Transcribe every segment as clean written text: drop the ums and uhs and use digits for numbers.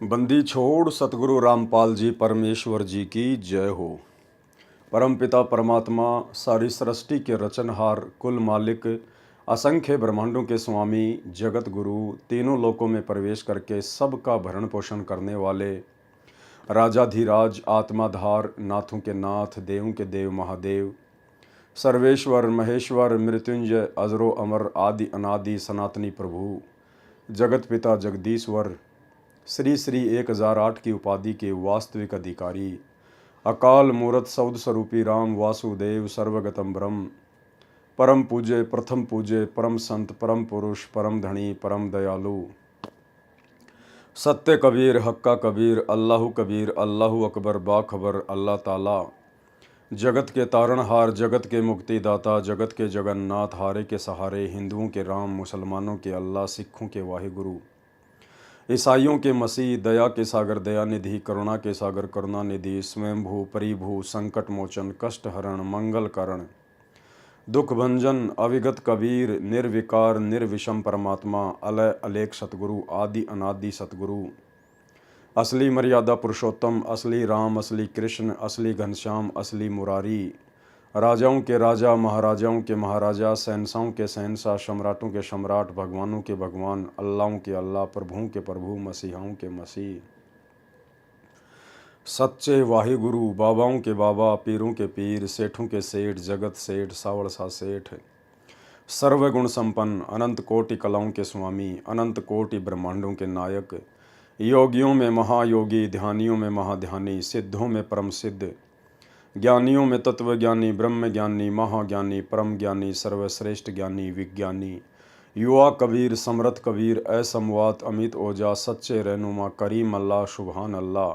बंदी छोड़ सतगुरु रामपाल जी परमेश्वर जी की जय हो। परमपिता परमात्मा सारी सृष्टि के रचनहार कुल मालिक असंख्य ब्रह्मांडों के स्वामी जगत गुरु तीनों लोकों में प्रवेश करके सबका भरण पोषण करने वाले राजाधिराज आत्माधार नाथों के नाथ देवों के देव महादेव सर्वेश्वर महेश्वर मृत्युंजय अजरो अमर आदि अनादि सनातनी प्रभु जगत पिता जगदीश्वर श्री श्री 1008 की उपाधि के वास्तविक अधिकारी अकाल मूर्त सौद स्वरूपी राम वासुदेव सर्वगतम ब्रह्म परम पूज्य प्रथम पूज्य परम संत परम पुरुष परम धनी परम दयालु सत्य कबीर हक्का कबीर अल्लाह कबीर अल्लाह अकबर बाखबर अल्लाह ताला जगत के तारणहार जगत के मुक्तिदाता जगत के जगन्नाथ हारे के सहारे हिंदुओं के राम मुसलमानों के अल्लाह सिखों के वाहिगुरु ईसाइयों के मसीह दया के सागर दयानिधि करुणा के सागर करुणानिधि स्वयंभू परिभू संकट मोचन कष्ट हरण मंगल कारण दुख भंजन अविगत कबीर निर्विकार निर्विषम परमात्मा अलय अलेख सतगुरु आदि अनादि सतगुरु असली मर्यादा पुरुषोत्तम असली राम असली कृष्ण असली घनश्याम असली मुरारी राजाओं के राजा महाराजाओं के महाराजा शहंशाहों के शहंशाह सम्राटों के सम्राट भगवानों के भगवान अल्लाहों के अल्लाह प्रभुओं के प्रभु मसीहाओं के मसीह सच्चे वाहिगुरु बाबाओं के बाबा पीरों के पीर सेठों के सेठ जगत सेठ सावड़ सा सेठ सर्वगुण संपन्न अनंत कोटि कलाओं के स्वामी अनंत कोटि ब्रह्मांडों के नायक योगियों में महायोगी ध्यानियों में महाध्यानी सिद्धों में परम सिद्ध ज्ञानियों में तत्वज्ञानी ब्रह्म ज्ञानी महाज्ञानी परम ज्ञानी सर्वश्रेष्ठ ज्ञानी विज्ञानी युवा कबीर समरथ कबीर असमवात अमित ओजा सच्चे रहनुमा करीम अल्लाह सुबहान अल्लाह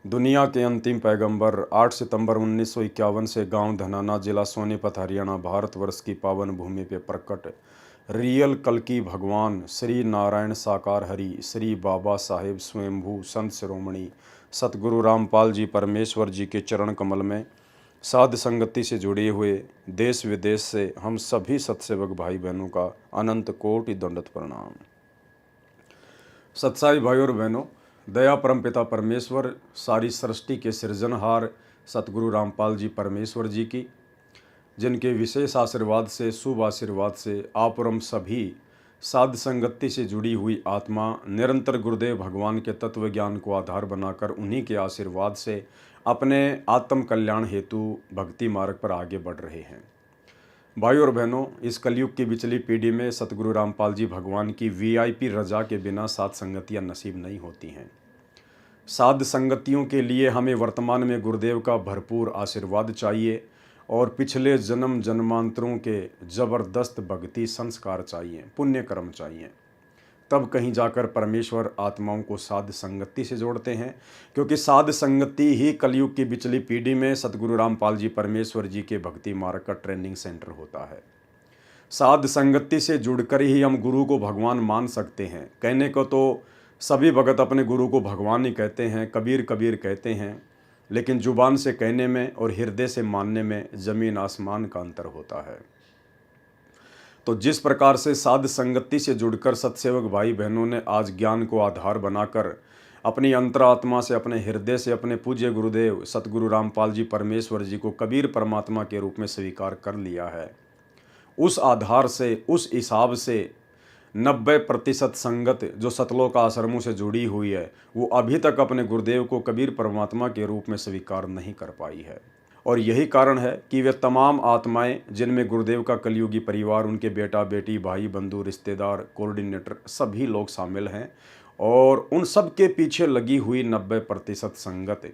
दुनिया के अंतिम पैगंबर 8 सितंबर 1951 से गांव धनाना जिला सोनीपत हरियाणा भारतवर्ष की पावन भूमि पे प्रकट रियल कल्कि भगवान श्री नारायण साकार हरि श्री बाबा साहेब स्वयंभू संत शिरोमणि सतगुरु रामपाल जी परमेश्वर जी के चरण कमल में साध संगति से जुड़े हुए देश विदेश से हम सभी सत्सेवक भाई बहनों का अनंत कोटि दंडवत प्रणाम। सत्साई भाई और बहनों, दया परमपिता परमेश्वर सारी सृष्टि के सृजनहार सतगुरु रामपाल जी परमेश्वर जी की, जिनके विशेष आशीर्वाद से शुभ आशीर्वाद से आप और हम सभी साध संगति से जुड़ी हुई आत्मा निरंतर गुरुदेव भगवान के तत्व ज्ञान को आधार बनाकर उन्हीं के आशीर्वाद से अपने आत्म कल्याण हेतु भक्ति मार्ग पर आगे बढ़ रहे हैं। भाई और बहनों, इस कलयुग की बिचली पीढ़ी में सतगुरु रामपाल जी भगवान की वीआईपी रजा के बिना साध संगतियाँ नसीब नहीं होती हैं। साध संगतियों के लिए हमें वर्तमान में गुरुदेव का भरपूर आशीर्वाद चाहिए और पिछले जन्म जन्मांतरों के ज़बरदस्त भक्ति संस्कार चाहिए, पुण्य कर्म चाहिए। तब कहीं जाकर परमेश्वर आत्माओं को साध संगति से जोड़ते हैं, क्योंकि साध संगति ही कलयुग की बिचली पीढ़ी में सतगुरु रामपाल जी परमेश्वर जी के भक्ति मार्ग का ट्रेनिंग सेंटर होता है। साध संगति से जुड़कर ही हम गुरु को भगवान मान सकते हैं। कहने को तो सभी भगत अपने गुरु को भगवान ही कहते हैं, कबीर कबीर कहते हैं, लेकिन जुबान से कहने में और हृदय से मानने में ज़मीन आसमान का अंतर होता है। तो जिस प्रकार से साध संगति से जुड़कर सत्सेवक भाई बहनों ने आज ज्ञान को आधार बनाकर अपनी अंतरात्मा से अपने हृदय से अपने पूज्य गुरुदेव सतगुरु रामपाल जी परमेश्वर जी को कबीर परमात्मा के रूप में स्वीकार कर लिया है, उस आधार से उस हिसाब से 90% संगत जो सतलोक आश्रमों से जुड़ी हुई है, वो अभी तक अपने गुरुदेव को कबीर परमात्मा के रूप में स्वीकार नहीं कर पाई है। और यही कारण है कि वे तमाम आत्माएं, जिनमें गुरुदेव का कलयुगी परिवार, उनके बेटा बेटी भाई बंधु रिश्तेदार कोऑर्डिनेटर सभी लोग शामिल हैं, और उन सब के पीछे लगी हुई 90% संगत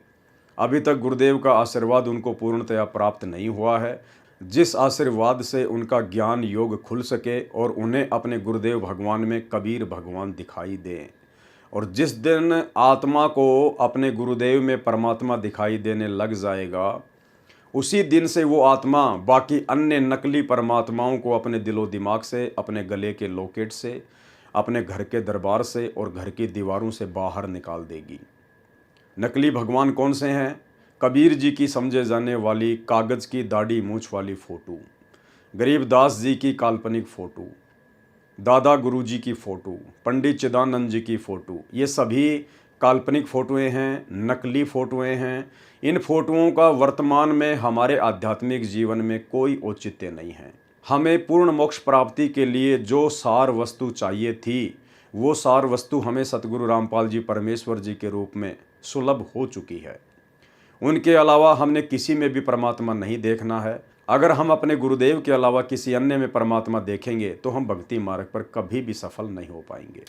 अभी तक गुरुदेव का आशीर्वाद उनको पूर्णतया प्राप्त नहीं हुआ है, जिस आशीर्वाद से उनका ज्ञान योग खुल सके और उन्हें अपने गुरुदेव भगवान में कबीर भगवान दिखाई दे। और जिस दिन आत्मा को अपने गुरुदेव में परमात्मा दिखाई देने लग जाएगा, उसी दिन से वो आत्मा बाकी अन्य नकली परमात्माओं को अपने दिलो दिमाग से, अपने गले के लॉकेट से, अपने घर के दरबार से और घर की दीवारों से बाहर निकाल देगी। नकली भगवान कौन से हैं? कबीर जी की समझे जाने वाली कागज़ की दाढ़ी मूछ वाली फ़ोटो, गरीबदास जी की काल्पनिक फ़ोटो, दादा गुरु जी की फ़ोटो, पंडित चिदानंद जी की फ़ोटो, ये सभी काल्पनिक फ़ोटोएँ हैं, नकली फ़ोटोएँ हैं। इन फ़ोटोओं का वर्तमान में हमारे आध्यात्मिक जीवन में कोई औचित्य नहीं है। हमें पूर्ण मोक्ष प्राप्ति के लिए जो सार वस्तु चाहिए थी, वो सार वस्तु हमें सतगुरु रामपाल जी परमेश्वर जी के रूप में सुलभ हो चुकी है। उनके अलावा हमने किसी में भी परमात्मा नहीं देखना है। अगर हम अपने गुरुदेव के अलावा किसी अन्य में परमात्मा देखेंगे तो हम भक्ति मार्ग पर कभी भी सफल नहीं हो पाएंगे।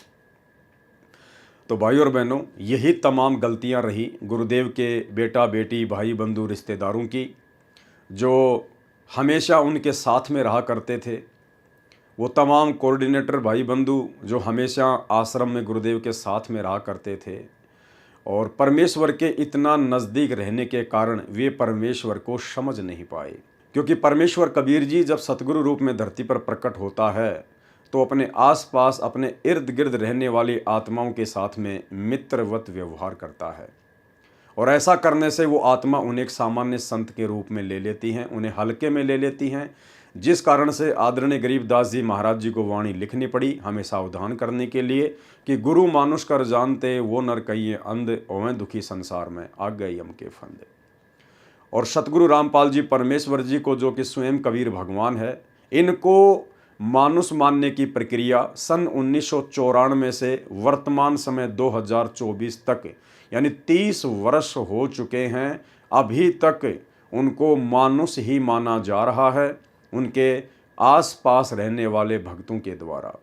तो भाई और बहनों, यही तमाम गलतियां रही गुरुदेव के बेटा बेटी भाई बंधु रिश्तेदारों की, जो हमेशा उनके साथ में रहा करते थे। वो तमाम कोऑर्डिनेटर भाई बंधु जो हमेशा आश्रम में गुरुदेव के साथ में रहा करते थे, और परमेश्वर के इतना नज़दीक रहने के कारण वे परमेश्वर को समझ नहीं पाए। क्योंकि परमेश्वर कबीर जी जब सतगुरु रूप में धरती पर प्रकट होता है तो अपने आसपास अपने इर्द गिर्द रहने वाली आत्माओं के साथ में मित्रवत व्यवहार करता है, और ऐसा करने से वो आत्मा उन्हें एक सामान्य संत के रूप में ले लेती हैं, उन्हें हल्के में ले लेती हैं, जिस कारण से आदरणीय गरीबदास जी महाराज जी को वाणी लिखनी पड़ी हमें सावधान करने के लिए कि गुरु मानुष कर जानते वो नर कहिए अंध, ओवें दुखी संसार में आ गए यम के फंदे। और सतगुरु रामपाल जी परमेश्वर जी को, जो कि स्वयं कबीर भगवान है, इनको मानुष मानने की प्रक्रिया सन 1994 से वर्तमान समय 2024 तक यानी 30 वर्ष हो चुके हैं। अभी तक उनको मानुष ही माना जा रहा है, उनके आसपास रहने वाले भक्तों के द्वारा,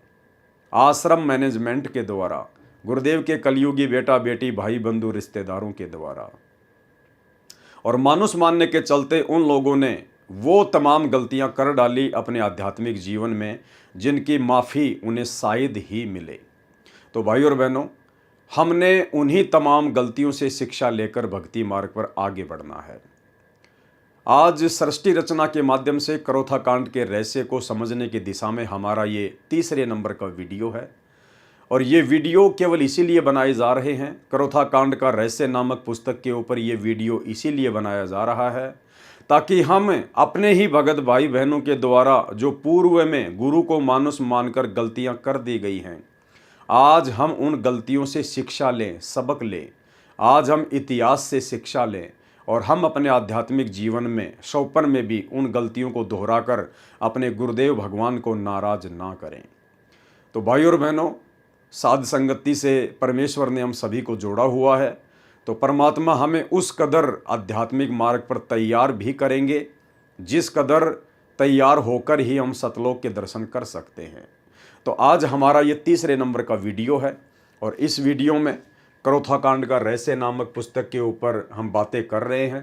आश्रम मैनेजमेंट के द्वारा, गुरुदेव के कलयुगी बेटा बेटी भाई बंधु रिश्तेदारों के द्वारा। और मानुष मानने के चलते उन लोगों ने वो तमाम गलतियां कर डाली अपने आध्यात्मिक जीवन में जिनकी माफ़ी उन्हें शायद ही मिले। तो भाई और बहनों, हमने उन्हीं तमाम गलतियों से शिक्षा लेकर भक्ति मार्ग पर आगे बढ़ना है। आज सृष्टि रचना के माध्यम से करोथा कांड के रहस्य को समझने की दिशा में हमारा ये तीसरे नंबर का वीडियो है, और ये वीडियो केवल इसीलिए बनाए जा रहे हैं, करोथा कांड का रहस्य नामक पुस्तक के ऊपर ये वीडियो इसीलिए बनाया जा रहा है ताकि हम अपने ही भगत भाई बहनों के द्वारा जो पूर्व में गुरु को मानुष मानकर गलतियां कर दी गई हैं, आज हम उन गलतियों से शिक्षा लें, सबक लें। आज हम इतिहास से शिक्षा लें और हम अपने आध्यात्मिक जीवन में सौपन में भी उन गलतियों को दोहराकर अपने गुरुदेव भगवान को नाराज ना करें। तो भाई और बहनों, साध संगति से परमेश्वर ने हम सभी को जोड़ा हुआ है, तो परमात्मा हमें उस कदर आध्यात्मिक मार्ग पर तैयार भी करेंगे जिस कदर तैयार होकर ही हम सतलोक के दर्शन कर सकते हैं। तो आज हमारा ये तीसरे नंबर का वीडियो है, और इस वीडियो में करोथा कांड का रहस्य नामक पुस्तक के ऊपर हम बातें कर रहे हैं।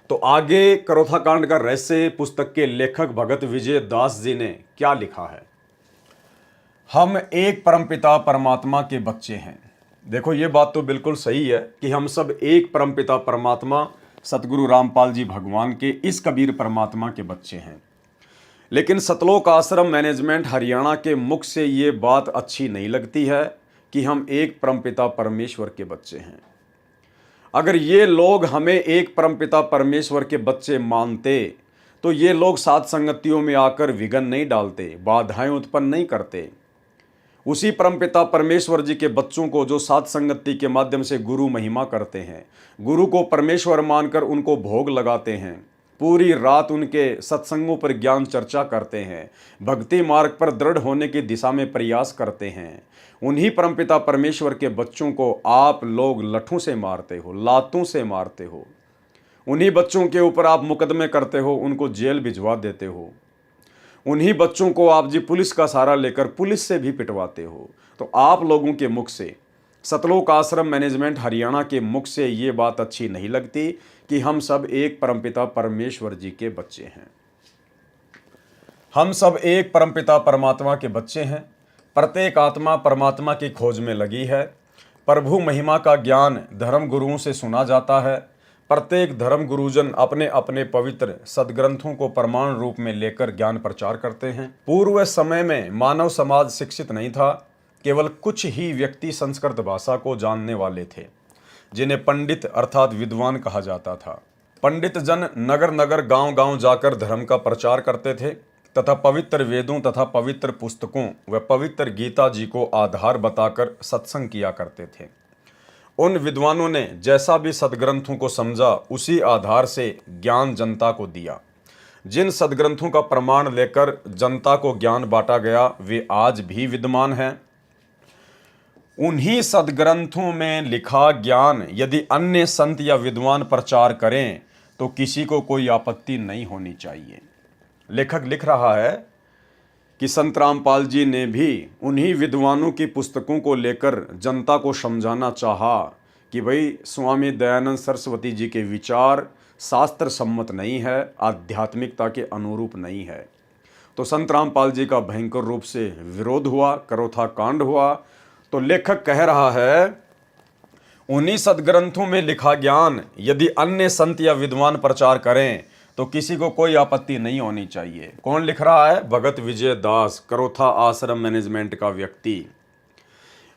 तो आगे करोथा कांड का रहस्य पुस्तक के लेखक भगत विजय दास जी ने क्या लिखा है। हम एक परमपिता परमात्मा के बच्चे हैं। देखो, ये बात तो बिल्कुल सही है कि हम सब एक परमपिता परमात्मा सतगुरु रामपाल जी भगवान के इस कबीर परमात्मा के बच्चे हैं। लेकिन सतलोक आश्रम मैनेजमेंट हरियाणा के मुख से ये बात अच्छी नहीं लगती है कि हम एक परमपिता परमेश्वर के बच्चे हैं। अगर ये लोग हमें एक परमपिता परमेश्वर के बच्चे मानते तो ये लोग साध संगतियों में आकर विघ्न नहीं डालते, बाधाएं उत्पन्न नहीं करते। उसी परमपिता परमेश्वर जी के बच्चों को जो साध संगति के माध्यम से गुरु महिमा करते हैं, गुरु को परमेश्वर मानकर उनको भोग लगाते हैं, पूरी रात उनके सत्संगों पर ज्ञान चर्चा करते हैं, भक्ति मार्ग पर दृढ़ होने की दिशा में प्रयास करते हैं, उन्हीं परमपिता परमेश्वर के बच्चों को आप लोग लठों से मारते हो, लातों से मारते हो। उन्हीं बच्चों के ऊपर आप मुकदमे करते हो, उनको जेल भिजवा देते हो। उन्हीं बच्चों को आप जी पुलिस का सहारा लेकर पुलिस से भी पिटवाते हो। तो आप लोगों के मुख से, सतलोक आश्रम मैनेजमेंट हरियाणा के मुख से ये बात अच्छी नहीं लगती कि हम सब एक परमपिता परमेश्वर जी के बच्चे हैं। हम सब एक परमपिता परमात्मा के बच्चे हैं। प्रत्येक आत्मा परमात्मा की खोज में लगी है। प्रभु महिमा का ज्ञान धर्म गुरुओं से सुना जाता है। प्रत्येक धर्म गुरुजन अपने अपने पवित्र सदग्रंथों को प्रमाण रूप में लेकर ज्ञान प्रचार करते हैं। पूर्व समय में मानव समाज शिक्षित नहीं था। केवल कुछ ही व्यक्ति संस्कृत भाषा को जानने वाले थे, जिन्हें पंडित अर्थात विद्वान कहा जाता था। पंडित जन नगर नगर गांव गांव जाकर धर्म का प्रचार करते थे तथा पवित्र वेदों तथा पवित्र पुस्तकों व पवित्र गीता जी को आधार बताकर सत्संग किया करते थे। उन विद्वानों ने जैसा भी सदग्रंथों को समझा उसी आधार से ज्ञान जनता को दिया। जिन सदग्रंथों का प्रमाण लेकर जनता को ज्ञान बांटा गया वे आज भी विद्यमान हैं। उन्हीं सदग्रंथों में लिखा ज्ञान यदि अन्य संत या विद्वान प्रचार करें तो किसी को कोई आपत्ति नहीं होनी चाहिए। लेखक लिख रहा है कि संत रामपाल जी ने भी उन्हीं विद्वानों की पुस्तकों को लेकर जनता को समझाना चाहा कि भाई स्वामी दयानंद सरस्वती जी के विचार शास्त्र सम्मत नहीं है, आध्यात्मिकता के अनुरूप नहीं है। तो संत रामपाल जी का भयंकर रूप से विरोध हुआ, करोथा कांड हुआ। तो लेखक कह रहा है उन्हीं सदग्रंथों में लिखा ज्ञान यदि अन्य संत या विद्वान प्रचार करें तो किसी को कोई आपत्ति नहीं होनी चाहिए। कौन लिख रहा है? भगत विजय दास, करोथा आश्रम मैनेजमेंट का व्यक्ति।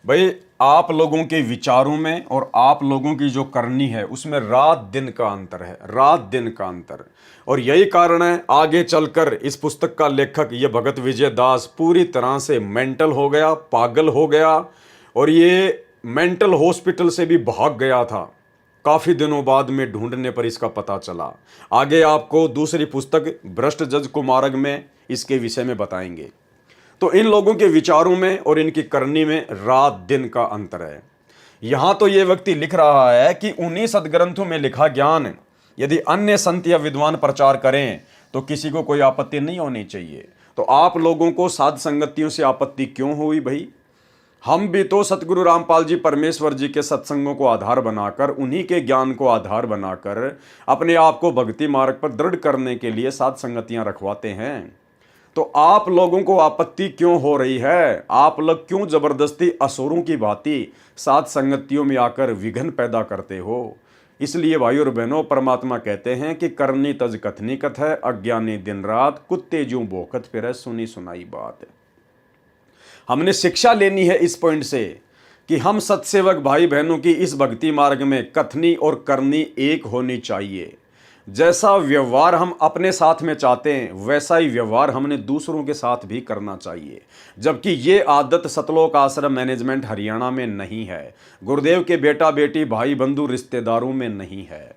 भाई आप लोगों के विचारों में और आप लोगों की जो करनी है उसमें रात दिन का अंतर है, रात दिन का अंतर। और यही कारण है आगे चलकर इस पुस्तक का लेखक ये भगत विजय दास पूरी तरह से मेंटल हो गया, पागल हो गया और ये मेंटल हॉस्पिटल से भी भाग गया था। काफ़ी दिनों बाद में ढूंढने पर इसका पता चला। आगे आपको दूसरी पुस्तक भ्रष्ट जज कुमारग में इसके विषय में बताएंगे। तो इन लोगों के विचारों में और इनकी करनी में रात दिन का अंतर है। यहाँ तो ये व्यक्ति लिख रहा है कि उन्हीं सदग्रंथों में लिखा ज्ञान यदि अन्य संत या विद्वान प्रचार करें तो किसी को कोई आपत्ति नहीं होनी चाहिए। तो आप लोगों को साध संगतियों से आपत्ति क्यों हुई भाई? हम भी तो सतगुरु रामपाल जी परमेश्वर जी के सत्संगों को आधार बनाकर, उन्हीं के ज्ञान को आधार बनाकर अपने आप को भक्ति मार्ग पर दृढ़ करने के लिए साध संगतियां रखवाते हैं। तो आप लोगों को आपत्ति क्यों हो रही है? आप लोग क्यों जबरदस्ती असुरों की भांति साध संगतियों में आकर विघ्न पैदा करते हो? इसलिए भाई और बहनों, परमात्मा कहते हैं कि करनी तज कथनी कथ है, अज्ञानी दिन रात, कुत्ते ज्यों भौंकत फिरै, सुनी सुनाई बात। हमने शिक्षा लेनी है इस पॉइंट से कि हम सत्सेवक भाई बहनों की इस भक्ति मार्ग में कथनी और करनी एक होनी चाहिए। जैसा व्यवहार हम अपने साथ में चाहते हैं वैसा ही व्यवहार हमने दूसरों के साथ भी करना चाहिए। जबकि ये आदत सतलोक आश्रम मैनेजमेंट हरियाणा में नहीं है, गुरुदेव के बेटा बेटी भाई बंधु रिश्तेदारों में नहीं है।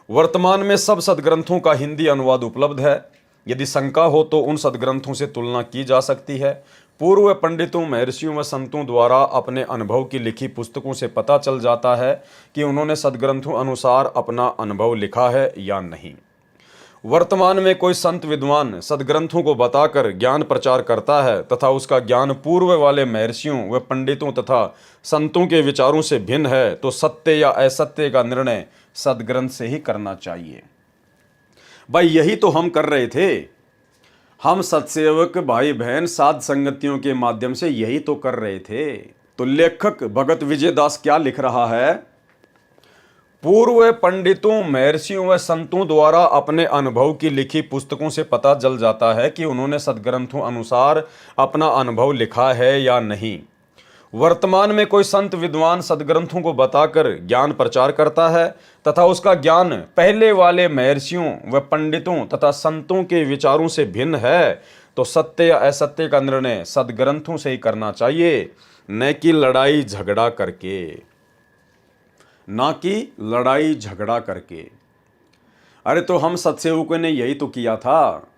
वर्तमान में सब सदग्रंथों का हिंदी अनुवाद उपलब्ध है। यदि शंका हो तो उन सदग्रंथों से तुलना की जा सकती है। पूर्व पंडितों, महर्षियों व संतों द्वारा अपने अनुभव की लिखी पुस्तकों से पता चल जाता है कि उन्होंने सदग्रंथों अनुसार अपना अनुभव लिखा है या नहीं। वर्तमान में कोई संत विद्वान सदग्रंथों को बताकर ज्ञान प्रचार करता है तथा उसका ज्ञान पूर्व वाले महर्षियों व पंडितों तथा संतों के विचारों से भिन्न है तो सत्य या असत्य का निर्णय सदग्रंथ से ही करना चाहिए। भाई यही तो हम कर रहे थे। हम सत्सेवक भाई बहन साध संगतियों के माध्यम से यही तो कर रहे थे। तो लेखक भगत विजय दास क्या लिख रहा है? पूर्व पंडितों, महर्षियों व संतों द्वारा अपने अनुभव की लिखी पुस्तकों से पता चल जाता है कि उन्होंने सदग्रंथों अनुसार अपना अनुभव लिखा है या नहीं। वर्तमान में कोई संत विद्वान सदग्रंथों को बताकर ज्ञान प्रचार करता है तथा उसका ज्ञान पहले वाले महर्षियों व पंडितों तथा संतों के विचारों से भिन्न है तो सत्य या असत्य का निर्णय सदग्रंथों से ही करना चाहिए, न कि लड़ाई झगड़ा करके, ना कि लड़ाई झगड़ा करके। अरे तो हम सत्सेवकों ने यही तो किया था।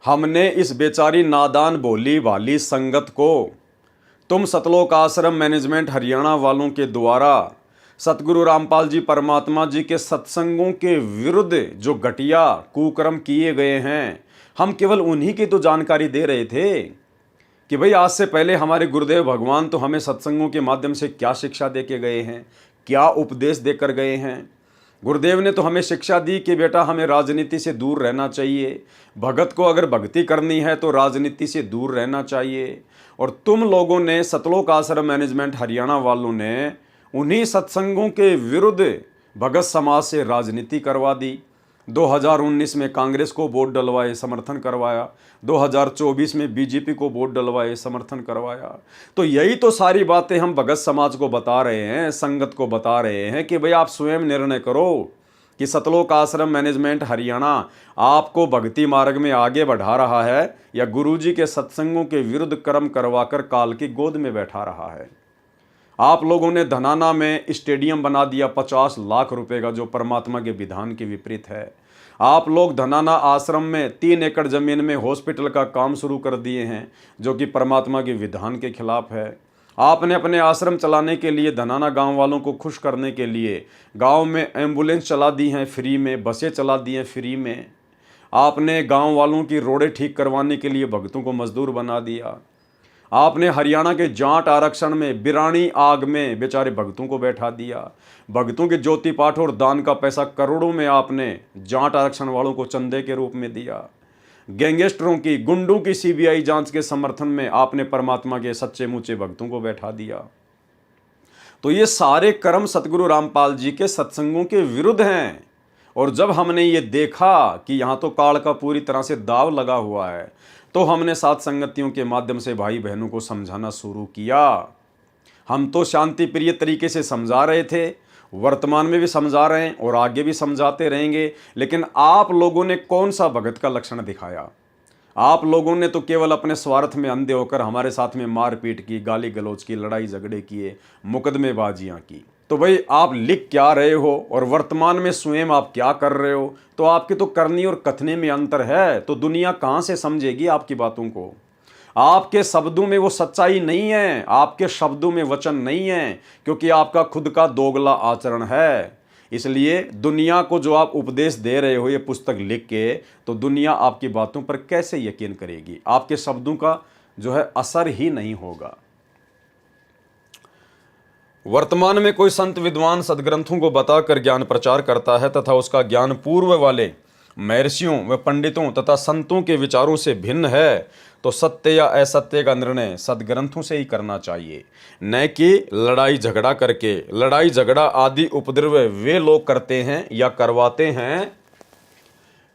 हमने इस बेचारी नादान भोली भाली संगत को तुम सतलोक आश्रम मैनेजमेंट हरियाणा वालों के द्वारा सतगुरु रामपाल जी परमात्मा जी के सत्संगों के विरुद्ध जो घटिया कुकर्म किए गए हैं, हम केवल उन्हीं की तो जानकारी दे रहे थे कि भाई आज से पहले हमारे गुरुदेव भगवान तो हमें सत्संगों के माध्यम से क्या शिक्षा दे के गए हैं, क्या उपदेश देकर गए हैं। गुरुदेव ने तो हमें शिक्षा दी कि बेटा हमें राजनीति से दूर रहना चाहिए, भगत को अगर भक्ति करनी है तो राजनीति से दूर रहना चाहिए। और तुम लोगों ने सतलोक आश्रम मैनेजमेंट हरियाणा वालों ने उन्हीं सत्संगों के विरुद्ध भगत समाज से राजनीति करवा दी। 2019 में कांग्रेस को वोट डलवाए, समर्थन करवाया। 2024 में बीजेपी को वोट डलवाए, समर्थन करवाया। तो यही तो सारी बातें हम भगत समाज को बता रहे हैं, संगत को बता रहे हैं कि भाई आप स्वयं निर्णय करो कि सतलोक आश्रम मैनेजमेंट हरियाणा आपको भक्ति मार्ग में आगे बढ़ा रहा है या गुरुजी के सत्संगों के विरुद्ध कर्म करवाकर काल की गोद में बैठा रहा है। आप लोगों ने धनाना में स्टेडियम बना दिया 50 लाख रुपए का, जो परमात्मा के विधान के विपरीत है। आप लोग धनाना आश्रम में 3 एकड़ ज़मीन में हॉस्पिटल का काम शुरू कर दिए हैं, जो कि परमात्मा के विधान के खिलाफ है। आपने अपने आश्रम चलाने के लिए, धनाना गांव वालों को खुश करने के लिए गांव में एम्बुलेंस चला दी हैं फ्री में, बसें चला दी हैं फ्री में। आपने गांव वालों की रोडें ठीक करवाने के लिए भक्तों को मजदूर बना दिया। आपने हरियाणा के जाट आरक्षण में बिरानी आग में बेचारे भक्तों को बैठा दिया। भक्तों के ज्योति पाठ और दान का पैसा करोड़ों में आपने जाट आरक्षण वालों को चंदे के रूप में दिया। गैंगस्टरों की, गुंडों की सीबीआई जांच के समर्थन में आपने परमात्मा के सच्चे मुच्चे भक्तों को बैठा दिया। तो ये सारे कर्म सतगुरु रामपाल जी के सत्संगों के विरुद्ध हैं। और जब हमने ये देखा कि यहाँ तो काल का पूरी तरह से दाव लगा हुआ है, तो हमने साथ संगतियों के माध्यम से भाई बहनों को समझाना शुरू किया। हम तो शांति प्रिय तरीके से समझा रहे थे, वर्तमान में भी समझा रहे हैं और आगे भी समझाते रहेंगे। लेकिन आप लोगों ने कौन सा भगत का लक्षण दिखाया? आप लोगों ने तो केवल अपने स्वार्थ में अंधे होकर हमारे साथ में मारपीट की, गाली गलौज की, लड़ाई झगड़े किए, मुकदमेबाजियां की। तो भाई आप लिख क्या रहे हो और वर्तमान में स्वयं आप क्या कर रहे हो? तो आपकी तो करनी और कथने में अंतर है। तो दुनिया कहाँ से समझेगी आपकी बातों को? आपके शब्दों में वो सच्चाई नहीं है, आपके शब्दों में वचन नहीं है, क्योंकि आपका खुद का दोगला आचरण है। इसलिए दुनिया को जो आप उपदेश दे रहे हो ये पुस्तक लिख के, तो दुनिया आपकी बातों पर कैसे यकीन करेगी? आपके शब्दों का जो है असर ही नहीं होगा। वर्तमान में कोई संत विद्वान सदग्रंथों को बताकर ज्ञान प्रचार करता है तथा उसका ज्ञान पूर्व वाले महर्षियों व पंडितों तथा संतों के विचारों से भिन्न है, तो सत्य या असत्य का निर्णय सदग्रंथों से ही करना चाहिए, न कि लड़ाई झगड़ा करके। लड़ाई झगड़ा आदि उपद्रव वे लोग करते हैं या करवाते हैं।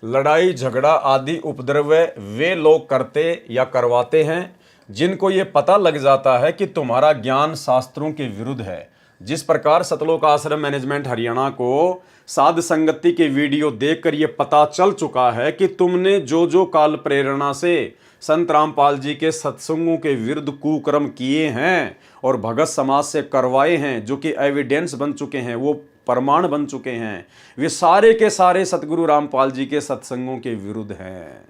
लड़ाई झगड़ा आदि उपद्रव वे लोग करते या करवाते हैं जिनको ये पता लग जाता है कि तुम्हारा ज्ञान शास्त्रों के विरुद्ध है। जिस प्रकार सतलोक आश्रम मैनेजमेंट हरियाणा को साध संगति के वीडियो देखकर ये पता चल चुका है कि तुमने जो जो काल प्रेरणा से संत रामपाल जी के सत्संगों के विरुद्ध कुकर्म किए हैं और भगत समाज से करवाए हैं, जो कि एविडेंस बन चुके हैं, वो प्रमाण बन चुके हैं, वे सारे के सारे सतगुरु रामपाल जी के सत्संगों के विरुद्ध हैं।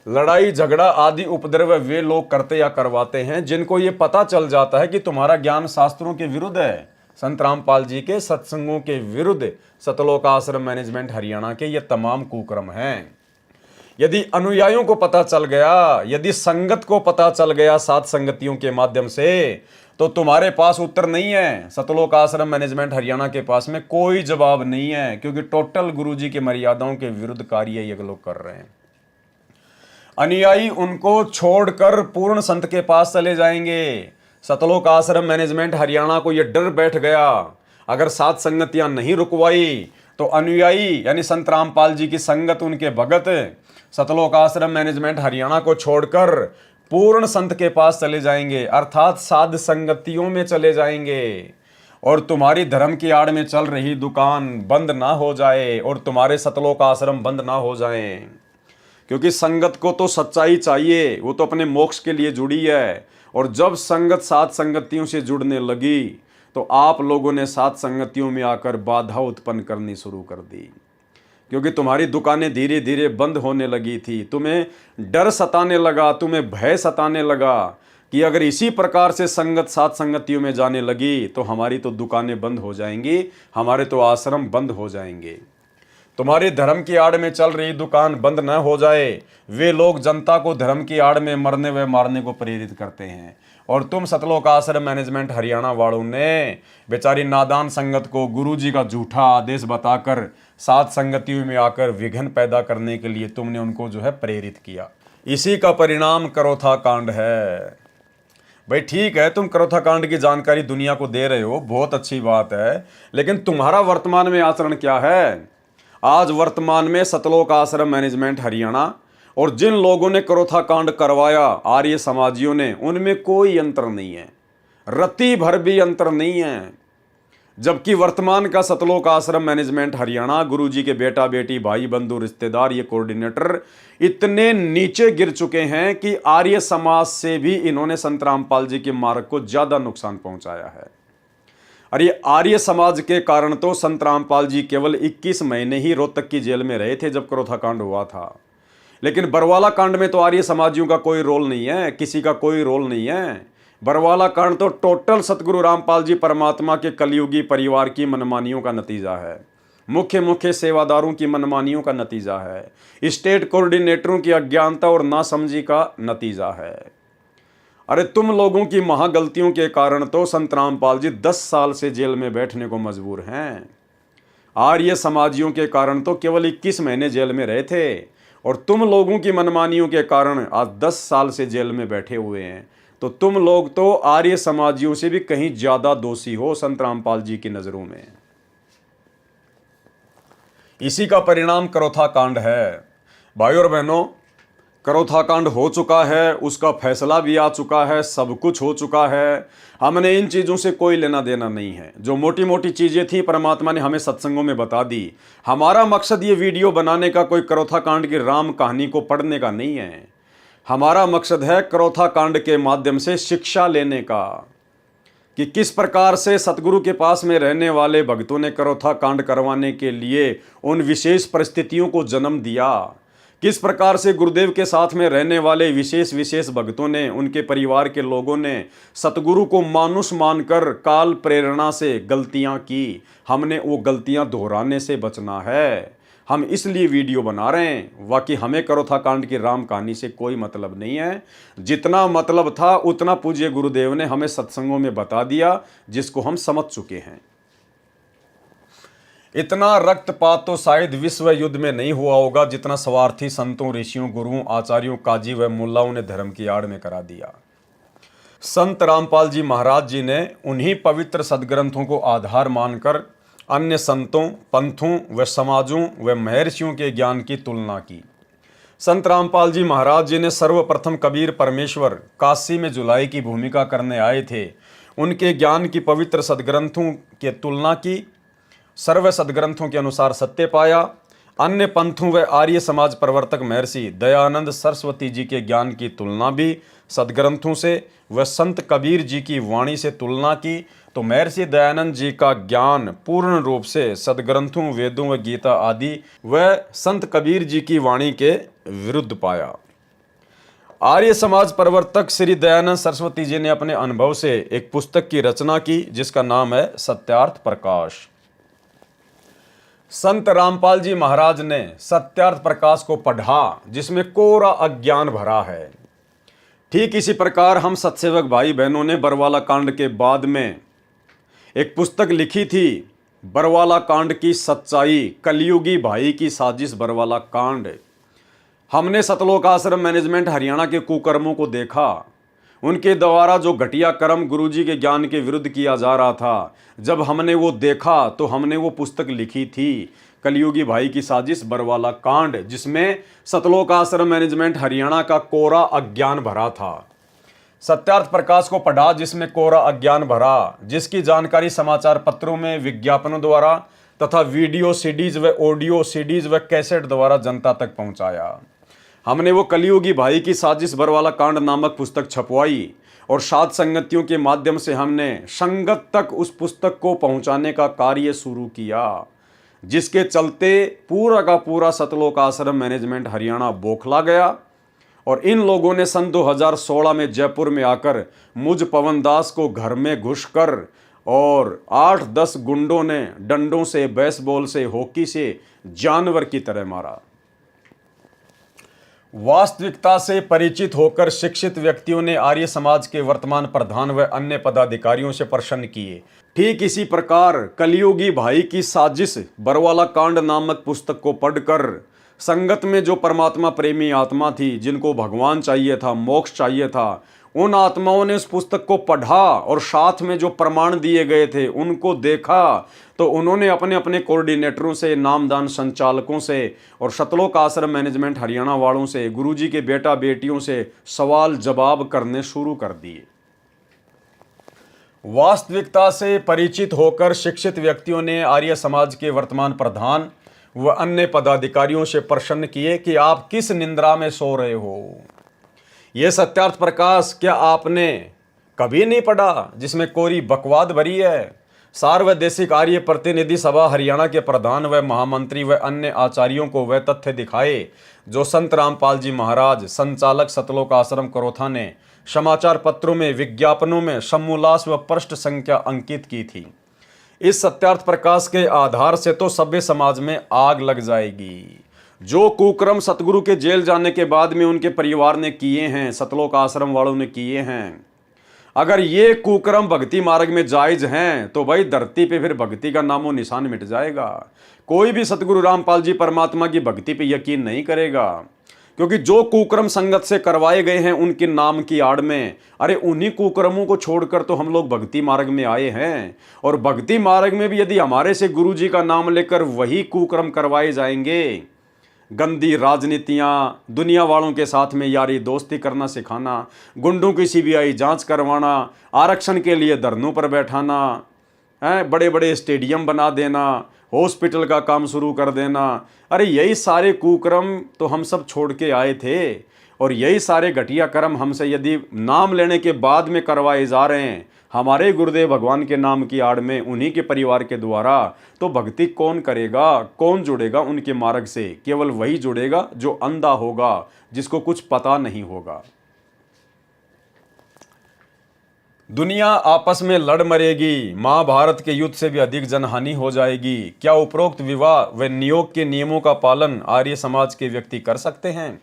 लड़ाई झगड़ा आदि उपद्रव वे लोग करते या करवाते हैं जिनको ये पता चल जाता है कि तुम्हारा ज्ञान शास्त्रों के विरुद्ध है, संत रामपाल जी के सत्संगों के विरुद्ध। सतलोक आश्रम मैनेजमेंट हरियाणा के ये तमाम कुकर्म हैं। यदि अनुयायियों को पता चल गया, यदि संगत को पता चल गया साथ संगतियों के माध्यम से, तो तुम्हारे पास उत्तर नहीं है। सतलोक आश्रम मैनेजमेंट हरियाणा के पास में कोई जवाब नहीं है, क्योंकि टोटल गुरुजी की मर्यादाओं के विरुद्ध कार्य ये लोग कर रहे हैं। अनुयायी उनको छोड़कर पूर्ण संत के पास चले जाएंगे। सतलोक आश्रम मैनेजमेंट हरियाणा को यह डर बैठ गया, अगर सात संगतियां नहीं रुकवाई तो अनुयायी यानी संत रामपाल जी की संगत, उनके भगत सतलोक आश्रम मैनेजमेंट हरियाणा को छोड़कर पूर्ण संत के पास चले जाएंगे, अर्थात साध संगतियों में चले जाएंगे। और तुम्हारी धर्म की आड़ में चल रही दुकान बंद ना हो जाए और तुम्हारे सतलोक आश्रम बंद ना हो जाए, क्योंकि संगत को तो सच्चाई चाहिए, वो तो अपने मोक्ष के लिए जुड़ी है। और जब संगत सात संगतियों से जुड़ने लगी तो आप लोगों ने सात संगतियों में आकर बाधा उत्पन्न करनी शुरू कर दी, क्योंकि तुम्हारी दुकानें धीरे धीरे बंद होने लगी थी। तुम्हें डर सताने लगा, तुम्हें भय सताने लगा कि अगर इसी प्रकार से संगत सात संगतियों में जाने लगी तो हमारी तो दुकानें बंद हो जाएंगी, हमारे तो आश्रम बंद हो जाएंगे। तुम्हारी धर्म की आड़ में चल रही दुकान बंद न हो जाए, वे लोग जनता को धर्म की आड़ में मरने व मारने को प्रेरित करते हैं। और तुम सतलोक आश्रम मैनेजमेंट हरियाणा वालों ने बेचारी नादान संगत को गुरुजी का झूठा आदेश बताकर सात संगतियों में आकर विघ्न पैदा करने के लिए तुमने उनको जो है प्रेरित किया। इसी का परिणाम करोथा कांड है। भाई ठीक है, तुम करोथा कांड की जानकारी दुनिया को दे रहे हो, बहुत अच्छी बात है, लेकिन तुम्हारा वर्तमान में आचरण क्या है? आज वर्तमान में सतलोक आश्रम मैनेजमेंट हरियाणा और जिन लोगों ने करोथा कांड करवाया आर्य समाजियों ने, उनमें कोई अंतर नहीं है, रत्ती भर भी अंतर नहीं है। जबकि वर्तमान का सतलोक आश्रम मैनेजमेंट हरियाणा, गुरुजी के बेटा बेटी भाई बंधु रिश्तेदार ये कोऑर्डिनेटर इतने नीचे गिर चुके हैं कि आर्य समाज से भी इन्होंने संत रामपाल जी के मार्ग को ज्यादा नुकसान पहुंचाया है। और ये आर्य समाज के कारण तो संत रामपाल जी केवल 21 महीने ही रोहतक की जेल में रहे थे जब करोथा कांड हुआ था। लेकिन बरवाला कांड में तो आर्य समाजियों का कोई रोल नहीं है, किसी का कोई रोल नहीं है। बरवाला कांड तो टोटल सतगुरु रामपाल जी परमात्मा के कलयुगी परिवार की मनमानियों का नतीजा है, मुख्य सेवादारों की मनमानियों का नतीजा है, स्टेट कोऑर्डिनेटरों की अज्ञानता और नासमझी का नतीजा है। अरे तुम लोगों की महागलतियों के कारण तो संत रामपाल जी 10 साल से जेल में बैठने को मजबूर हैं। आर्य समाजियों के कारण तो केवल 21 महीने जेल में रहे थे और तुम लोगों की मनमानियों के कारण आज 10 साल से जेल में बैठे हुए हैं। तो तुम लोग तो आर्य समाजियों से भी कहीं ज्यादा दोषी हो संत रामपाल जी की नजरों में। इसी का परिणाम करोथा कांड है। भाइयों और बहनों, करोथा कांड हो चुका है, उसका फैसला भी आ चुका है, सब कुछ हो चुका है। हमने इन चीज़ों से कोई लेना देना नहीं है। जो मोटी मोटी चीज़ें थी परमात्मा ने हमें सत्संगों में बता दी। हमारा मकसद ये वीडियो बनाने का कोई करोथा कांड की राम कहानी को पढ़ने का नहीं है। हमारा मकसद है करोथा कांड के माध्यम से शिक्षा लेने का कि किस प्रकार से सतगुरु के पास में रहने वाले भक्तों ने करोथा कांड करवाने के लिए उन विशेष परिस्थितियों को जन्म दिया, किस प्रकार से गुरुदेव के साथ में रहने वाले विशेष भक्तों ने, उनके परिवार के लोगों ने सतगुरु को मानुष मानकर काल प्रेरणा से गलतियां की। हमने वो गलतियां दोहराने से बचना है। हम इसलिए वीडियो बना रहे हैं। बाकी हमें करोथा कांड की राम कहानी से कोई मतलब नहीं है। जितना मतलब था उतना पूज्य गुरुदेव ने हमें सत्संगों में बता दिया, जिसको हम समझ चुके हैं। इतना रक्तपात तो शायद विश्व युद्ध में नहीं हुआ होगा जितना स्वार्थी संतों, ऋषियों, गुरुओं, आचार्यों, काजी व मुल्लाओं ने धर्म की आड़ में करा दिया। संत रामपाल जी महाराज जी ने उन्हीं पवित्र सदग्रंथों को आधार मानकर अन्य संतों, पंथों व समाजों व महर्षियों के ज्ञान की तुलना की। संत रामपाल जी महाराज जी ने सर्वप्रथम कबीर परमेश्वर काशी में जुलाई की भूमिका करने आए थे, उनके ज्ञान की पवित्र सदग्रंथों की तुलना की, सर्व सदग्रंथों के अनुसार सत्य पाया। अन्य पंथों व आर्य समाज प्रवर्तक महर्षि दयानंद सरस्वती जी के ज्ञान की तुलना भी सदग्रंथों से व संत कबीर जी की वाणी से तुलना की तो महर्षि दयानंद जी का ज्ञान पूर्ण रूप से सदग्रंथों, वेदों व गीता आदि व संत कबीर जी की वाणी के विरुद्ध पाया। आर्य समाज प्रवर्तक श्री दयानंद सरस्वती जी ने अपने अनुभव से एक पुस्तक की रचना की जिसका नाम है सत्यार्थ प्रकाश। संत रामपाल जी महाराज ने सत्यार्थ प्रकाश को पढ़ा जिसमें कोरा अज्ञान भरा है। ठीक इसी प्रकार हम सत्सेवक भाई बहनों ने बरवाला कांड के बाद में एक पुस्तक लिखी थी, बरवाला कांड की सच्चाई, कलयुगी भाई की साजिश बरवाला कांड। हमने सतलोक आश्रम मैनेजमेंट हरियाणा के कुकर्मों को देखा, उनके द्वारा जो घटिया कर्म गुरुजी के ज्ञान के विरुद्ध किया जा रहा था। जब हमने वो देखा तो हमने वो पुस्तक लिखी थी, कलयुगी भाई की साजिश बरवाला कांड, जिसमें सतलोक आश्रम मैनेजमेंट हरियाणा का कोरा अज्ञान भरा था। सत्यार्थ प्रकाश को पढ़ा जिसमें कोरा अज्ञान भरा, जिसकी जानकारी समाचार पत्रों में, विज्ञापनों द्वारा तथा वीडियो सीडीज व ऑडियो सीडीज व कैसेट द्वारा जनता तक पहुंचाया। हमने वो कलयुगी भाई की साजिश बरवाला कांड नामक पुस्तक छपवाई और सात संगतियों के माध्यम से हमने संगत तक उस पुस्तक को पहुंचाने का कार्य शुरू किया, जिसके चलते पूरा का पूरा सतलोक आश्रम मैनेजमेंट हरियाणा बौखला गया। और इन लोगों ने सन 2016 में जयपुर में आकर मुझ पवन दास को घर में घुसकर और 8-10 गुंडों ने डंडों से, बेसबॉल से, हॉकी से जानवर की तरह मारा। वास्तविकता से परिचित होकर शिक्षित व्यक्तियों ने आर्य समाज के वर्तमान प्रधान व अन्य पदाधिकारियों से प्रश्न किए। ठीक इसी प्रकार कलयुगी भाई की साजिश बरवाला कांड नामक पुस्तक को पढ़कर संगत में जो परमात्मा प्रेमी आत्मा थी, जिनको भगवान चाहिए था, मोक्ष चाहिए था, उन आत्माओं ने उस पुस्तक को पढ़ा और साथ में जो प्रमाण दिए गए थे उनको देखा तो उन्होंने अपने अपने कोऑर्डिनेटरों से, नामदान संचालकों से और सतलोक आश्रम मैनेजमेंट हरियाणा वालों से, गुरुजी के बेटा बेटियों से सवाल जवाब करने शुरू कर दिए। वास्तविकता से परिचित होकर शिक्षित व्यक्तियों ने आर्य समाज के वर्तमान प्रधान व अन्य पदाधिकारियों से प्रश्न किए कि आप किस निंद्रा में सो रहे हो। यह सत्यार्थ प्रकाश क्या आपने कभी नहीं पढ़ा जिसमें कोरी बकवाद भरी है। सार्वदेशिक आर्य प्रतिनिधि सभा हरियाणा के प्रधान व महामंत्री व अन्य आचार्यों को वह तथ्य दिखाए जो संत रामपाल जी महाराज संचालक सतलोक आश्रम करोथा ने समाचार पत्रों में विज्ञापनों में समूलास व पृष्ठ संख्या अंकित की थी। इस सत्यार्थ प्रकाश के आधार से तो सभ्य समाज में आग लग जाएगी। जो कुक्रम सतगुरु के जेल जाने के बाद में उनके परिवार ने किए हैं, सतलोक आश्रम वालों ने किए हैं, अगर ये कुक्रम भक्ति मार्ग में जायज हैं तो भाई धरती पे फिर भक्ति का नामो निशान मिट जाएगा। कोई भी सतगुरु रामपाल जी परमात्मा की भक्ति पे यकीन नहीं करेगा, क्योंकि जो कुक्रम संगत से करवाए गए हैं उनके नाम की आड़ में, अरे उन्हीं कुक्रमों को छोड़कर तो हम लोग भक्ति मार्ग में आए हैं। और भक्ति मार्ग में भी यदि हमारे से गुरु जी का नाम लेकर वही कुक्रम करवाए जाएंगे, गंदी राजनीतियाँ, दुनिया वालों के साथ में यारी दोस्ती करना सिखाना, गुंडों की सीबीआई जांच करवाना, आरक्षण के लिए धरनों पर बैठाना, बड़े बड़े स्टेडियम बना देना, हॉस्पिटल का काम शुरू कर देना, अरे यही सारे कुकर्म तो हम सब छोड़ के आए थे। और यही सारे घटिया कर्म हमसे यदि नाम लेने के बाद में करवाए जा रहे हैं हमारे गुरुदेव भगवान के नाम की आड़ में, उन्हीं के परिवार के द्वारा, तो भक्ति कौन करेगा, कौन जुड़ेगा उनके मार्ग से? केवल वही जुड़ेगा जो अंधा होगा, जिसको कुछ पता नहीं होगा। दुनिया आपस में लड़ मरेगी, महाभारत के युद्ध से भी अधिक जनहानि हो जाएगी। क्या उपरोक्त विवाह व नियोग के नियमों का पालन आर्य समाज के व्यक्ति कर सकते हैं?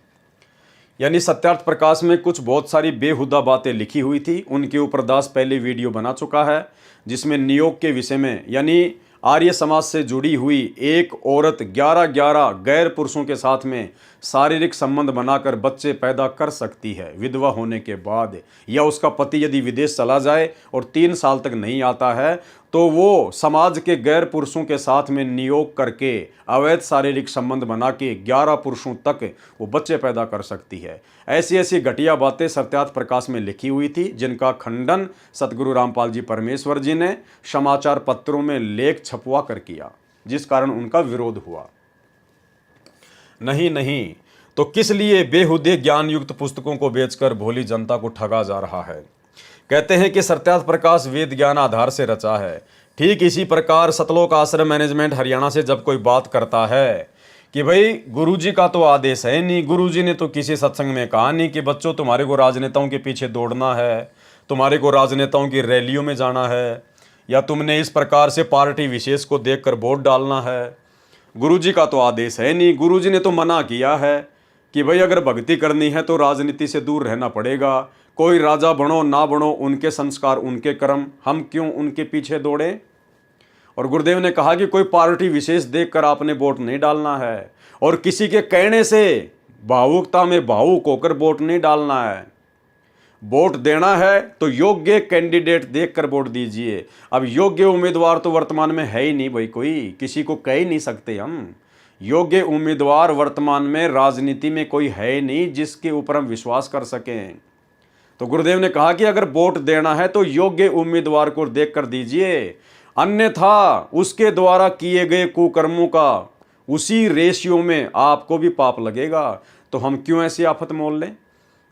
यानी सत्यार्थ प्रकाश में कुछ बहुत सारी बेहुदा बातें लिखी हुई थी, उनके ऊपर दास पहले वीडियो बना चुका है, जिसमें नियोग के विषय में यानी आर्य समाज से जुड़ी हुई एक औरत 11 गैर पुरुषों के साथ में शारीरिक संबंध बनाकर बच्चे पैदा कर सकती है विधवा होने के बाद, या उसका पति यदि विदेश चला जाए और 3 साल तक नहीं आता है तो वो समाज के गैर पुरुषों के साथ में नियोग करके अवैध शारीरिक संबंध बना के 11 पुरुषों तक वो बच्चे पैदा कर सकती है। ऐसी ऐसी घटिया बातें सत्यार्थ प्रकाश में लिखी हुई थी, जिनका खंडन सतगुरु रामपाल जी परमेश्वर जी ने समाचार पत्रों में लेख छपवा कर किया, जिस कारण उनका विरोध हुआ। नहीं तो किस लिए बेहुदे ज्ञान युक्त पुस्तकों को बेचकर भोली जनता को ठगा जा रहा है? कहते हैं कि सत्यार्थ प्रकाश वेद ज्ञान आधार से रचा है। ठीक इसी प्रकार सतलोक आश्रम मैनेजमेंट हरियाणा से जब कोई बात करता है कि भाई गुरुजी का तो आदेश है नहीं, गुरुजी ने तो किसी सत्संग में कहा नहीं कि बच्चों तुम्हारे को राजनेताओं के पीछे दौड़ना है, तुम्हारे को राजनेताओं की रैलियों में जाना है, या तुमने इस प्रकार से पार्टी विशेष को देखकर वोट डालना है, गुरुजी का तो आदेश है नहीं। गुरुजी ने तो मना किया है कि भाई अगर भक्ति करनी है तो राजनीति से दूर रहना पड़ेगा, कोई राजा बनो ना बनो, उनके संस्कार उनके कर्म, हम क्यों उनके पीछे दौड़े। और गुरुदेव ने कहा कि कोई पार्टी विशेष देखकर आपने वोट नहीं डालना है, और किसी के कहने से भावुकता में भावुक होकर वोट नहीं डालना है। वोट देना है तो योग्य कैंडिडेट देखकर वोट दीजिए। अब योग्य उम्मीदवार तो वर्तमान में है ही नहीं भाई, कोई किसी को कह ही नहीं सकते हम। योग्य उम्मीदवार वर्तमान में राजनीति में कोई है नहीं जिसके ऊपर हम विश्वास कर सकें। तो गुरुदेव ने कहा कि अगर वोट देना है तो योग्य उम्मीदवार को देखकर दीजिए, अन्यथा उसके द्वारा किए गए कुकर्मों का उसी रेशियो में आपको भी पाप लगेगा। तो हम क्यों ऐसी आफत मोल लें?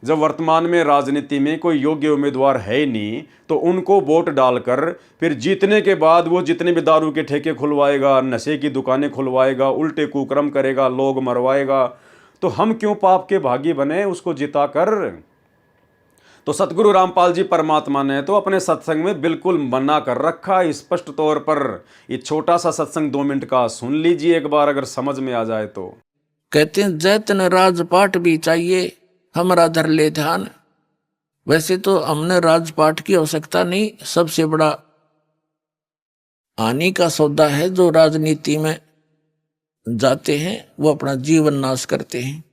जब वर्तमान में राजनीति में कोई योग्य उम्मीदवार है नहीं तो उनको वोट डालकर फिर जीतने के बाद वो जितने भी दारू के ठेके खुलवाएगा, नशे की दुकानें खुलवाएगा, उल्टे कुकर्म करेगा, लोग मरवाएगा, तो हम क्यों पाप के भागी बने उसको जिताकर? तो सतगुरु रामपाल जी परमात्मा ने तो अपने सत्संग में बिल्कुल मना कर रखा स्पष्ट तौर पर। ये छोटा सा सत्संग 2 मिनट का सुन लीजिए एक बार, अगर समझ में आ जाए तो। कहते हैं जैतन राजपाट भी चाहिए हमारा धर ले ध्यान। वैसे तो हमने राजपाट की आवश्यकता नहीं, सबसे बड़ा हानि का सौदा है जो राजनीति में जाते हैं वो अपना जीवन नाश करते हैं।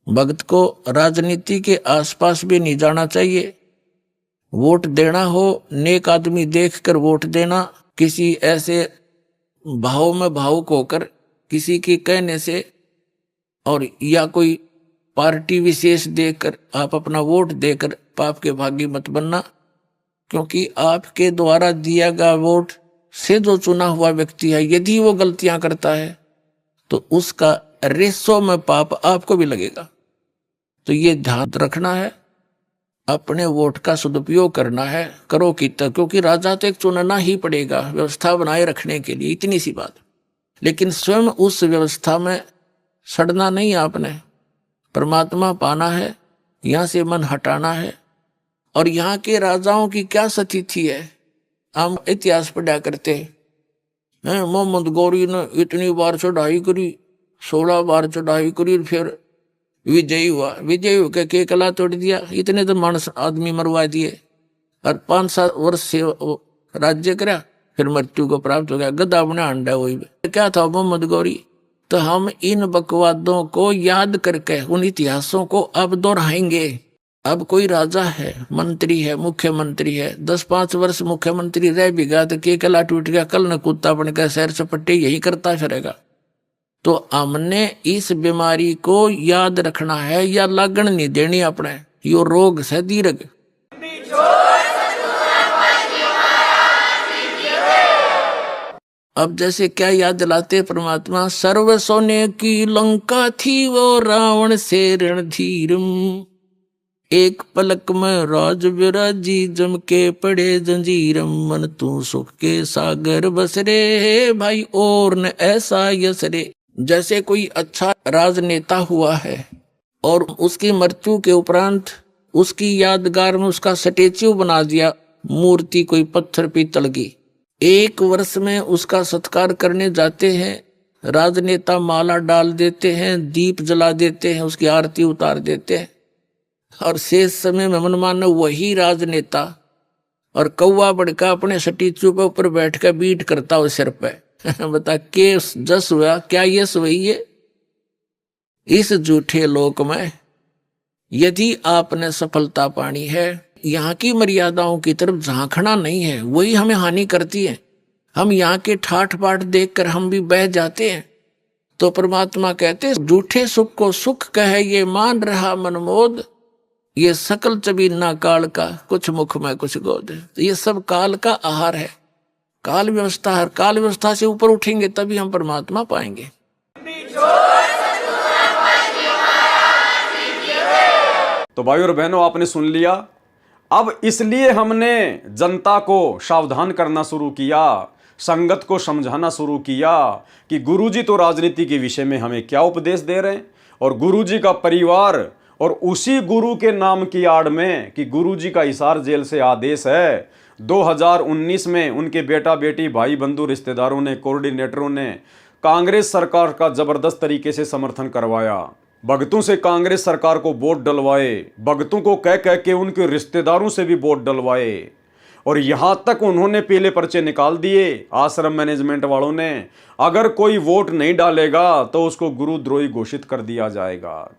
भक्त को राजनीति के आसपास भी नहीं जाना चाहिए। वोट देना हो नेक आदमी देखकर वोट देना, किसी ऐसे भाव में भावुक होकर किसी के कहने से और या कोई पार्टी विशेष देखकर आप अपना वोट देकर पाप के भागी मत बनना, क्योंकि आपके द्वारा दिया गया वोट से जो चुना हुआ व्यक्ति है, यदि वो गलतियां करता है तो उसका रेसो में पाप आपको भी लगेगा। तो ये ध्यान रखना है, अपने वोट का सदुपयोग करना है, करो कितना, क्योंकि राजा तो एक चुनना ही पड़ेगा व्यवस्था बनाए रखने के लिए, इतनी सी बात। लेकिन स्वयं उस व्यवस्था में सड़ना नहीं, आपने परमात्मा पाना है, यहाँ से मन हटाना है। और यहाँ के राजाओं की क्या स्थिति है, हम इतिहास पढ़ा करते हैं। मोहम्मद गौरी ने इतनी बार चढ़ाई करी, 16 बार चढ़ाई करी, फिर विजयी हुआ, विजयी होकर के कला तोड़ दिया, इतने तो मानस आदमी मरवा दिए, और 5-7 वर्ष से राज्य करा, फिर मृत्यु को प्राप्त हो गया, गधा बना अंडा। वही क्या था मोहम्मद गौरी। तो हम इन बकवादों को याद करके उन इतिहासों को अब दोहराएंगे। अब कोई राजा है, मंत्री है, मुख्यमंत्री है, 10-5 वर्ष मुख्यमंत्री रह भी गया तो के कला टूट गया, कल न कुत्ता बनकर सैर सपट्टे यही करता फिरेगा। तो हमने इस बीमारी को याद रखना है, या लगन नहीं देनी अपने, यो रोग से दीर्घ। अब जैसे क्या याद दिलाते परमात्मा, सर्व सोने की लंका थी वो रावण से रणधीरम, एक पलक में राज विराजी जम के पड़े जंजीरम, मन तू सुख के सागर बसरे भाई और न ऐसा यसरे। जैसे कोई अच्छा राजनेता हुआ है और उसकी मृत्यु के उपरांत उसकी यादगार में उसका स्टैच्यू बना दिया, मूर्ति कोई पत्थर पीतल की, 1 वर्ष में उसका सत्कार करने जाते हैं, राजनेता माला डाल देते हैं, दीप जला देते हैं, उसकी आरती उतार देते हैं, और शेष समय में मनमाना वही राजनेता और कौवा बड़का अपने स्टैच्यू के ऊपर बैठ कर बीट करता हो सिर पे। बता के जस हुआ, क्या यश हुई है? इस झूठे लोक में यदि आपने सफलता पानी है, यहाँ की मर्यादाओं की तरफ झांकना नहीं है, वही हमें हानि करती है। हम यहाँ के ठाठ बाट देखकर हम भी बह जाते हैं। तो परमात्मा कहते झूठे सुख को सुख कहे ये मान रहा मनमोद, ये सकल चबीना काल का कुछ मुख में कुछ गोद। तो ये सब काल का आहार है, काल व्यवस्था है। काल व्यवस्था से ऊपर उठेंगे तभी हम परमात्मा पाएंगे। तो भाई और बहनों, आपने सुन लिया। अब इसलिए हमने जनता को सावधान करना शुरू किया, संगत को समझाना शुरू किया कि गुरुजी तो राजनीति के विषय में हमें क्या उपदेश दे रहे हैं, और गुरुजी का परिवार और उसी गुरु के नाम की आड़ में कि गुरुजी का हिसार जेल से आदेश है। 2019 में उनके बेटा बेटी भाई बंधु रिश्तेदारों ने, कोऑर्डिनेटरों ने कांग्रेस सरकार का जबरदस्त तरीके से समर्थन करवाया, भगतों से कांग्रेस सरकार को वोट डलवाए, भगतों को कह कह के उनके रिश्तेदारों से भी वोट डलवाए, और यहां तक उन्होंने पीले पर्चे निकाल दिए आश्रम मैनेजमेंट वालों ने। अगर कोई वोट नहीं डालेगा तो उसको गुरुद्रोही घोषित कर दिया जाएगा।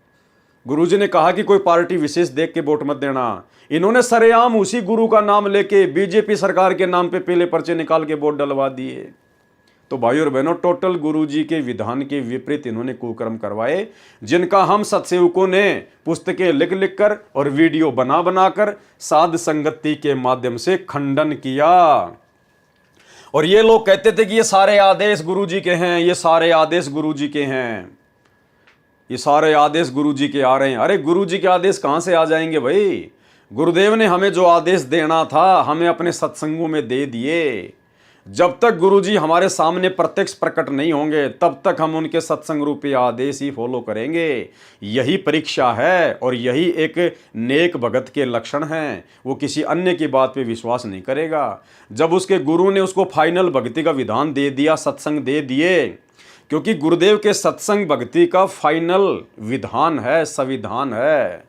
गुरुजी ने कहा कि कोई पार्टी विशेष देख के वोट मत देना। इन्होंने सरेआम उसी गुरु का नाम लेके बीजेपी सरकार के नाम पे पीले पर्चे निकाल के वोट डलवा दिए। तो भाई और बहनों, टोटल गुरुजी के विधान के विपरीत इन्होंने कुकर्म करवाए, जिनका हम सत्सेवकों ने पुस्तकें लिख लिख कर और वीडियो बना बना कर साध संगति के माध्यम से खंडन किया। और ये लोग कहते थे कि ये सारे आदेश गुरुजी के हैं, ये सारे आदेश गुरुजी के हैं, ये सारे आदेश गुरुजी के आ रहे हैं। अरे गुरुजी के आदेश कहां से आ जाएंगे भाई? गुरुदेव ने हमें जो आदेश देना था हमें अपने सत्संगों में दे दिए। जब तक गुरुजी हमारे सामने प्रत्यक्ष प्रकट नहीं होंगे तब तक हम उनके सत्संग रूपी आदेश ही फॉलो करेंगे। यही परीक्षा है और यही एक नेक भगत के लक्षण हैं। वो किसी अन्य की बात पे विश्वास नहीं करेगा। जब उसके गुरु ने उसको फाइनल भक्ति का विधान दे दिया, सत्संग दे दिए, क्योंकि गुरुदेव के सत्संग भक्ति का फाइनल विधान है, संविधान है।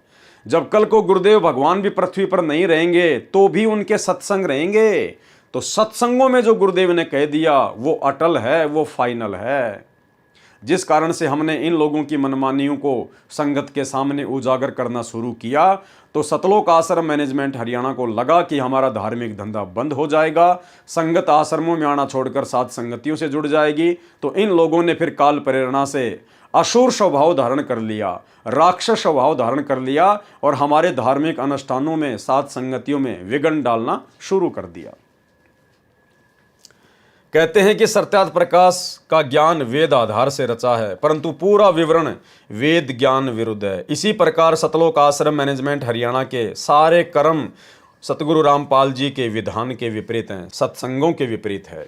जब कल को गुरुदेव भगवान भी पृथ्वी पर नहीं रहेंगे तो भी उनके सत्संग रहेंगे। तो सत्संगों में जो गुरुदेव ने कह दिया वो अटल है, वो फाइनल है। जिस कारण से हमने इन लोगों की मनमानियों को संगत के सामने उजागर करना शुरू किया, तो सतलोक आश्रम मैनेजमेंट हरियाणा को लगा कि हमारा धार्मिक धंधा बंद हो जाएगा, संगत आश्रमों में आना छोड़कर साथ संगतियों से जुड़ जाएगी। तो इन लोगों ने फिर काल प्रेरणा से असुर स्वभाव धारण कर लिया, राक्षस स्वभाव धारण कर लिया और हमारे धार्मिक अनुष्ठानों में, साथ संगतियों में विघ्न डालना शुरू कर दिया। कहते हैं कि सत्यार्थ प्रकाश का ज्ञान वेद आधार से रचा है, परंतु पूरा विवरण वेद ज्ञान विरुद्ध है। इसी प्रकार सतलोक आश्रम मैनेजमेंट हरियाणा के सारे कर्म सतगुरु रामपाल जी के विधान के विपरीत हैं, सत्संगों के विपरीत है।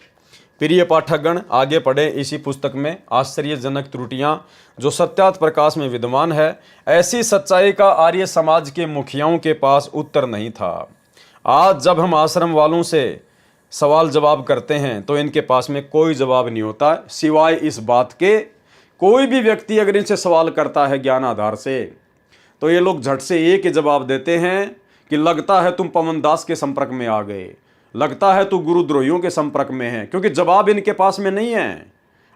प्रिय पाठकगण, आगे पढ़े इसी पुस्तक में आश्चर्यजनक त्रुटियां जो सत्यार्थ प्रकाश में विद्यमान है। ऐसी सच्चाई का आर्य समाज के मुखियाओं के पास उत्तर नहीं था। आज जब हम आश्रम वालों से सवाल जवाब करते हैं तो इनके पास में कोई जवाब नहीं होता, सिवाय इस बात के, कोई भी व्यक्ति अगर इनसे सवाल करता है ज्ञान आधार से, तो ये लोग झट से एक ही जवाब देते हैं कि लगता है तुम पवन दास के संपर्क में आ गए, लगता है तू गुरुद्रोहियों के संपर्क में है, क्योंकि जवाब इनके पास में नहीं है,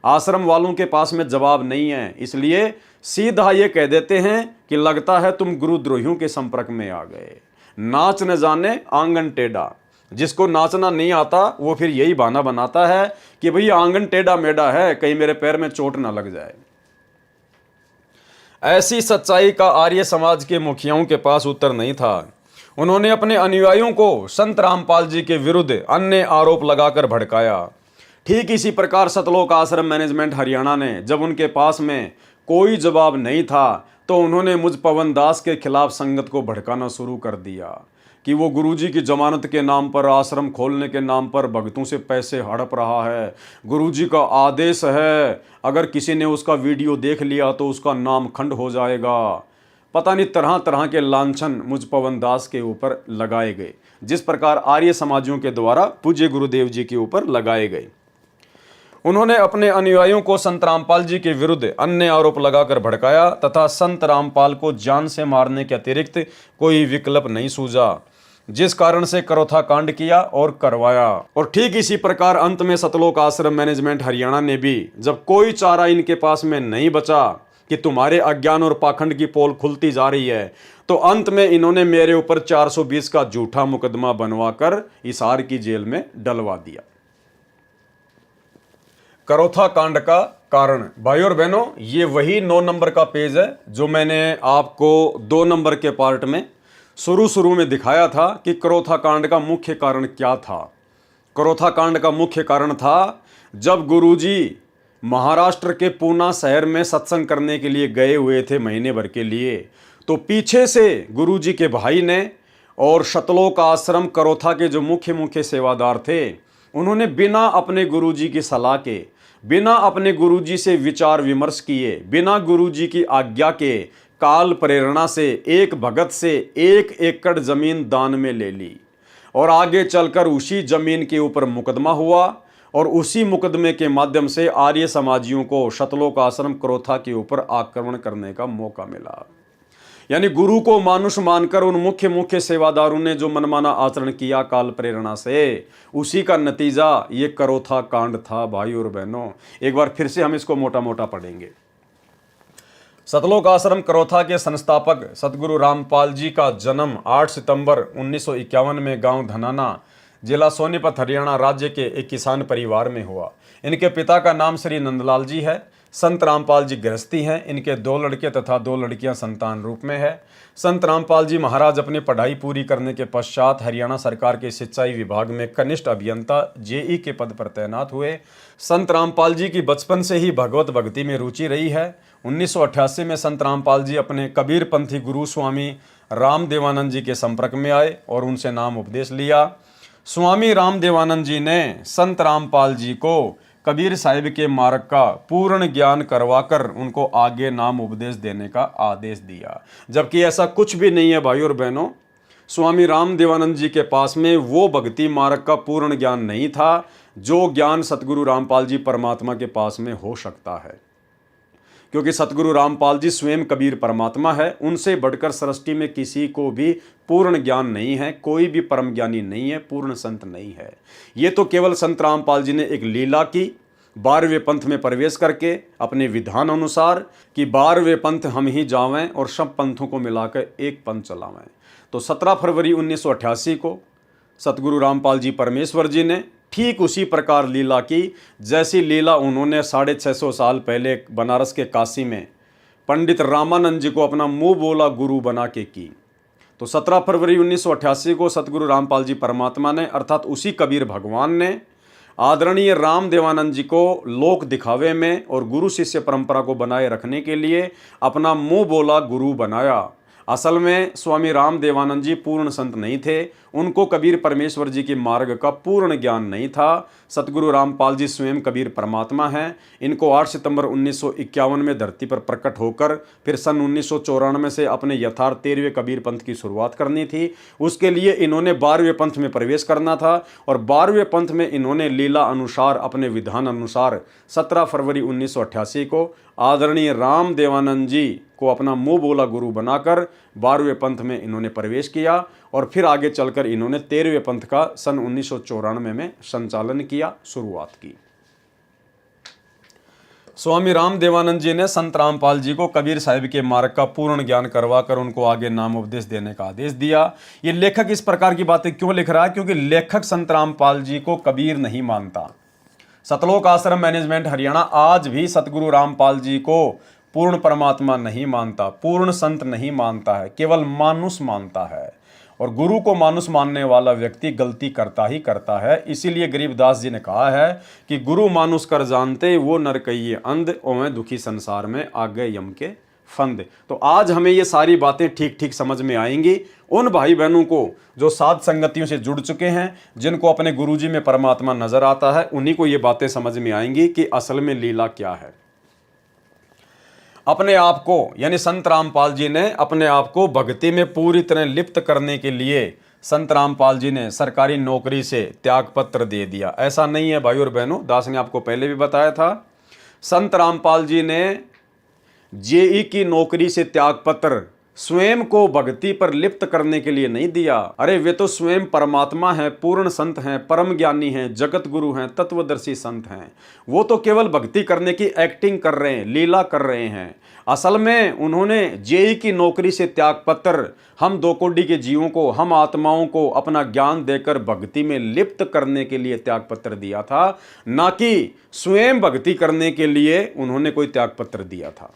आश्रम वालों के पास में जवाब नहीं है। इसलिए सीधा ये कह देते हैं कि लगता है तुम गुरुद्रोहियों के संपर्क में आ गए। नाच न जाने आंगन टेढ़ा, जिसको नाचना नहीं आता वो फिर यही बहाना बनाता है कि भई आंगन टेढ़ा मेढ़ा है, कहीं मेरे पैर में चोट ना लग जाए। ऐसी सच्चाई का आर्य समाज के मुखियाओं के पास उत्तर नहीं था। उन्होंने अपने अनुयायियों को संत रामपाल जी के विरुद्ध अन्य आरोप लगाकर भड़काया। ठीक इसी प्रकार सतलोक आश्रम मैनेजमेंट हरियाणा ने जब उनके पास में कोई जवाब नहीं था तो उन्होंने मुझ पवन दास के खिलाफ संगत को भड़काना शुरू कर दिया कि वो गुरुजी की जमानत के नाम पर, आश्रम खोलने के नाम पर भक्तों से पैसे हड़प रहा है, गुरुजी का आदेश है, अगर किसी ने उसका वीडियो देख लिया तो उसका नाम खंड हो जाएगा। पता नहीं तरह तरह के लांछन मुझ पवन दास के ऊपर लगाए गए, जिस प्रकार आर्य समाजियों के द्वारा पूज्य गुरुदेव जी के ऊपर लगाए गए। उन्होंने अपने अनुयायियों को संत रामपाल जी के विरुद्ध अन्य आरोप लगाकर भड़काया तथा संत रामपाल को जान से मारने के अतिरिक्त कोई विकल्प नहीं सूझा, जिस कारण से करोथा कांड किया और करवाया। और ठीक इसी प्रकार अंत में सतलोक आश्रम मैनेजमेंट हरियाणा ने भी, जब कोई चारा इनके पास में नहीं बचा कि तुम्हारे अज्ञान और पाखंड की पोल खुलती जा रही है, तो अंत में इन्होंने मेरे ऊपर 420 का झूठा मुकदमा बनवाकर हिसार की जेल में डलवा दिया। करोथा कांड का कारण, भाई और बहनों, ये वही 9 नंबर का पेज है जो मैंने आपको 2 नंबर के पार्ट में शुरू में दिखाया था कि करोथा कांड का मुख्य कारण क्या था। करोथा कांड का मुख्य कारण था जब गुरुजी महाराष्ट्र के पूना शहर में सत्संग करने के लिए गए हुए थे महीने भर के लिए, तो पीछे से गुरुजी के भाई ने और सतलोक आश्रम करोथा के जो मुख्य सेवादार थे, उन्होंने बिना अपने गुरुजी की सलाह के, बिना अपने गुरुजी से विचार विमर्श किए, बिना गुरुजी की आज्ञा के, काल प्रेरणा से एक भगत से 1 एकड़ जमीन दान में ले ली और आगे चलकर उसी जमीन के ऊपर मुकदमा हुआ और उसी मुकदमे के माध्यम से आर्य समाजियों को सतलोक आश्रम करोथा के ऊपर आक्रमण करने का मौका मिला। यानी गुरु को मानुष मानकर उन मुख्य सेवादारों ने जो मनमाना आचरण किया काल प्रेरणा से, उसी का नतीजा ये करोथा कांड था। भाई और बहनों, एक बार फिर से हम इसको मोटा मोटा पढ़ेंगे। सतलोक आश्रम करोथा के संस्थापक सतगुरु रामपाल जी का जन्म 8 सितंबर 1951 में गांव धनाना, जिला सोनीपत, हरियाणा राज्य के एक किसान परिवार में हुआ। इनके पिता का नाम श्री नंदलाल जी है। संत रामपाल जी गृहस्थी हैं। इनके 2 लड़के तथा 2 लड़कियां संतान रूप में है। संत रामपाल जी महाराज अपनी पढ़ाई पूरी करने के पश्चात हरियाणा सरकार के सिंचाई विभाग में कनिष्ठ अभियंता जेई के पद पर तैनात हुए। संत रामपाल जी की बचपन से ही भगवत भक्ति में रुचि रही है। 1988 में संत रामपाल जी अपने कबीरपंथी गुरु स्वामी रामदेवानंद जी के संपर्क में आए और उनसे नाम उपदेश लिया। स्वामी रामदेवानंद जी ने संत रामपाल जी को कबीर साहिब के मार्ग का पूर्ण ज्ञान करवाकर उनको आगे नाम उपदेश देने का आदेश दिया, जबकि ऐसा कुछ भी नहीं है। भाई और बहनों, स्वामी रामदेवानंद जी के पास में वो भक्ति मार्ग का पूर्ण ज्ञान नहीं था जो ज्ञान सतगुरु रामपाल जी परमात्मा के पास में हो सकता है, क्योंकि सतगुरु रामपाल जी स्वयं कबीर परमात्मा है। उनसे बढ़कर सृष्टि में किसी को भी पूर्ण ज्ञान नहीं है, कोई भी परम ज्ञानी नहीं है, पूर्ण संत नहीं है। ये तो केवल संत रामपाल जी ने एक लीला की 12वें पंथ में प्रवेश करके अपने विधान अनुसार कि 12वें पंथ हम ही जावें और सब पंथों को मिलाकर एक पंथ चलावें। तो 17 फरवरी 1988 को सतगुरु रामपाल जी परमेश्वर जी ने ठीक उसी प्रकार लीला की जैसी लीला उन्होंने 650 साल पहले बनारस के काशी में पंडित रामानंद जी को अपना मुंह बोला गुरु बना के की। तो 17 फरवरी 1988 को सतगुरु रामपाल जी परमात्मा ने अर्थात उसी कबीर भगवान ने आदरणीय राम देवानंद जी को लोक दिखावे में और गुरु शिष्य परंपरा को बनाए रखने के लिए अपना मुंह बोला गुरु बनाया। असल में स्वामी राम देवानंद जी पूर्ण संत नहीं थे, उनको कबीर परमेश्वर जी के मार्ग का पूर्ण ज्ञान नहीं था। सतगुरु रामपाल जी स्वयं कबीर परमात्मा हैं। इनको 8 सितंबर 1951 में धरती पर प्रकट होकर फिर सन 1994 से अपने यथार्थ 13वें कबीर पंथ की शुरुआत करनी थी। उसके लिए इन्होंने 12वें पंथ में प्रवेश करना था और 12वें पंथ में इन्होंने लीला अनुसार अपने विधान अनुसार 17 फरवरी 1988 को आदरणीय राम देवानंद जी को अपना मुंह बोला गुरु बनाकर 12वें पंथ में इन्होंने प्रवेश किया और फिर आगे चलकर इन्होंने 13वें पंथ का सन 1994 में संचालन किया, शुरुआत की। स्वामी राम देवानंद जी ने संत रामपाल जी को कबीर साहिब के मार्ग का पूर्ण ज्ञान करवाकर उनको आगे नाम उपदेश देने का आदेश दिया। ये लेखक इस प्रकार की बातें क्यों लिख रहा है? क्योंकि लेखक संत रामपाल जी को कबीर नहीं मानता। सतलोक आश्रम मैनेजमेंट हरियाणा आज भी सतगुरु रामपाल जी को पूर्ण परमात्मा नहीं मानता, पूर्ण संत नहीं मानता है, केवल मानुष मानता है। और गुरु को मानुष मानने वाला व्यक्ति गलती करता ही करता है। इसीलिए गरीबदास जी ने कहा है कि गुरु मानुष कर जानते वो नर कहिए अंध, ओवें दुखी संसार में आगे यम के फंद। तो आज हमें ये सारी बातें ठीक ठीक समझ में आएंगी। उन भाई बहनों को जो साध संगतियों से जुड़ चुके हैं, जिनको अपने गुरुजी में परमात्मा नजर आता है, उन्हीं को ये बातें समझ में आएंगी कि असल में लीला क्या है। अपने आप को यानी संत रामपाल जी ने अपने आप को भक्ति में पूरी तरह लिप्त करने के लिए संत रामपाल जी ने सरकारी नौकरी से त्याग पत्र दे दिया। ऐसा नहीं है भाई और बहनों, दास ने आपको पहले भी बताया था। संत रामपाल जी ने जेई की नौकरी से त्याग पत्र स्वयं को भक्ति पर लिप्त करने के लिए नहीं दिया। अरे वे तो स्वयं परमात्मा है, पूर्ण संत हैं, परम ज्ञानी हैं, जगत गुरु हैं, तत्वदर्शी संत हैं। वो तो केवल भक्ति करने की एक्टिंग कर रहे हैं, लीला कर रहे हैं। असल में उन्होंने जेई की नौकरी से त्याग पत्र हम दो कोटि के जीवों को, हम आत्माओं को अपना ज्ञान देकर भक्ति में लिप्त करने के लिए त्याग पत्र दिया था, ना कि स्वयं भक्ति करने के लिए उन्होंने कोई त्याग पत्र दिया था।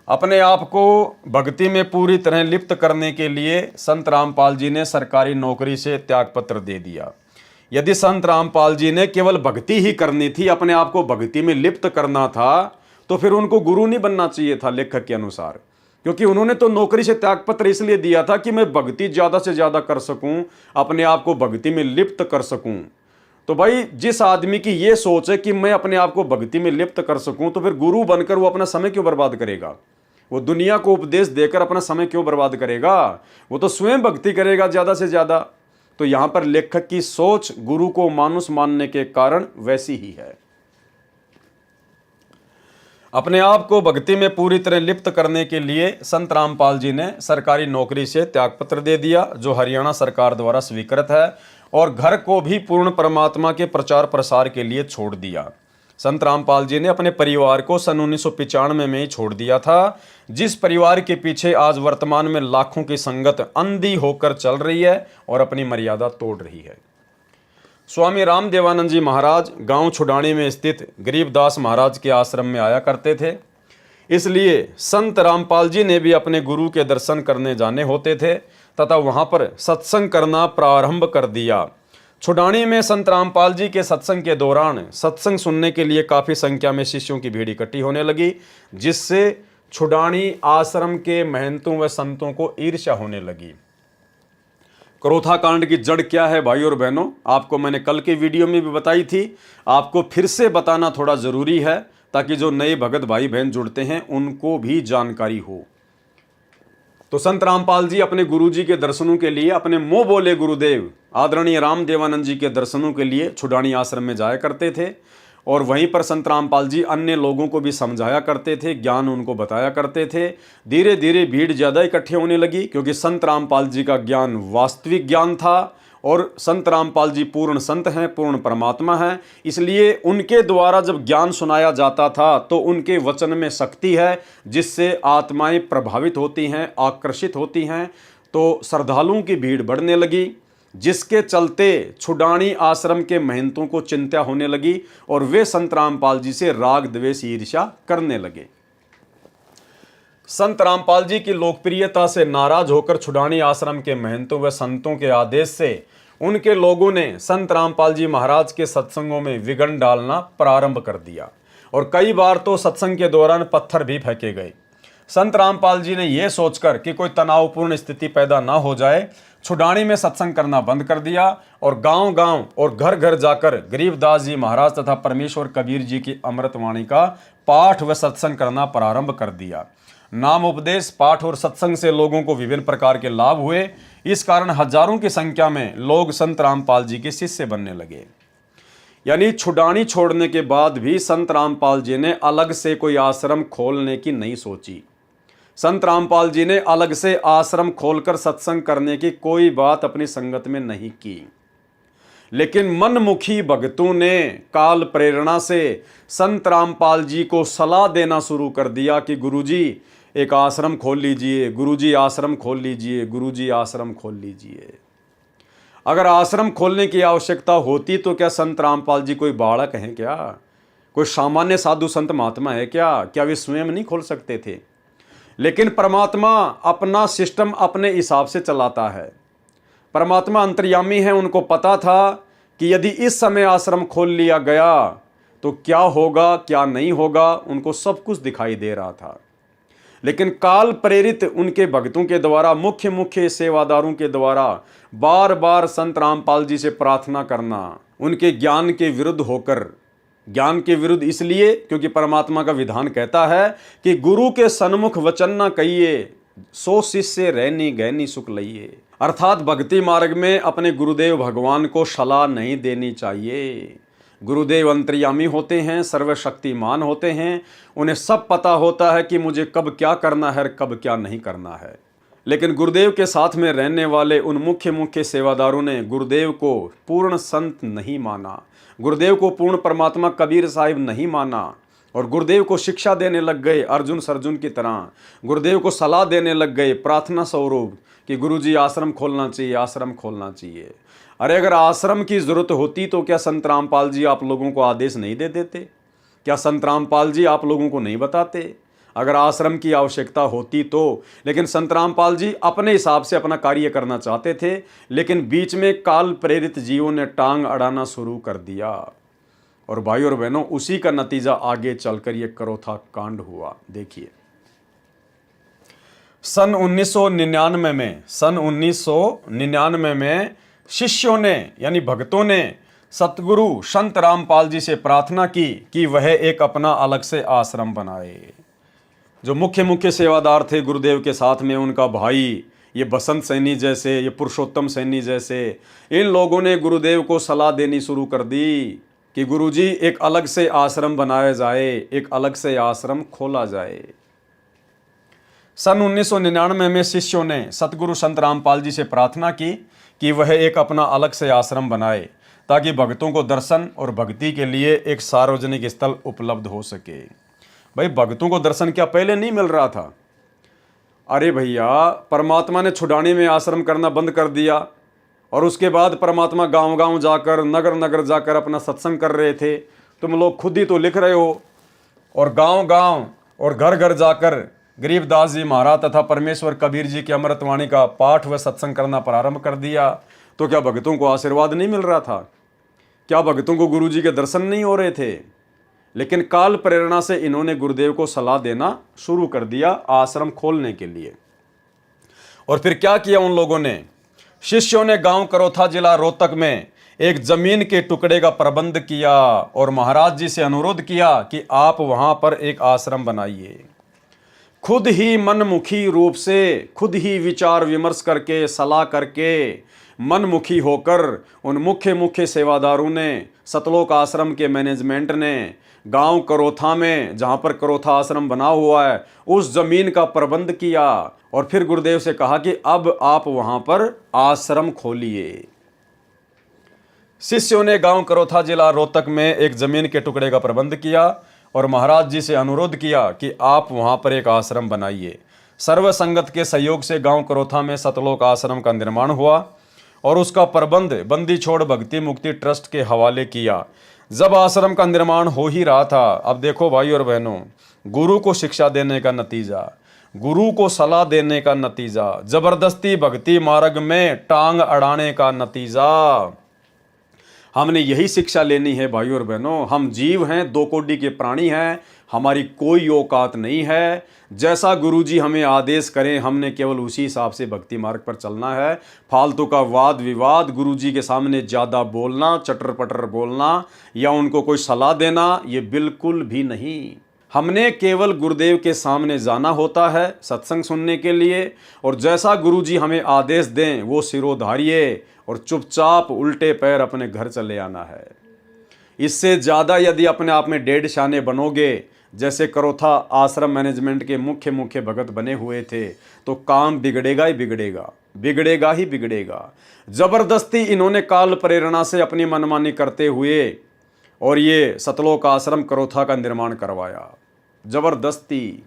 अपने आप को भक्ति में पूरी तरह लिप्त करने के लिए संत रामपाल जी ने सरकारी नौकरी से त्यागपत्र दे दिया। यदि संत रामपाल जी ने केवल भक्ति ही करनी थी, अपने आप को भक्ति में लिप्त करना था, तो फिर उनको गुरु नहीं बनना चाहिए था लेखक के अनुसार। क्योंकि उन्होंने तो नौकरी से त्यागपत्र इसलिए दिया था कि मैं भक्ति ज़्यादा से ज़्यादा कर सकूं, अपने आप को भक्ति में लिप्त कर सकूं। तो भाई जिस आदमी की ये सोच है कि मैं अपने आप को भक्ति में लिप्त कर सकूं, तो फिर गुरु बनकर वो अपना समय क्यों बर्बाद करेगा? वो दुनिया को उपदेश देकर अपना समय क्यों बर्बाद करेगा? वो तो स्वयं भक्ति करेगा ज़्यादा से ज़्यादा। तो यहाँ पर लेखक की सोच गुरु को मानुष मानने के कारण वैसी ही है। अपने आप को भक्ति में पूरी तरह लिप्त करने के लिए संत रामपाल जी ने सरकारी नौकरी से त्यागपत्र दे दिया, जो हरियाणा सरकार द्वारा स्वीकृत है, और घर को भी पूर्ण परमात्मा के प्रचार प्रसार के लिए छोड़ दिया। संत रामपाल जी ने अपने परिवार को सन 1995 में ही छोड़ दिया था, जिस परिवार के पीछे आज वर्तमान में लाखों की संगत अंधी होकर चल रही है और अपनी मर्यादा तोड़ रही है। स्वामी राम देवानंद जी महाराज गांव छुडानी में स्थित गरीबदास महाराज के आश्रम में आया करते थे। इसलिए संत रामपाल जी ने भी अपने गुरु के दर्शन करने जाने होते थे तथा वहां पर सत्संग करना प्रारंभ कर दिया। छुडानी में संत रामपाल जी के सत्संग के दौरान सत्संग सुनने के लिए काफ़ी संख्या में शिष्यों की भीड़ इकट्ठी होने लगी, जिससे छुडानी आश्रम के महंतों व संतों को ईर्ष्या होने लगी। क्रोथा कांड की जड़ क्या है भाई और बहनों, आपको मैंने कल के वीडियो में भी बताई थी, आपको फिर से बताना थोड़ा ज़रूरी है ताकि जो नए भगत भाई बहन जुड़ते हैं उनको भी जानकारी हो। तो संत रामपाल जी अपने गुरुजी के दर्शनों के लिए, अपने मुंह बोले गुरुदेव आदरणीय राम देवानंद जी के दर्शनों के लिए छुडानी आश्रम में जाया करते थे, और वहीं पर संत रामपाल जी अन्य लोगों को भी समझाया करते थे, ज्ञान उनको बताया करते थे। धीरे धीरे भीड़ ज़्यादा इकट्ठे होने लगी, क्योंकि संत रामपाल जी का ज्ञान वास्तविक ज्ञान था और संत रामपाल जी पूर्ण संत हैं, पूर्ण परमात्मा हैं, इसलिए उनके द्वारा जब ज्ञान सुनाया जाता था तो उनके वचन में शक्ति है जिससे आत्माएं प्रभावित होती हैं, आकर्षित होती हैं। तो श्रद्धालुओं की भीड़ बढ़ने लगी, जिसके चलते छुडानी आश्रम के महंतों को चिंता होने लगी और वे संत रामपाल जी से राग द्वेष ईर्ष्या करने लगे। संत रामपाल जी की लोकप्रियता से नाराज होकर छुडानी आश्रम के महंतों व संतों के आदेश से उनके लोगों ने संत रामपाल जी महाराज के सत्संगों में विघ्न डालना प्रारंभ कर दिया और कई बार तो सत्संग के दौरान पत्थर भी फेंके गए। संत रामपाल जी ने यह सोचकर कि कोई तनावपूर्ण स्थिति पैदा ना हो जाए, छुडानी में सत्संग करना बंद कर दिया और गांव-गांव और घर घर जाकर गरीबदास जी महाराज तथा परमेश्वर कबीर जी की अमृतवाणी का पाठ व सत्संग करना प्रारंभ कर दिया। नाम उपदेश, पाठ और सत्संग से लोगों को विभिन्न प्रकार के लाभ हुए। इस कारण हजारों की संख्या में लोग संत रामपाल जी के शिष्य बनने लगे। यानी छुडानी छोड़ने के बाद भी संत रामपाल जी ने अलग से कोई आश्रम खोलने की नहीं सोची। संत रामपाल जी ने अलग से आश्रम खोलकर सत्संग करने की कोई बात अपनी संगत में नहीं की, लेकिन मनमुखी भक्तों ने काल प्रेरणा से संत रामपाल जी को सलाह देना शुरू कर दिया कि गुरुजी एक आश्रम खोल लीजिए, गुरुजी आश्रम खोल लीजिए, गुरुजी आश्रम खोल लीजिए। अगर आश्रम खोलने की आवश्यकता होती तो क्या संत रामपाल जी कोई बालक हैं क्या? कोई सामान्य साधु संत महात्मा है क्या? क्या वे स्वयं नहीं खोल सकते थे? लेकिन परमात्मा अपना सिस्टम अपने हिसाब से चलाता है। परमात्मा अंतर्यामी है, उनको पता था कि यदि इस समय आश्रम खोल लिया गया तो क्या होगा क्या नहीं होगा, उनको सब कुछ दिखाई दे रहा था। लेकिन काल प्रेरित उनके भक्तों के द्वारा, मुख्य मुख्य सेवादारों के द्वारा बार बार संत रामपाल जी से प्रार्थना करना, उनके ज्ञान के विरुद्ध होकर, ज्ञान के विरुद्ध इसलिए क्योंकि परमात्मा का विधान कहता है कि गुरु के सन्मुख वचन न कहिए, सो शिष्य रहनी गहनी सुख लइए। अर्थात भक्ति मार्ग में अपने गुरुदेव भगवान को सलाह नहीं देनी चाहिए। गुरुदेव अंतर्यामी होते हैं, सर्वशक्तिमान होते हैं, उन्हें सब पता होता है कि मुझे कब क्या करना है और कब क्या नहीं करना है। लेकिन गुरुदेव के साथ में रहने वाले उन मुख्य मुख्य सेवादारों ने गुरुदेव को पूर्ण संत नहीं माना, गुरुदेव को पूर्ण परमात्मा कबीर साहिब नहीं माना और गुरुदेव को शिक्षा देने लग गए अर्जुन सर्जुन की तरह। गुरुदेव को सलाह देने लग गए प्रार्थना स्वरूप कि गुरुजी आश्रम खोलना चाहिए, आश्रम खोलना चाहिए। अरे अगर आश्रम की जरूरत होती तो क्या संत रामपाल जी आप लोगों को आदेश नहीं दे देते? क्या संत रामपाल जी आप लोगों को नहीं बताते अगर आश्रम की आवश्यकता होती तो? लेकिन संत रामपाल जी अपने हिसाब से अपना कार्य करना चाहते थे, लेकिन बीच में काल प्रेरित जीवों ने टांग अड़ाना शुरू कर दिया और भाई और बहनों उसी का नतीजा आगे चलकर ये करोथा कांड हुआ। देखिए सन 1999 में शिष्यों ने यानी भक्तों ने सतगुरु संत रामपाल जी से प्रार्थना की कि वह एक अपना अलग से आश्रम बनाए। जो मुख्य मुख्य सेवादार थे गुरुदेव के साथ में, उनका भाई ये बसंत सैनी जैसे, ये पुरुषोत्तम सैनी जैसे, इन लोगों ने गुरुदेव को सलाह देनी शुरू कर दी कि गुरुजी एक अलग से आश्रम बनाया जाए, एक अलग से आश्रम खोला जाए। सन 1999 में शिष्यों ने सतगुरु संत रामपाल जी से प्रार्थना की कि वह एक अपना अलग से आश्रम बनाए ताकि भक्तों को दर्शन और भक्ति के लिए एक सार्वजनिक स्थल उपलब्ध हो सके। भाई भक्तों को दर्शन क्या पहले नहीं मिल रहा था? अरे भैया, परमात्मा ने छुडानी में आश्रम करना बंद कर दिया और उसके बाद परमात्मा गांव-गांव जाकर, नगर-नगर जाकर अपना सत्संग कर रहे थे। तुम लोग खुद ही तो लिख रहे हो। और गांव-गांव और घर-घर जाकर गरीबदास जी महाराज तथा परमेश्वर कबीर जी की अमृतवाणी का पाठ व सत्संग करना प्रारंभ कर दिया। तो क्या भक्तों को आशीर्वाद नहीं मिल रहा था? क्या भक्तों को गुरु जी के दर्शन नहीं हो रहे थे? लेकिन काल प्रेरणा से इन्होंने गुरुदेव को सलाह देना शुरू कर दिया आश्रम खोलने के लिए। और फिर क्या किया उन लोगों ने? शिष्यों ने गांव करोथा जिला रोहतक में एक जमीन के टुकड़े का प्रबंध किया और महाराज जी से अनुरोध किया कि आप वहां पर एक आश्रम बनाइए। खुद ही मनमुखी रूप से, खुद ही विचार विमर्श करके, सलाह करके, मनमुखी होकर उन मुख्य मुख्य सेवादारों ने, सतलोक आश्रम के मैनेजमेंट ने गांव करोथा में, जहां पर करोथा आश्रम बना हुआ है, उस जमीन का प्रबंध किया और फिर गुरुदेव से कहा कि अब आप वहां पर आश्रम खोलिए। शिष्यों ने गांव करोथा जिला रोहतक में एक जमीन के टुकड़े का प्रबंध किया और महाराज जी से अनुरोध किया कि आप वहां पर एक आश्रम बनाइए। सर्व संगत के सहयोग से गांव करोथा में सतलोक आश्रम का निर्माण हुआ और उसका प्रबंध बंदी छोड़ भक्ति मुक्ति ट्रस्ट के हवाले किया। जब आश्रम का निर्माण हो ही रहा था, अब देखो भाई और बहनों, गुरु को शिक्षा देने का नतीजा, गुरु को सलाह देने का नतीजा, जबरदस्ती भक्ति मार्ग में टांग अड़ाने का नतीजा। हमने यही शिक्षा लेनी है भाई और बहनों। हम जीव हैं, दो कोटि के प्राणी हैं, हमारी कोई औकात नहीं है। जैसा गुरुजी हमें आदेश करें हमने केवल उसी हिसाब से भक्ति मार्ग पर चलना है। फालतू का वाद विवाद, गुरुजी के सामने ज़्यादा बोलना, चटर पटर बोलना या उनको कोई सलाह देना, ये बिल्कुल भी नहीं। हमने केवल गुरुदेव के सामने जाना होता है सत्संग सुनने के लिए, और जैसा गुरुजी हमें आदेश दें वो सिरोधारिये और चुपचाप उल्टे पैर अपने घर चले आना है। इससे ज़्यादा यदि अपने आप में डेढ़ शाने बनोगे, जैसे करोथा आश्रम मैनेजमेंट के मुख्य भगत बने हुए थे, तो काम बिगड़ेगा ही बिगड़ेगा, बिगड़ेगा ही बिगड़ेगा। जबरदस्ती इन्होंने काल प्रेरणा से अपनी मनमानी करते हुए और ये सतलोक आश्रम करोथा का निर्माण करवाया, जबरदस्ती।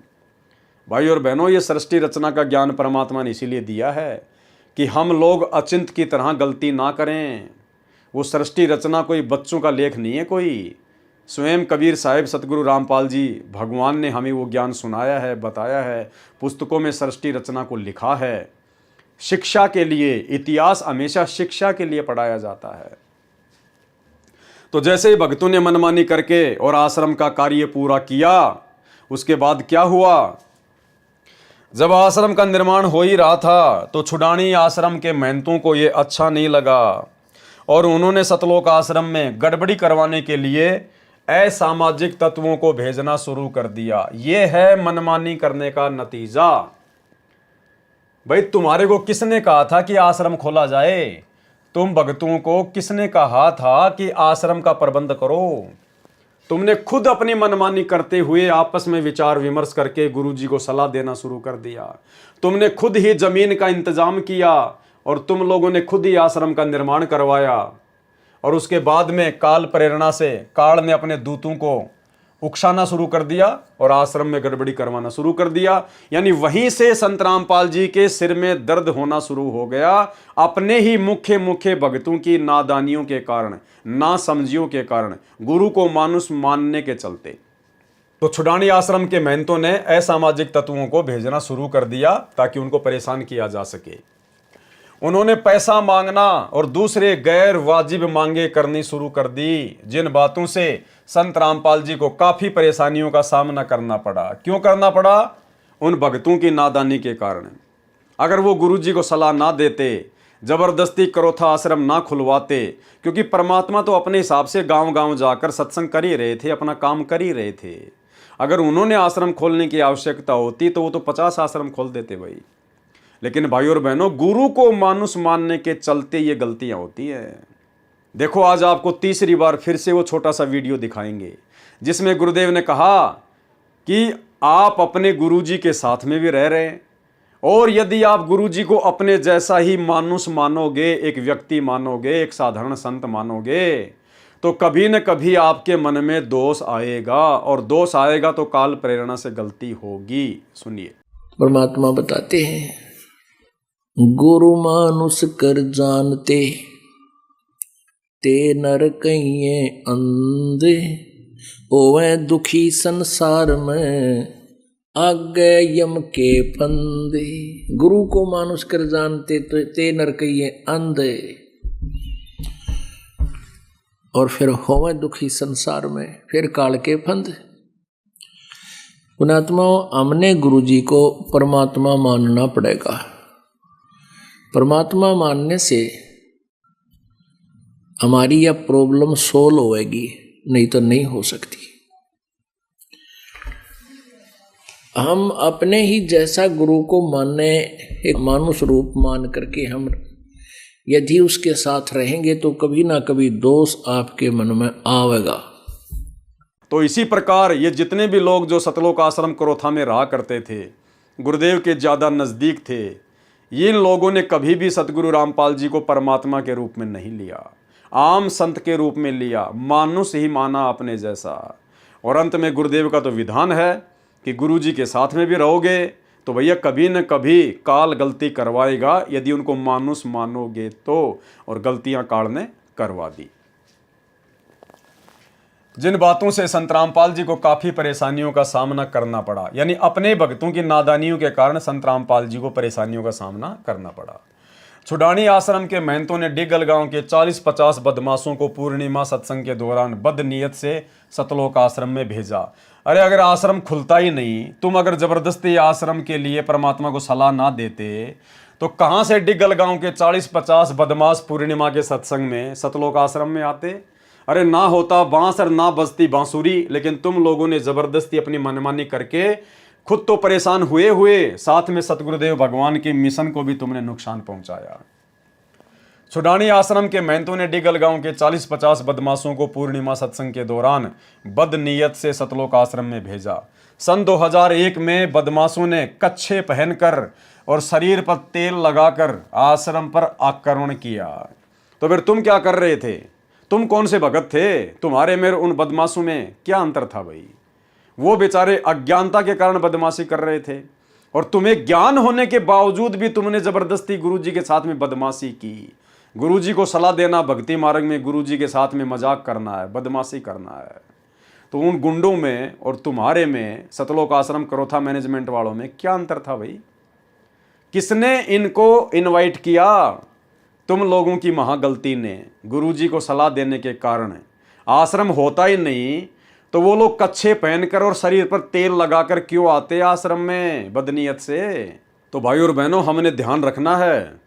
भाई और बहनों, ये सृष्टि रचना का ज्ञान परमात्मा ने इसीलिए दिया है कि हम लोग अचिंत की तरह गलती ना करें। वो सृष्टि रचना कोई बच्चों का लेख नहीं है कोई। स्वयं कबीर साहिब, सतगुरु रामपाल जी, भगवान ने हमें वो ज्ञान सुनाया है, बताया है, पुस्तकों में सृष्टि रचना को लिखा है। शिक्षा के लिए, इतिहास हमेशा शिक्षा के लिए पढ़ाया जाता है। तो जैसे ही भक्तों ने मनमानी करके और आश्रम का कार्य पूरा किया, उसके बाद क्या हुआ, जब आश्रम का निर्माण हो ही रहा था तो छुडानी आश्रम के महंतों को ये अच्छा नहीं लगा और उन्होंने सतलोक आश्रम में गड़बड़ी करवाने के लिए असामाजिक तत्वों को भेजना शुरू कर दिया। ये है मनमानी करने का नतीजा। भाई, तुम्हारे को किसने कहा था कि आश्रम खोला जाए? तुम भक्तों को किसने कहा था कि आश्रम का प्रबंध करो? तुमने खुद अपनी मनमानी करते हुए आपस में विचार विमर्श करके गुरुजी को सलाह देना शुरू कर दिया। तुमने खुद ही जमीन का इंतजाम किया और तुम लोगों ने खुद ही आश्रम का निर्माण करवाया, और उसके बाद में काल प्रेरणा से काल ने अपने दूतों को उकसाना शुरू कर दिया और आश्रम में गड़बड़ी करवाना शुरू कर दिया। यानी वहीं से संत रामपाल जी के सिर में दर्द होना शुरू हो गया, अपने ही मुख्य भक्तों की नादानियों के कारण, नासमझियों के कारण, गुरु को मानुष मानने के चलते। तो छुडानी आश्रम के महंतों ने असामाजिक तत्वों को भेजना शुरू कर दिया ताकि उनको परेशान किया जा सके। उन्होंने पैसा मांगना और दूसरे गैर वाजिब मांगे करनी शुरू कर दी, जिन बातों से संत रामपाल जी को काफ़ी परेशानियों का सामना करना पड़ा। क्यों करना पड़ा? उन भक्तों की नादानी के कारण। अगर वो गुरुजी को सलाह ना देते, जबरदस्ती करोथा आश्रम ना खुलवाते, क्योंकि परमात्मा तो अपने हिसाब से गांव-गांव जाकर सत्संग कर ही रहे थे, अपना काम कर ही रहे थे। अगर उन्होंने आश्रम खोलने की आवश्यकता होती तो वो तो 50 आश्रम खोल देते भाई। लेकिन भाई और बहनों, गुरु को मानुष मानने के चलते ये गलतियां होती हैं। देखो, आज आपको तीसरी बार फिर से वो छोटा सा वीडियो दिखाएंगे जिसमें गुरुदेव ने कहा कि आप अपने गुरुजी के साथ में भी रह रहे हैं, और यदि आप गुरुजी को अपने जैसा ही मानुष मानोगे, एक व्यक्ति मानोगे, एक साधारण संत मानोगे, तो कभी न कभी आपके मन में दोष आएगा, और दोष आएगा तो काल प्रेरणा से गलती होगी। सुनिए, परमात्मा बताते हैं, गुरु मानुष कर जानते ते नर कहिए अंधे, ओवे दुखी संसार में आगे यम के फंदे। गुरु को मानुष कर जानते तो ते नर कहिए अंधे, और फिर होवे दुखी संसार में, फिर काल के फंदे। पुणात्मा, हमने गुरुजी को परमात्मा मानना पड़ेगा। परमात्मा मानने से हमारी यह प्रॉब्लम सोल्व होएगी, नहीं तो नहीं हो सकती। हम अपने ही जैसा गुरु को माने, एक मानुष रूप मान करके हम यदि उसके साथ रहेंगे तो कभी ना कभी दोष आपके मन में आवेगा। तो इसी प्रकार ये जितने भी लोग जो सतलोक आश्रम करोथा में रहा करते थे, गुरुदेव के ज़्यादा नज़दीक थे, इन लोगों ने कभी भी सतगुरु रामपाल जी को परमात्मा के रूप में नहीं लिया। आम संत के रूप में लिया, मानुष ही माना अपने जैसा। और अंत में गुरुदेव का तो विधान है कि गुरु जी के साथ में भी रहोगे तो भैया कभी न कभी काल गलती करवाएगा, यदि उनको मानुष मानोगे तो। और गलतियां काल ने करवा दी। जिन बातों से संत रामपाल जी को काफी परेशानियों का सामना करना पड़ा, यानी अपने भक्तों की नादानियों के कारण संत रामपाल जी को परेशानियों का सामना करना पड़ा। छुडानी आश्रम के महंतों ने डिगल गांव के 40-50 बदमाशों को पूर्णिमा सत्संग के दौरान बदनीयत से सतलोक आश्रम में भेजा। अरे अगर आश्रम खुलता ही नहीं, तुम अगर जबरदस्ती आश्रम के लिए परमात्मा को सलाह ना देते तो कहां से डिगल गांव के 40-50 बदमाश पूर्णिमा के सत्संग में सतलोक आश्रम में आते। अरे ना होता बांस और ना बजती बांसुरी, लेकिन तुम लोगों ने जबरदस्ती अपनी मनमानी करके खुद तो परेशान हुए साथ में सतगुरुदेव भगवान के मिशन को भी तुमने नुकसान पहुंचाया। छुडानी आश्रम के महंतों ने डिगल गांव के 40-50 बदमाशों को पूर्णिमा सत्संग के दौरान बदनीयत से सतलोक आश्रम में भेजा। सन 2001 में बदमाशों ने कच्छे पहनकर और शरीर पर तेल लगाकर आश्रम पर आक्रमण किया। तो फिर तुम क्या कर रहे थे? तुम कौन से भगत थे? तुम्हारे मेरे उन बदमाशों में क्या अंतर था भाई? वो बेचारे अज्ञानता के कारण बदमाशी कर रहे थे और तुम्हें ज्ञान होने के बावजूद भी तुमने जबरदस्ती गुरुजी के साथ में बदमाशी की। गुरुजी को सलाह देना भक्ति मार्ग में गुरुजी के साथ में मजाक करना है, बदमाशी करना है। तो उन गुंडों में और तुम्हारे में, सतलोक आश्रम करोथा मैनेजमेंट वालों में क्या अंतर था भाई? किसने इनको इनवाइट किया? तुम लोगों की महागलती ने। गुरुजी को सलाह देने के कारण आश्रम होता ही नहीं तो वो लोग कच्छे पहनकर और शरीर पर तेल लगाकर क्यों आते आश्रम में बदनीयत से? तो भाई और बहनों, हमने ध्यान रखना है।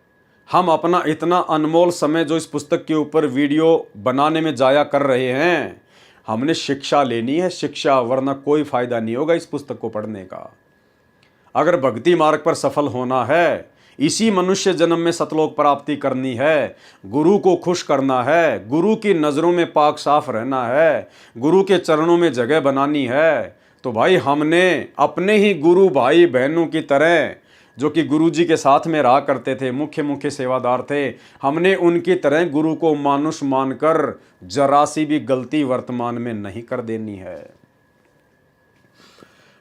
हम अपना इतना अनमोल समय जो इस पुस्तक के ऊपर वीडियो बनाने में जाया कर रहे हैं, हमने शिक्षा लेनी है, शिक्षा, वरना कोई फायदा नहीं होगा इस पुस्तक को पढ़ने का। अगर भक्ति मार्ग पर सफल होना है, इसी मनुष्य जन्म में सतलोक प्राप्ति करनी है, गुरु को खुश करना है, गुरु की नज़रों में पाक साफ रहना है, गुरु के चरणों में जगह बनानी है, तो भाई हमने अपने ही गुरु भाई बहनों की तरह, जो कि गुरु जी के साथ में रहा करते थे, मुख्य सेवादार थे, हमने उनकी तरह गुरु को मानुष मानकर जरा सी भी गलती वर्तमान में नहीं कर देनी है।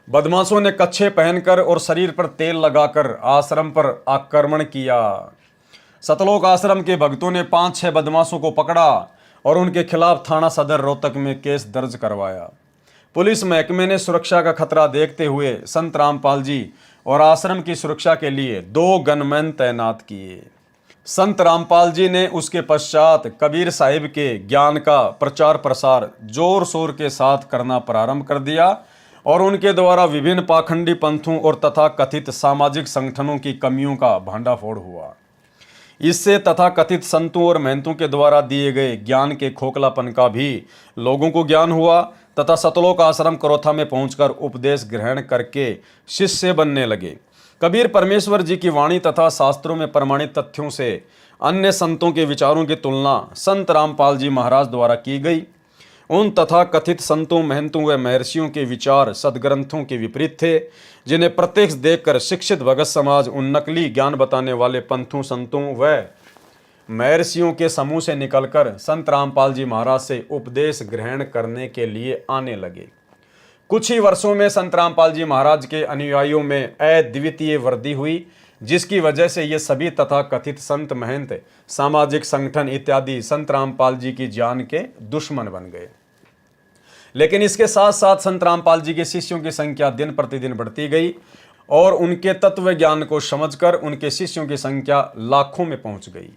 बदमाशों ने कच्छे पहनकर और शरीर पर तेल लगाकर आश्रम पर आक्रमण किया। सतलोक आश्रम के भक्तों ने 5-6 बदमाशों को पकड़ा और उनके खिलाफ थाना सदर रोहतक में केस दर्ज करवाया। पुलिस महकमे ने सुरक्षा का खतरा देखते हुए संत रामपाल जी और आश्रम की सुरक्षा के लिए 2 गनमैन तैनात किए। संत रामपाल जी ने उसके पश्चात कबीर साहिब के ज्ञान का प्रचार प्रसार जोर शोर के साथ करना प्रारंभ कर दिया और उनके द्वारा विभिन्न पाखंडी पंथों और तथा कथित सामाजिक संगठनों की कमियों का भंडाफोड़ हुआ। इससे तथा कथित संतों और महंतों के द्वारा दिए गए ज्ञान के खोखलापन का भी लोगों को ज्ञान हुआ तथा सतलोक आश्रम करोथा में पहुंचकर उपदेश ग्रहण करके शिष्य बनने लगे। कबीर परमेश्वर जी की वाणी तथा शास्त्रों में प्रमाणित तथ्यों से अन्य संतों के विचारों की तुलना संत रामपाल जी महाराज द्वारा की गई। उन तथा कथित संतों, महंतों व महर्षियों के विचार सदग्रंथों के विपरीत थे, जिन्हें प्रत्यक्ष देखकर शिक्षित भगत समाज उन नकली ज्ञान बताने वाले पंथों, संतों व महर्षियों के समूह से निकलकर संत रामपाल जी महाराज से उपदेश ग्रहण करने के लिए आने लगे। कुछ ही वर्षों में संत रामपाल जी महाराज के अनुयायियों में अद्वितीय वृद्धि हुई, जिसकी वजह से ये सभी तथा कथित संत, महंत, सामाजिक संगठन इत्यादि संत रामपाल जी की जान के दुश्मन बन गए। लेकिन इसके साथ साथ संत रामपाल जी के शिष्यों की संख्या दिन प्रतिदिन बढ़ती गई और उनके तत्व ज्ञान को समझकर उनके शिष्यों की संख्या लाखों में पहुंच गई।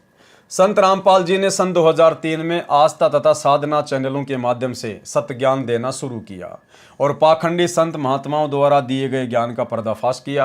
संत रामपाल जी ने सन 2003 में आस्था तथा साधना चैनलों के माध्यम से सत्य ज्ञान देना शुरू किया और पाखंडी संत महात्माओं द्वारा दिए गए ज्ञान का पर्दाफाश किया।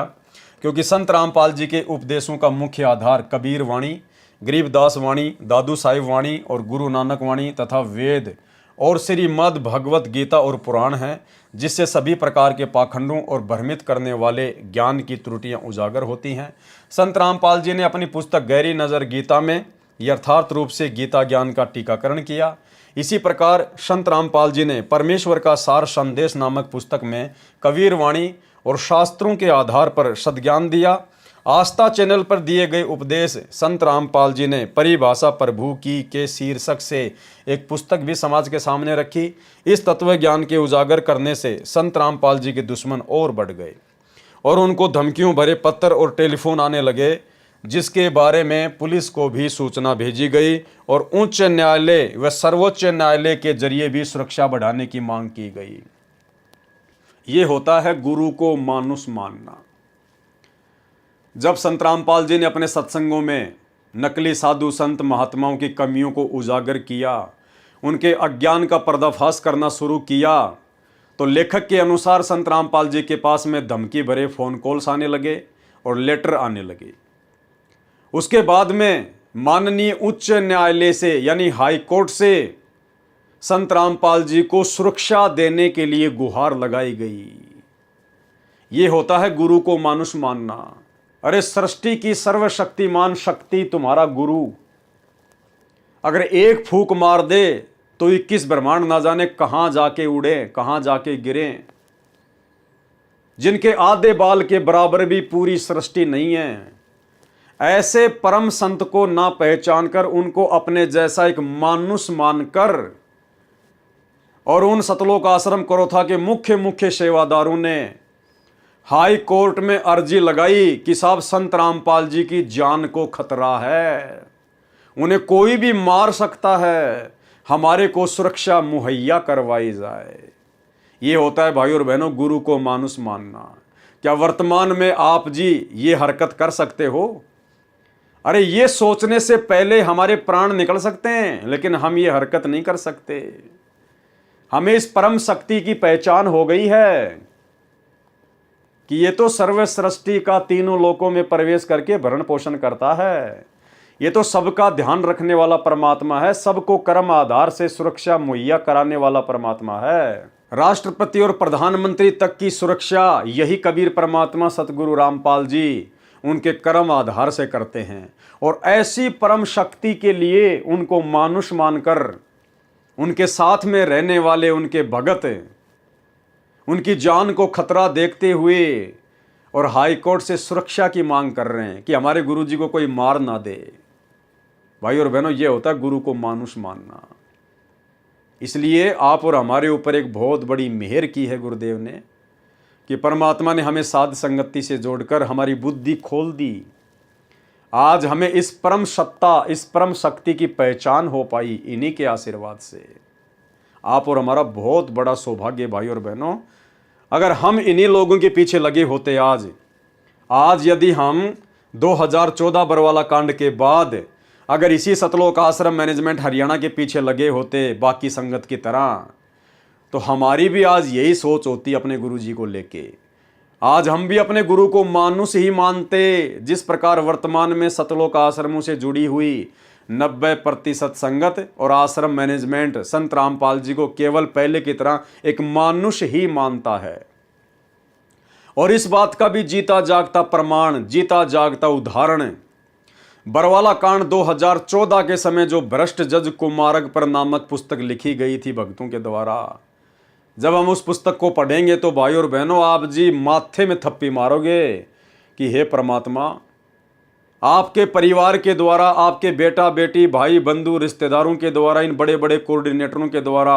क्योंकि संत रामपाल जी के उपदेशों का मुख्य आधार कबीर वाणी, गरीबदास वाणी, दादू साहिब वाणी और गुरु नानक वाणी तथा वेद और श्रीमद् भगवत गीता और पुराण हैं, जिससे सभी प्रकार के पाखंडों और भ्रमित करने वाले ज्ञान की त्रुटियां उजागर होती हैं। संत रामपाल जी ने अपनी पुस्तक गहरी नज़र गीता में यथार्थ रूप से गीता ज्ञान का टीकाकरण किया। इसी प्रकार संत रामपाल जी ने परमेश्वर का सार संदेश नामक पुस्तक में कबीर वाणी और शास्त्रों के आधार पर सद्ज्ञान दिया आस्था चैनल पर दिए गए उपदेश संत रामपाल जी ने परिभाषा प्रभु की के शीर्षक से एक पुस्तक भी समाज के सामने रखी। इस तत्व ज्ञान के उजागर करने से संत रामपाल जी के दुश्मन और बढ़ गए और उनको धमकियों भरे पत्र और टेलीफोन आने लगे, जिसके बारे में पुलिस को भी सूचना भेजी गई और उच्च न्यायालय व सर्वोच्च न्यायालय के जरिए भी सुरक्षा बढ़ाने की मांग की गई। ये होता है गुरु को मानुष मानना। जब संत रामपाल जी ने अपने सत्संगों में नकली साधु संत महात्माओं की कमियों को उजागर किया, उनके अज्ञान का पर्दाफाश करना शुरू किया, तो लेखक के अनुसार संत रामपाल जी के पास में धमकी भरे फ़ोन कॉल्स आने लगे और लेटर आने लगे। उसके बाद में माननीय उच्च न्यायालय से यानी हाई कोर्ट से संत रामपाल जी को सुरक्षा देने के लिए गुहार लगाई गई। ये होता है गुरु को मानुष मानना। अरे सृष्टि की सर्वशक्तिमान शक्ति तुम्हारा गुरु अगर एक फूंक मार दे तो 21 ब्रह्मांड ना जाने कहां जाके उड़े, कहां जाके गिरे। जिनके आधे बाल के बराबर भी पूरी सृष्टि नहीं है, ऐसे परम संत को ना पहचान कर उनको अपने जैसा एक मानुष मानकर और उन सतलोक आश्रम करोथा के मुख्य सेवादारों ने हाई कोर्ट में अर्जी लगाई कि साहब संत रामपाल जी की जान को खतरा है, उन्हें कोई भी मार सकता है, हमारे को सुरक्षा मुहैया करवाई जाए। ये होता है भाई और बहनों गुरु को मानुष मानना। क्या वर्तमान में आप जी ये हरकत कर सकते हो? अरे ये सोचने से पहले हमारे प्राण निकल सकते हैं, लेकिन हम ये हरकत नहीं कर सकते। हमें इस परम शक्ति की पहचान हो गई है कि ये तो सर्व सृष्टि का तीनों लोकों में प्रवेश करके भरण पोषण करता है। ये तो सबका ध्यान रखने वाला परमात्मा है, सबको कर्म आधार से सुरक्षा मुहैया कराने वाला परमात्मा है। राष्ट्रपति और प्रधानमंत्री तक की सुरक्षा यही कबीर परमात्मा सतगुरु रामपाल जी उनके कर्म आधार से करते हैं। और ऐसी परम शक्ति के लिए उनको मानुष मानकर उनके साथ में रहने वाले उनके भगत उनकी जान को खतरा देखते हुए और हाई कोर्ट से सुरक्षा की मांग कर रहे हैं कि हमारे गुरु जी को कोई मार ना दे। भाई और बहनों, ये होता है गुरु को मानुष मानना। इसलिए आप और हमारे ऊपर एक बहुत बड़ी मेहर की है गुरुदेव ने कि परमात्मा ने हमें साध संगति से जोड़कर हमारी बुद्धि खोल दी। आज हमें इस परम सत्ता, इस परम शक्ति की पहचान हो पाई इन्हीं के आशीर्वाद से। आप और हमारा बहुत बड़ा सौभाग्य भाई और बहनों। अगर हम इन्हीं लोगों के पीछे लगे होते आज यदि हम 2014 बरवाला कांड के बाद अगर इसी सतलोक आश्रम मैनेजमेंट हरियाणा के पीछे लगे होते बाकी संगत की तरह, तो हमारी भी आज यही सोच होती अपने गुरु जी को लेके। आज हम भी अपने गुरु को मानुष ही मानते। जिस प्रकार वर्तमान में सतलोक आश्रमों से जुड़ी हुई 90% संगत और आश्रम मैनेजमेंट संत रामपाल जी को केवल पहले की तरह एक मानुष ही मानता है। और इस बात का भी जीता जागता प्रमाण, जीता जागता उदाहरण बरवाला कांड 2014 के समय जो भ्रष्ट जज कुमारक पर नामक पुस्तक लिखी गई थी भक्तों के द्वारा। जब हम उस पुस्तक को पढ़ेंगे तो भाई और बहनों आप जी माथे में थप्पी मारोगे कि हे परमात्मा, आपके परिवार के द्वारा, आपके बेटा बेटी भाई बंधु रिश्तेदारों के द्वारा, इन बड़े बड़े कोऑर्डिनेटरों के द्वारा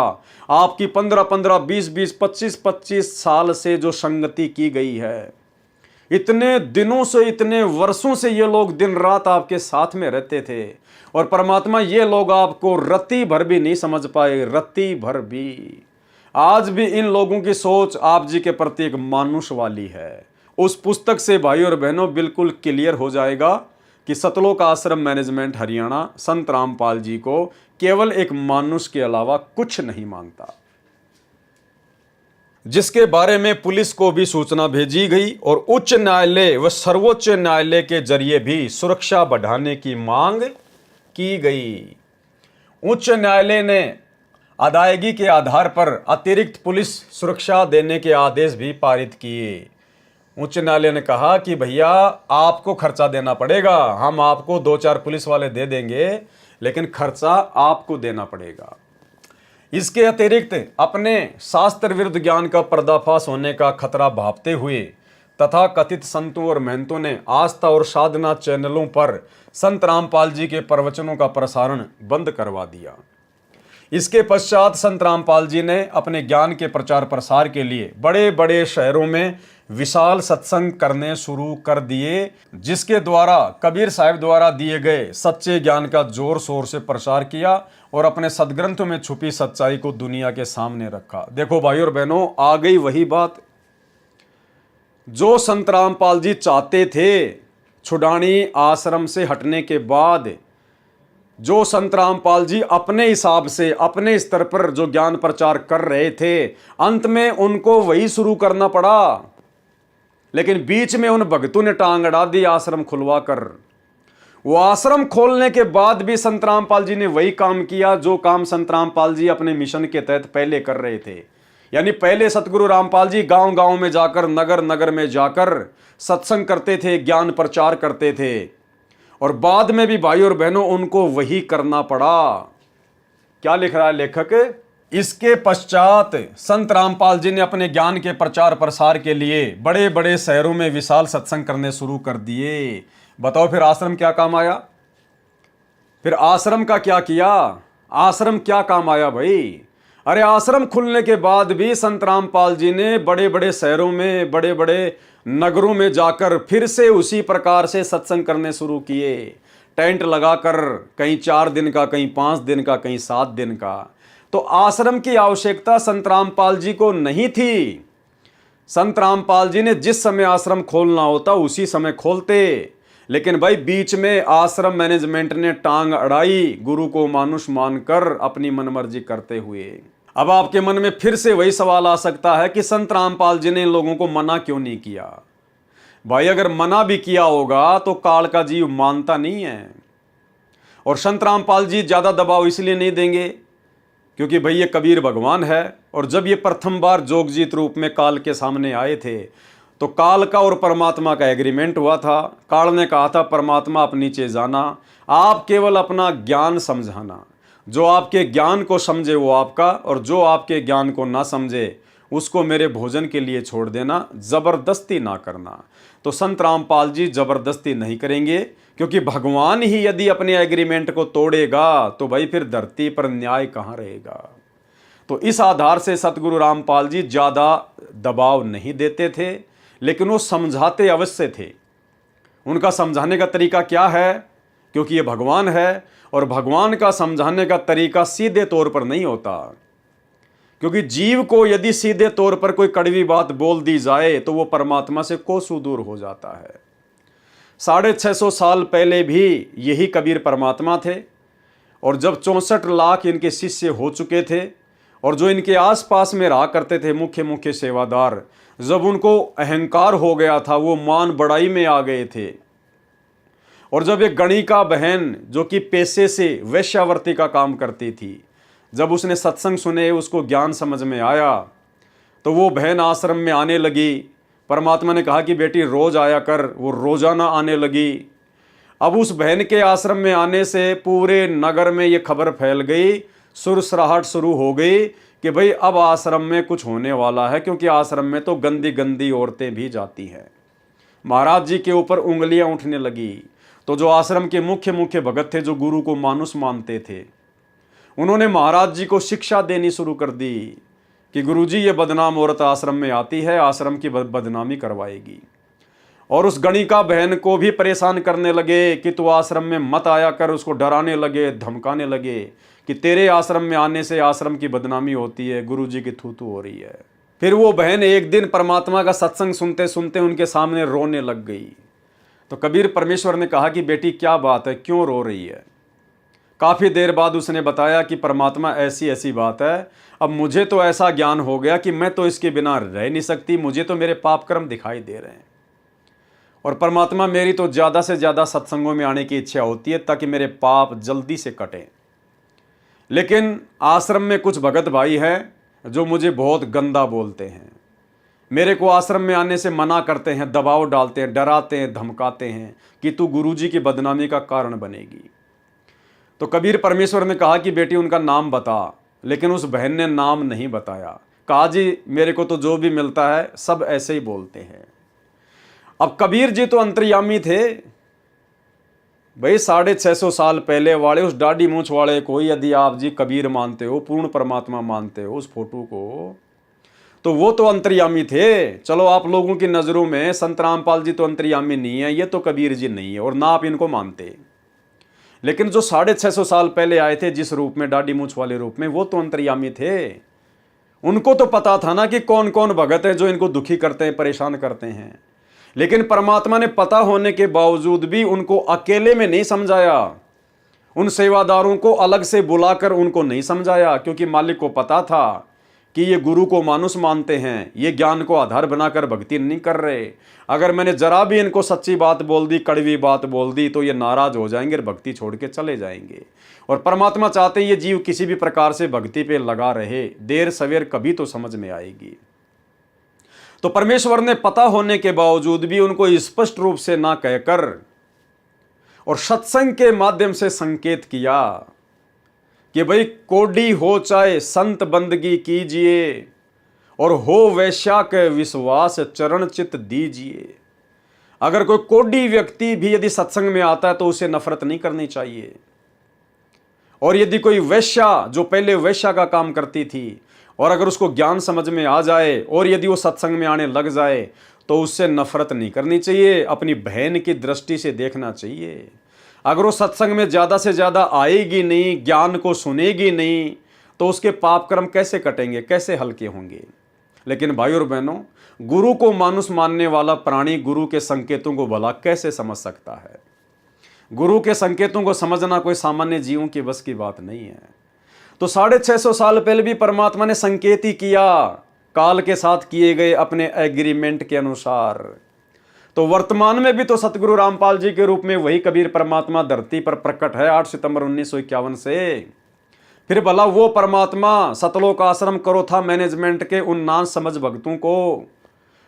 आपकी 15-15, 20-20, 25-25 साल से जो संगति की गई है, इतने दिनों से, इतने वर्षों से ये लोग दिन रात आपके साथ में रहते थे और परमात्मा ये लोग आपको रत्ती भर भी नहीं समझ पाए, रत्ती भर भी। आज भी इन लोगों की सोच आप जी के प्रति एक मानुष वाली है। उस पुस्तक से भाई और बहनों बिल्कुल क्लियर हो जाएगा कि सतलोक आश्रम मैनेजमेंट हरियाणा संत रामपाल जी को केवल एक मानुष के अलावा कुछ नहीं मानता, जिसके बारे में पुलिस को भी सूचना भेजी गई और उच्च न्यायालय व सर्वोच्च न्यायालय के जरिए भी सुरक्षा बढ़ाने की मांग की गई। उच्च न्यायालय ने अदायगी के आधार पर अतिरिक्त पुलिस सुरक्षा देने के आदेश भी पारित किए। उच्च न्यायालय ने कहा कि भैया आपको खर्चा देना पड़ेगा, हम आपको 2-4 पुलिस वाले दे देंगे, लेकिन खर्चा आपको देना पड़ेगा। इसके अतिरिक्त अपने शास्त्र विरुद्ध ज्ञान का पर्दाफाश होने का खतरा भांपते हुए तथा कथित संतों और महंतों ने आस्था और साधना चैनलों पर संत रामपाल जी के प्रवचनों का प्रसारण बंद करवा दिया। इसके पश्चात संत रामपाल जी ने अपने ज्ञान के प्रचार प्रसार के लिए बड़े बड़े शहरों में विशाल सत्संग करने शुरू कर दिए, जिसके द्वारा कबीर साहिब द्वारा दिए गए सच्चे ज्ञान का जोर शोर से प्रसार किया और अपने सदग्रंथों में छुपी सच्चाई को दुनिया के सामने रखा। देखो भाई और बहनों, आ गई वही बात जो संत रामपाल जी चाहते थे। छुडानी आश्रम से हटने के बाद जो संत रामपाल जी अपने हिसाब से अपने स्तर पर जो ज्ञान प्रचार कर रहे थे, अंत में उनको वही शुरू करना पड़ा। लेकिन बीच में उन भक्तों ने टांग अड़ा दी आश्रम खुलवा कर। वो आश्रम खोलने के बाद भी संत रामपाल जी ने वही काम किया जो काम संत रामपाल जी अपने मिशन के तहत पहले कर रहे थे। यानी पहले सतगुरु रामपाल जी गांव गांव में जाकर, नगर नगर में जाकर सत्संग करते थे, ज्ञान प्रचार करते थे, और बाद में भी भाई और बहनों उनको वही करना पड़ा। क्या लिख रहा है लेखक? इसके पश्चात संत रामपाल जी ने अपने ज्ञान के प्रचार प्रसार के लिए बड़े बड़े शहरों में विशाल सत्संग करने शुरू कर दिए। बताओ फिर आश्रम क्या काम आया? फिर आश्रम का क्या किया? आश्रम क्या काम आया भाई? अरे आश्रम खुलने के बाद भी संत रामपाल जी ने बड़े बड़े शहरों में, बड़े बड़े नगरों में जाकर फिर से उसी प्रकार से सत्संग करने शुरू किए। टेंट लगाकर, कहीं 4 दिन का, कहीं 5 दिन का, कहीं 7 दिन का। तो आश्रम की आवश्यकता संत रामपाल जी को नहीं थी। संत रामपाल जी ने जिस समय आश्रम खोलना होता उसी समय खोलते। लेकिन भाई बीच में आश्रम मैनेजमेंट ने टांग अड़ाई, गुरु को मानुष मानकर अपनी मनमर्जी करते हुए। अब आपके मन में फिर से वही सवाल आ सकता है कि संत रामपाल जी ने इन लोगों को मना क्यों नहीं किया? भाई अगर मना भी किया होगा तो काल का जीव मानता नहीं है, और संत रामपाल जी ज्यादा दबाव इसलिए नहीं देंगे क्योंकि भाई ये कबीर भगवान है। और जब ये प्रथम बार जोगजीत रूप में काल के सामने आए थे तो काल का और परमात्मा का एग्रीमेंट हुआ था। काल ने कहा था, परमात्मा आप नीचे जाना, आप केवल अपना ज्ञान समझाना, जो आपके ज्ञान को समझे वो आपका, और जो आपके ज्ञान को ना समझे उसको मेरे भोजन के लिए छोड़ देना, जबरदस्ती ना करना। तो संत रामपाल जी जबरदस्ती नहीं करेंगे, क्योंकि भगवान ही यदि अपने एग्रीमेंट को तोड़ेगा तो भाई फिर धरती पर न्याय कहाँ रहेगा। तो इस आधार से सतगुरु रामपाल जी ज़्यादा दबाव नहीं देते थे, लेकिन वो समझाते अवश्य थे। उनका समझाने का तरीका क्या है? क्योंकि ये भगवान है, और भगवान का समझाने का तरीका सीधे तौर पर नहीं होता। क्योंकि जीव को यदि सीधे तौर पर कोई कड़वी बात बोल दी जाए तो वो परमात्मा से कोसों दूर हो जाता है। 650 साल पहले भी यही कबीर परमात्मा थे, और जब 64 लाख इनके शिष्य हो चुके थे, और जो इनके आसपास में रहा करते थे मुख्य मुख्य सेवादार, जब उनको अहंकार हो गया था, वो मान बढ़ाई में आ गए थे। और जब एक गणिका बहन जो कि पेशे से वेश्यावृत्ति का काम करती थी, जब उसने सत्संग सुने, उसको ज्ञान समझ में आया, तो वो बहन आश्रम में आने लगी। परमात्मा ने कहा कि बेटी रोज आया कर, वो रोजाना आने लगी। अब उस बहन के आश्रम में आने से पूरे नगर में ये खबर फैल गई, सुरसराहट शुरू हो गई कि भाई अब आश्रम में कुछ होने वाला है, क्योंकि आश्रम में तो गंदी गंदी औरतें भी जाती हैं। महाराज जी के ऊपर उंगलियां उठने लगी। तो जो आश्रम के मुख्य मुख्य भगत थे, जो गुरु को मानुष मानते थे, उन्होंने महाराज जी को शिक्षा देनी शुरू कर दी कि गुरुजी ये बदनाम औरत आश्रम में आती है, आश्रम की बदनामी करवाएगी। और उस गणिका बहन को भी परेशान करने लगे कि तू आश्रम में मत आया कर, उसको डराने लगे, धमकाने लगे कि तेरे आश्रम में आने से आश्रम की बदनामी होती है, गुरुजी की थू-थू हो रही है। फिर वो बहन एक दिन परमात्मा का सत्संग सुनते सुनते उनके सामने रोने लग गई। तो कबीर परमेश्वर ने कहा कि बेटी क्या बात है, क्यों रो रही है? काफ़ी देर बाद उसने बताया कि परमात्मा ऐसी ऐसी बात है, अब मुझे तो ऐसा ज्ञान हो गया कि मैं तो इसके बिना रह नहीं सकती, मुझे तो मेरे पाप कर्म दिखाई दे रहे हैं, और परमात्मा मेरी तो ज़्यादा से ज़्यादा सत्संगों में आने की इच्छा होती है ताकि मेरे पाप जल्दी से कटें। लेकिन आश्रम में कुछ भगत भाई हैं जो मुझे बहुत गंदा बोलते हैं, मेरे को आश्रम में आने से मना करते हैं, दबाव डालते हैं, डराते हैं, धमकाते हैं कि तू गुरुजी की बदनामी का कारण बनेगी। तो कबीर परमेश्वर ने कहा कि बेटी उनका नाम बता, लेकिन उस बहन ने नाम नहीं बताया। कहा जी मेरे को तो जो भी मिलता है सब ऐसे ही बोलते हैं। अब कबीर जी तो अंतर्यामी थे भाई, 650 साल पहले वाले उस दाढ़ी मूंछ वाले को यदि आप जी कबीर मानते हो, पूर्ण परमात्मा मानते हो उस फोटो को, तो वो तो अंतर्यामी थे। चलो आप लोगों की नज़रों में संत रामपाल जी तो अंतर्यामी नहीं है, ये तो कबीर जी नहीं है और ना आप इनको मानते, लेकिन जो 650 साल पहले आए थे जिस रूप में, दाढ़ी मूंछ वाले रूप में, वो तो अंतर्यामी थे। उनको तो पता था ना कि कौन कौन भगत है जो इनको दुखी करते हैं, परेशान करते हैं। लेकिन परमात्मा ने पता होने के बावजूद भी उनको अकेले में नहीं समझाया, उन सेवादारों को अलग से बुलाकर उनको नहीं समझाया, क्योंकि मालिक को पता था कि ये गुरु को मानुष मानते हैं, ये ज्ञान को आधार बनाकर भक्ति नहीं कर रहे। अगर मैंने जरा भी इनको सच्ची बात बोल दी, कड़वी बात बोल दी, तो ये नाराज हो जाएंगे और भक्ति छोड़ के चले जाएंगे। और परमात्मा चाहते हैं ये जीव किसी भी प्रकार से भक्ति पे लगा रहे, देर सवेर कभी तो समझ में आएगी। तो परमेश्वर ने पता होने के बावजूद भी उनको स्पष्ट रूप से ना कहकर और सत्संग के माध्यम से संकेत किया कि भाई कोडी हो चाहे संत बंदगी कीजिए, और हो वैश्या के विश्वास चरण चित दीजिए। अगर कोई कोडी व्यक्ति भी यदि सत्संग में आता है तो उसे नफरत नहीं करनी चाहिए। और यदि कोई वैश्या जो पहले वैश्या का काम करती थी, और अगर उसको ज्ञान समझ में आ जाए और यदि वो सत्संग में आने लग जाए, तो उससे नफरत नहीं करनी चाहिए, अपनी बहन की दृष्टि से देखना चाहिए। अगर वो सत्संग में ज़्यादा से ज़्यादा आएगी नहीं, ज्ञान को सुनेगी नहीं, तो उसके पाप कर्म कैसे कटेंगे, कैसे हल्के होंगे। लेकिन भाई और बहनों, गुरु को मानुष मानने वाला प्राणी गुरु के संकेतों को भला कैसे समझ सकता है। गुरु के संकेतों को समझना कोई सामान्य जीवों की बस की बात नहीं है। तो 650 साल पहले भी परमात्मा ने संकेत ही किया, काल के साथ किए गए अपने एग्रीमेंट के अनुसार। तो वर्तमान में भी तो सतगुरु रामपाल जी के रूप में वही कबीर परमात्मा धरती पर प्रकट है 8 सितंबर 1951 से। फिर भला वो परमात्मा सतलोक आश्रम करोथा मैनेजमेंट के उन नान समझ भक्तों को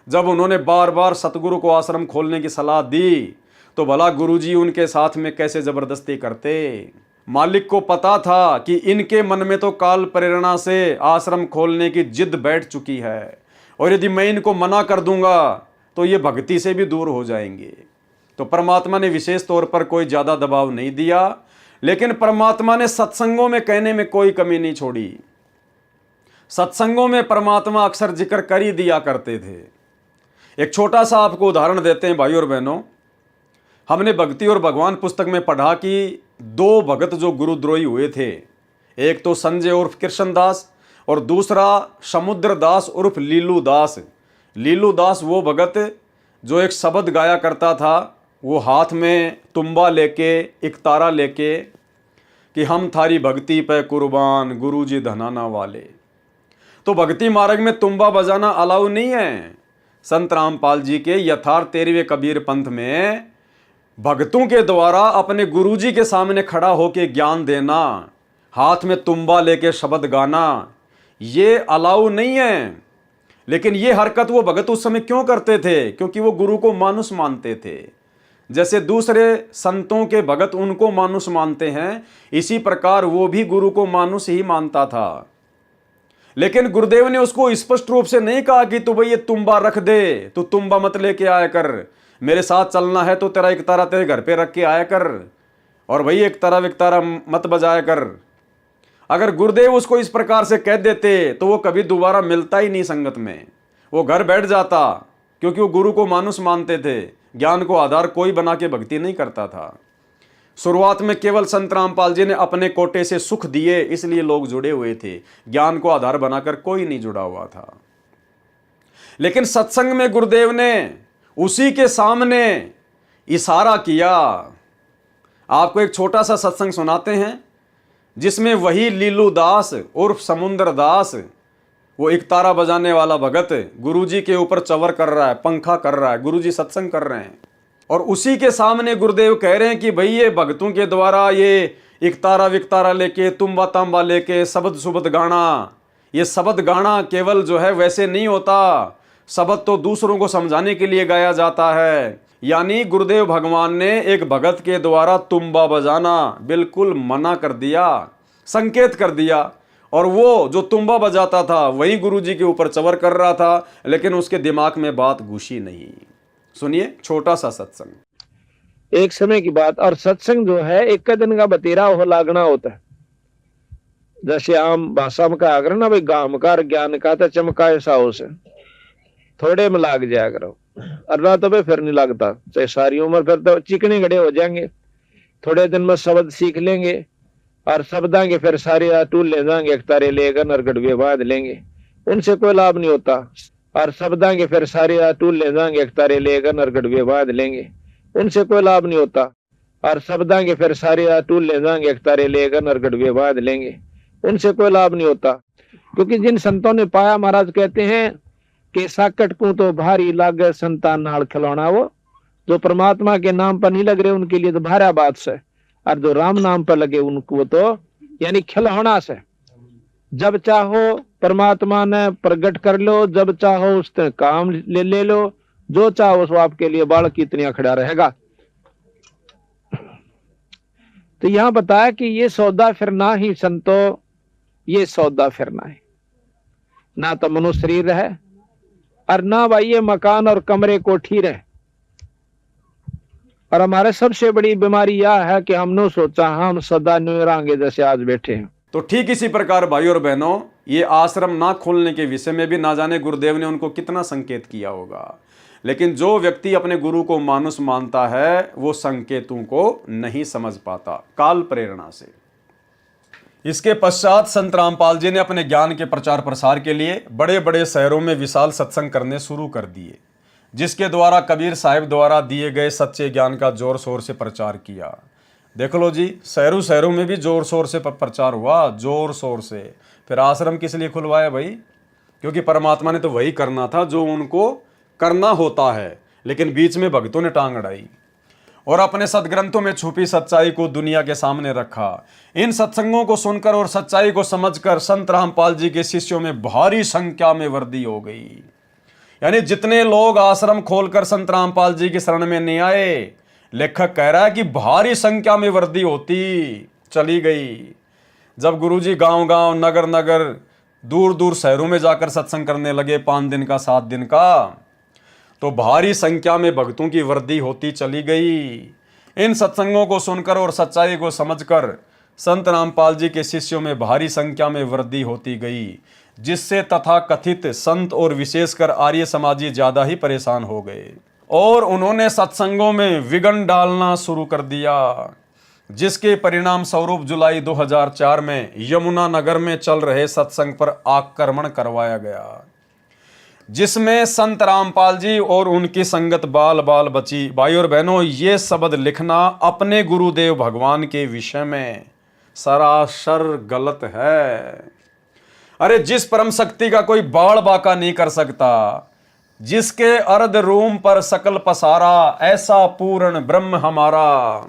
जब उन्होंने बार बार सतगुरु को आश्रम खोलने की सलाह दी, तो भला गुरुजी उनके साथ में कैसे जबरदस्ती करते। मालिक को पता था कि इनके मन में तो काल प्रेरणा से आश्रम खोलने की जिद बैठ चुकी है, और यदि मैं इनको मना कर दूंगा तो ये भक्ति से भी दूर हो जाएंगे। तो परमात्मा ने विशेष तौर पर कोई ज़्यादा दबाव नहीं दिया, लेकिन परमात्मा ने सत्संगों में कहने में कोई कमी नहीं छोड़ी। सत्संगों में परमात्मा अक्सर जिक्र कर ही दिया करते थे। एक छोटा सा आपको उदाहरण देते हैं भाई और बहनों। हमने भक्ति और भगवान पुस्तक में पढ़ा कि 2 भगत जो गुरुद्रोही हुए थे, एक तो संजय उर्फ कृष्णदास और दूसरा समुद्र दास उर्फ लीलू दास। लीलू दास वो भगत जो एक शब्द गाया करता था, वो हाथ में तुम्बा लेके, एक तारा लेके, कि हम थारी भक्ति पे कुर्बान गुरुजी धनाना वाले। तो भक्ति मार्ग में तुम्बा बजाना अलाउ नहीं है। संत रामपाल जी के यथार्थ 13वें कबीर पंथ में भक्तों के द्वारा अपने गुरुजी के सामने खड़ा होकर ज्ञान देना, हाथ में तुम्बा लेके शब्द गाना, ये अलाउ नहीं है। लेकिन ये हरकत वो भगत उस समय क्यों करते थे? क्योंकि वो गुरु को मानुष मानते थे। जैसे दूसरे संतों के भगत उनको मानुष मानते हैं, इसी प्रकार वो भी गुरु को मानुष ही मानता था। लेकिन गुरुदेव ने उसको स्पष्ट रूप से नहीं कहा कि तू भाई ये तुम्बा रख दे, तू तुम्बा मत लेके आया कर, मेरे साथ चलना है तो तेरा एक तारा तेरे घर पे रख के आया कर, और भाई एक तारा मत बजाया कर। अगर गुरुदेव उसको इस प्रकार से कह देते तो वो कभी दोबारा मिलता ही नहीं संगत में, वो घर बैठ जाता, क्योंकि वो गुरु को मानुष मानते थे। ज्ञान को आधार कोई बना के भक्ति नहीं करता था। शुरुआत में केवल संत रामपाल जी ने अपने कोटे से सुख दिए, इसलिए लोग जुड़े हुए थे, ज्ञान को आधार बनाकर कोई नहीं जुड़ा हुआ था। लेकिन सत्संग में गुरुदेव ने उसी के सामने इशारा किया। आपको एक छोटा सा सत्संग सुनाते हैं जिसमें वही लीलू दास उर्फ समुद्र दास, वो एक तारा बजाने वाला भगत, गुरुजी के ऊपर चवर कर रहा है, पंखा कर रहा है, गुरुजी सत्संग कर रहे हैं, और उसी के सामने गुरुदेव कह रहे हैं कि भाई ये भक्तों के द्वारा ये एक तारा विकतारा लेके, तुम्बा तांबा लेके शब्द सुबद गाना, ये शब्द गाना केवल जो है वैसे नहीं होता, शब्द तो दूसरों को समझाने के लिए गाया जाता है। यानी गुरुदेव भगवान ने एक भगत के द्वारा तुम्बा बजाना बिल्कुल मना कर दिया, संकेत कर दिया, और वो जो तुम्बा बजाता था वही गुरुजी के ऊपर चवर कर रहा था, लेकिन उसके दिमाग में बात घुसी नहीं। सुनिए छोटा सा सत्संग। एक समय की बात, और सत्संग जो है एक दिन का बतेरा हो लागना होता है। जैसे आम भाषा में कहा करो ना भाई, गाम का ज्ञान का तो चमकाए साओ से, थोड़े में लाग जाया करो, अल्लाह तो भाई फिर नहीं लगता, चाहे सारी उम्र फिर तो चिकने गड़े हो जाएंगे। थोड़े दिन में शब्द सीख लेंगे और शब्दा के फिर सारे टूल ले जाएंगे, एक तारे लेकर नरगढ़ बांध लेंगे, उनसे कोई लाभ नहीं होता। और शब्दा के फिर सारे टूल ले जाएंगे, एक तारे लेकर नरगढ़ बांध लेंगे, उनसे कोई लाभ नहीं होता। और शब्दा के फिर सारे टूल ले जाएंगे, एक तारे लेकर नरगढ़ बांध लेंगे, उनसे कोई लाभ नहीं होता। क्योंकि जिन संतों ने पाया, महाराज कहते हैं कि साकट को तो भारी लागे संतान नाल खिलौना, वो जो परमात्मा के नाम पर नहीं लग रहे उनके लिए तो भारा बात से, और जो राम नाम पर लगे उनको तो यानी खिलौना से। जब चाहो परमात्मा ने प्रकट कर लो, जब चाहो उससे काम ले लो, जो चाहो सो आपके लिए बाल की इतनी खड़ा रहेगा। तो यहां बताया कि ये सौदा फिरना ही संतो, ये सौदा फिरना है, ना तो मनुष्य शरीर है और ना भाई ये मकान और कमरे कोठी रहे। और हमारे सबसे बड़ी बीमारी यह है कि हमने सोचा हम सदा न्यू रहेंगे जैसे आज बैठे हैं। तो ठीक इसी प्रकार भाई और बहनों, ये आश्रम ना खोलने के विषय में भी ना जाने गुरुदेव ने उनको कितना संकेत किया होगा, लेकिन जो व्यक्ति अपने गुरु को मानुष मानता है वो संकेतों को नहीं समझ पाता काल प्रेरणा से। इसके पश्चात संत रामपाल जी ने अपने ज्ञान के प्रचार प्रसार के लिए बड़े बड़े शहरों में विशाल सत्संग करने शुरू कर दिए, जिसके द्वारा कबीर साहिब द्वारा दिए गए सच्चे ज्ञान का जोर शोर से प्रचार किया। देख लो जी, शहरों शहरों में भी जोर शोर से प्रचार हुआ, जोर शोर से। फिर आश्रम किस लिए खुलवाया भाई? क्योंकि परमात्मा ने तो वही करना था जो उनको करना होता है, लेकिन बीच में भक्तों ने टांग अड़ाई और अपने सदग्रंथों में छुपी सच्चाई को दुनिया के सामने रखा। इन सत्संगों को सुनकर और सच्चाई को समझकर संत रामपाल जी के शिष्यों में भारी संख्या में वृद्धि हो गई। यानी जितने लोग आश्रम खोलकर संत रामपाल जी की शरण में नहीं आए, लेखक कह रहा है कि भारी संख्या में वृद्धि होती चली गई। जब गुरुजी गांव-गांव, नगर-नगर, दूर-दूर शहरों में जाकर सत्संग करने लगे 5 दिन का, 7 दिन का, तो भारी संख्या में भक्तों की वृद्धि होती चली गई। इन सत्संगों को सुनकर और सच्चाई को समझकर संत रामपाल जी के शिष्यों में भारी संख्या में वृद्धि होती गई, जिससे तथा कथित संत और विशेषकर आर्य समाजी ज्यादा ही परेशान हो गए और उन्होंने सत्संगों में विघ्न डालना शुरू कर दिया, जिसके परिणाम स्वरूप जुलाई 2004 में यमुना नगर में चल रहे सत्संग पर आक्रमण करवाया गया, जिसमें संत रामपाल जी और उनकी संगत बाल बाल बची। भाई और बहनों, ये शब्द लिखना अपने गुरुदेव भगवान के विषय में सरासर गलत है। अरे जिस परम शक्ति का कोई बाड़ बाका नहीं कर सकता, जिसके अर्ध रूम पर सकल पसारा, ऐसा पूर्ण ब्रह्म हमारा,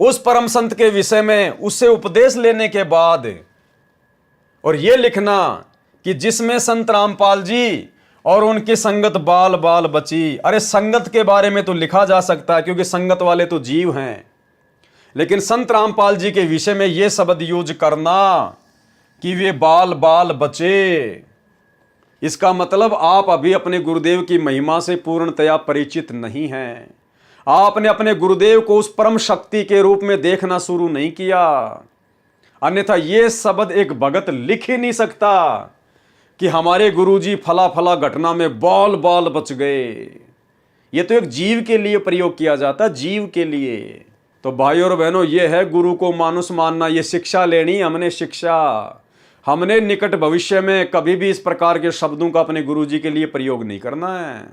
उस परम संत के विषय में उससे उपदेश लेने के बाद और ये लिखना कि जिसमें संत रामपाल जी और उनकी संगत बाल बाल बची। अरे संगत के बारे में तो लिखा जा सकता है क्योंकि संगत वाले तो जीव हैं, लेकिन संत रामपाल जी के विषय में यह शब्द यूज करना कि वे बाल बाल बचे, इसका मतलब आप अभी अपने गुरुदेव की महिमा से पूर्णतया परिचित नहीं हैं। आपने अपने गुरुदेव को उस परम शक्ति के रूप में देखना शुरू नहीं किया, अन्यथा यह शब्द एक भगत लिख ही नहीं सकता कि हमारे गुरुजी फला फला घटना में बाल बाल बच गए। ये तो एक जीव के लिए प्रयोग किया जाता, जीव के लिए। तो भाई और बहनों, ये है गुरु को मानुष मानना, ये शिक्षा लेनी हमने शिक्षा। हमने निकट भविष्य में कभी भी इस प्रकार के शब्दों का अपने गुरुजी के लिए प्रयोग नहीं करना है।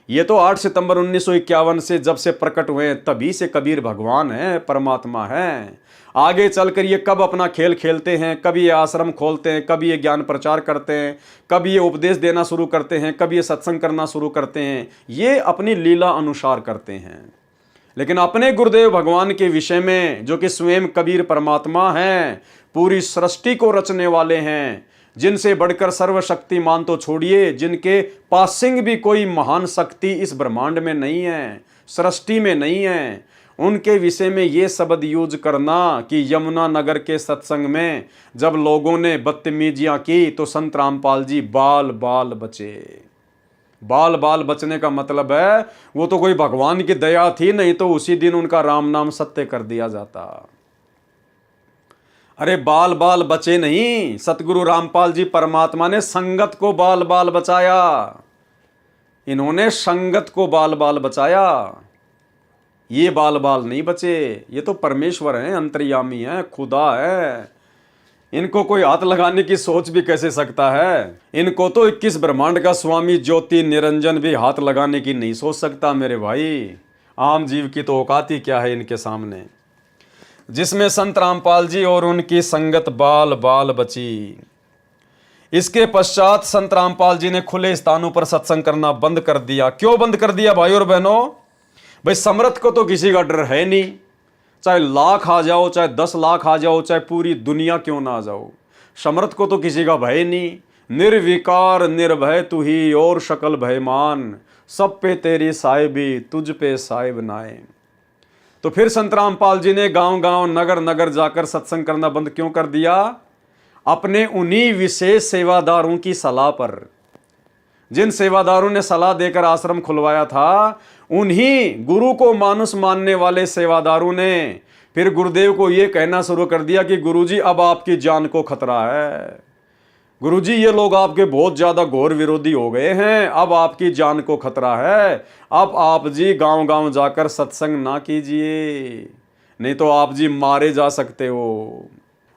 ये तो 8 सितंबर 1951 से जब से प्रकट हुए तभी से कबीर भगवान है, परमात्मा है। आगे चलकर ये कब अपना खेल खेलते हैं, कभी ये आश्रम खोलते हैं, कभी ये ज्ञान प्रचार करते हैं, कभी ये उपदेश देना शुरू करते हैं, कभी ये सत्संग करना शुरू करते हैं, ये अपनी लीला अनुसार करते हैं। लेकिन अपने गुरुदेव भगवान के विषय में, जो कि स्वयं कबीर परमात्मा हैं, पूरी सृष्टि को रचने वाले हैं, जिनसे बढ़कर सर्वशक्तिमान तो छोड़िए, जिनके पासिंग भी कोई महान शक्ति इस ब्रह्मांड में नहीं है, सृष्टि में नहीं है, उनके विषय में ये शब्द यूज करना कि यमुना नगर के सत्संग में जब लोगों ने बदतमीजियां की तो संत रामपाल जी बाल बाल बचे। बाल बाल बचने का मतलब है वो तो कोई भगवान की दया थी, नहीं तो उसी दिन उनका राम नाम सत्य कर दिया जाता। अरे बाल बाल बचे नहीं, सतगुरु रामपाल जी परमात्मा ने संगत को बाल बाल बचाया। इन्होंने संगत को बाल बाल बचाया, ये बाल बाल नहीं बचे। ये तो परमेश्वर हैं, अंतर्यामी हैं, खुदा है। इनको कोई हाथ लगाने की सोच भी कैसे सकता है? इनको तो 21 ब्रह्मांड का स्वामी ज्योति निरंजन भी हाथ लगाने की नहीं सोच सकता मेरे भाई। आम जीव की तो औकात ही क्या है इनके सामने। जिसमें संत रामपाल जी और उनकी संगत बाल बाल बची। इसके पश्चात संत रामपाल जी ने खुले स्थानों पर सत्संग करना बंद कर दिया। क्यों बंद कर दिया भाई और बहनों? भाई समर्थ को तो किसी का डर है नहीं, चाहे लाख आ जाओ, चाहे 10 लाख आ जाओ, चाहे पूरी दुनिया क्यों ना आ जाओ, समर्थ को तो किसी का भय नहीं। निर्विकार निर्भय तू ही और शकल भयमान, सब पे तेरी साहिबी तुझ पे साहिब नाए। तो फिर संत रामपाल जी ने गांव गांव नगर नगर जाकर सत्संग करना बंद क्यों कर दिया? अपने उन्हीं विशेष सेवादारों की सलाह पर। जिन सेवादारों ने सलाह देकर आश्रम खुलवाया था, उन्हीं गुरु को मानुष मानने वाले सेवादारों ने फिर गुरुदेव को यह कहना शुरू कर दिया कि गुरुजी अब आपकी जान को खतरा है, गुरुजी ये लोग आपके बहुत ज्यादा घोर विरोधी हो गए हैं, अब आपकी जान को खतरा है, अब आप जी गांव गांव जाकर सत्संग ना कीजिए, नहीं तो आप जी मारे जा सकते हो।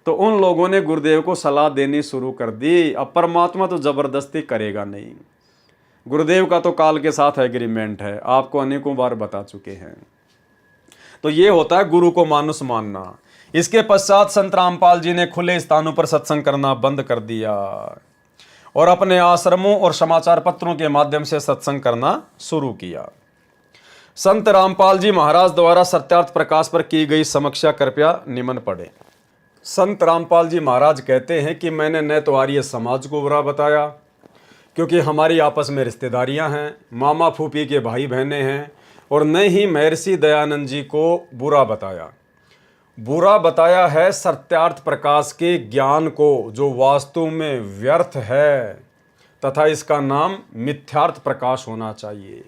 तो उन लोगों ने गुरुदेव को सलाह देनी शुरू कर दी। अब परमात्मा तो जबरदस्ती करेगा नहीं, गुरुदेव का तो काल के साथ एग्रीमेंट है, आपको अनेकों बार बता चुके हैं। तो ये होता है गुरु को मानुष मानना। इसके पश्चात संत रामपाल जी ने खुले स्थानों पर सत्संग करना बंद कर दिया और अपने आश्रमों और समाचार पत्रों के माध्यम से सत्संग करना शुरू किया। संत रामपाल जी महाराज द्वारा सत्यार्थ प्रकाश पर की गई समीक्षा कृपया निमन पढ़े। संत रामपाल जी महाराज कहते हैं कि मैंने न तो आर्य समाज को बुरा बताया, क्योंकि हमारी आपस में रिश्तेदारियां हैं, मामा फूफी के भाई बहनें हैं, और न ही महर्षि दयानंद जी को बुरा बताया। बुरा बताया है सत्यार्थ प्रकाश के ज्ञान को, जो वास्तव में व्यर्थ है तथा इसका नाम मिथ्यार्थ प्रकाश होना चाहिए।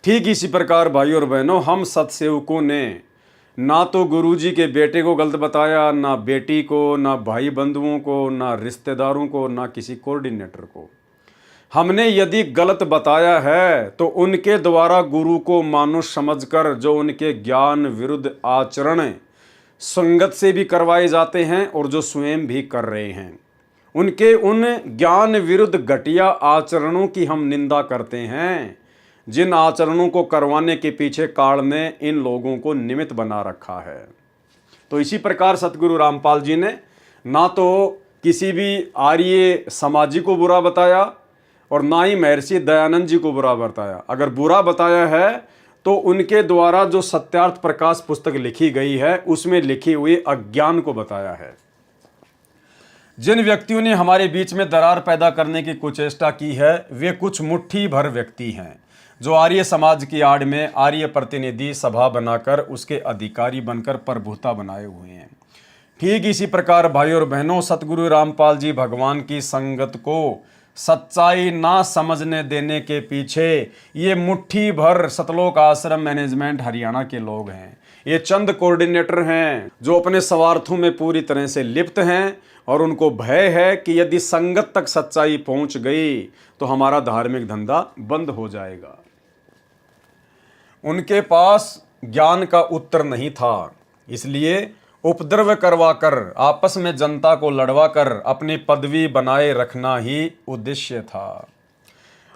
ठीक इसी प्रकार भाई और बहनों, हम सत्सेवकों ने ना तो गुरुजी के बेटे को गलत बताया, ना बेटी को, ना भाई बंधुओं को, ना रिश्तेदारों को, ना किसी कोऑर्डिनेटर को। हमने यदि गलत बताया है तो उनके द्वारा गुरु को मानुष समझकर जो उनके ज्ञान विरुद्ध आचरण संगत से भी करवाए जाते हैं और जो स्वयं भी कर रहे हैं, उनके उन ज्ञान विरुद्ध घटिया आचरणों की हम निंदा करते हैं, जिन आचरणों को करवाने के पीछे काल ने इन लोगों को निमित्त बना रखा है। तो इसी प्रकार सतगुरु रामपाल जी ने ना तो किसी भी आर्य समाजी को बुरा बताया और ना ही महर्षि दयानंद जी को बुरा बताया। अगर बुरा बताया है तो उनके द्वारा जो सत्यार्थ प्रकाश पुस्तक लिखी गई है उसमें लिखी हुई अज्ञान को बताया है। जिन व्यक्तियों ने हमारे बीच में दरार पैदा करने की कुचेष्टा की है, वे कुछ मुट्ठी भर व्यक्ति हैं जो आर्य समाज की आड़ में आर्य प्रतिनिधि सभा बनाकर उसके अधिकारी बनकर प्रभुता बनाए हुए हैं। ठीक इसी प्रकार भाई और बहनों, सतगुरु रामपाल जी भगवान की संगत को सच्चाई ना समझने देने के पीछे ये मुट्ठी भर सतलोक आश्रम मैनेजमेंट हरियाणा के लोग हैं। ये चंद कोऑर्डिनेटर हैं जो अपने स्वार्थों में पूरी तरह से लिप्त हैं और उनको भय है कि यदि संगत तक सच्चाई पहुंच गई तो हमारा धार्मिक धंधा बंद हो जाएगा। उनके पास ज्ञान का उत्तर नहीं था, इसलिए उपद्रव करवाकर आपस में जनता को लड़वाकर अपनी पदवी बनाए रखना ही उद्देश्य था।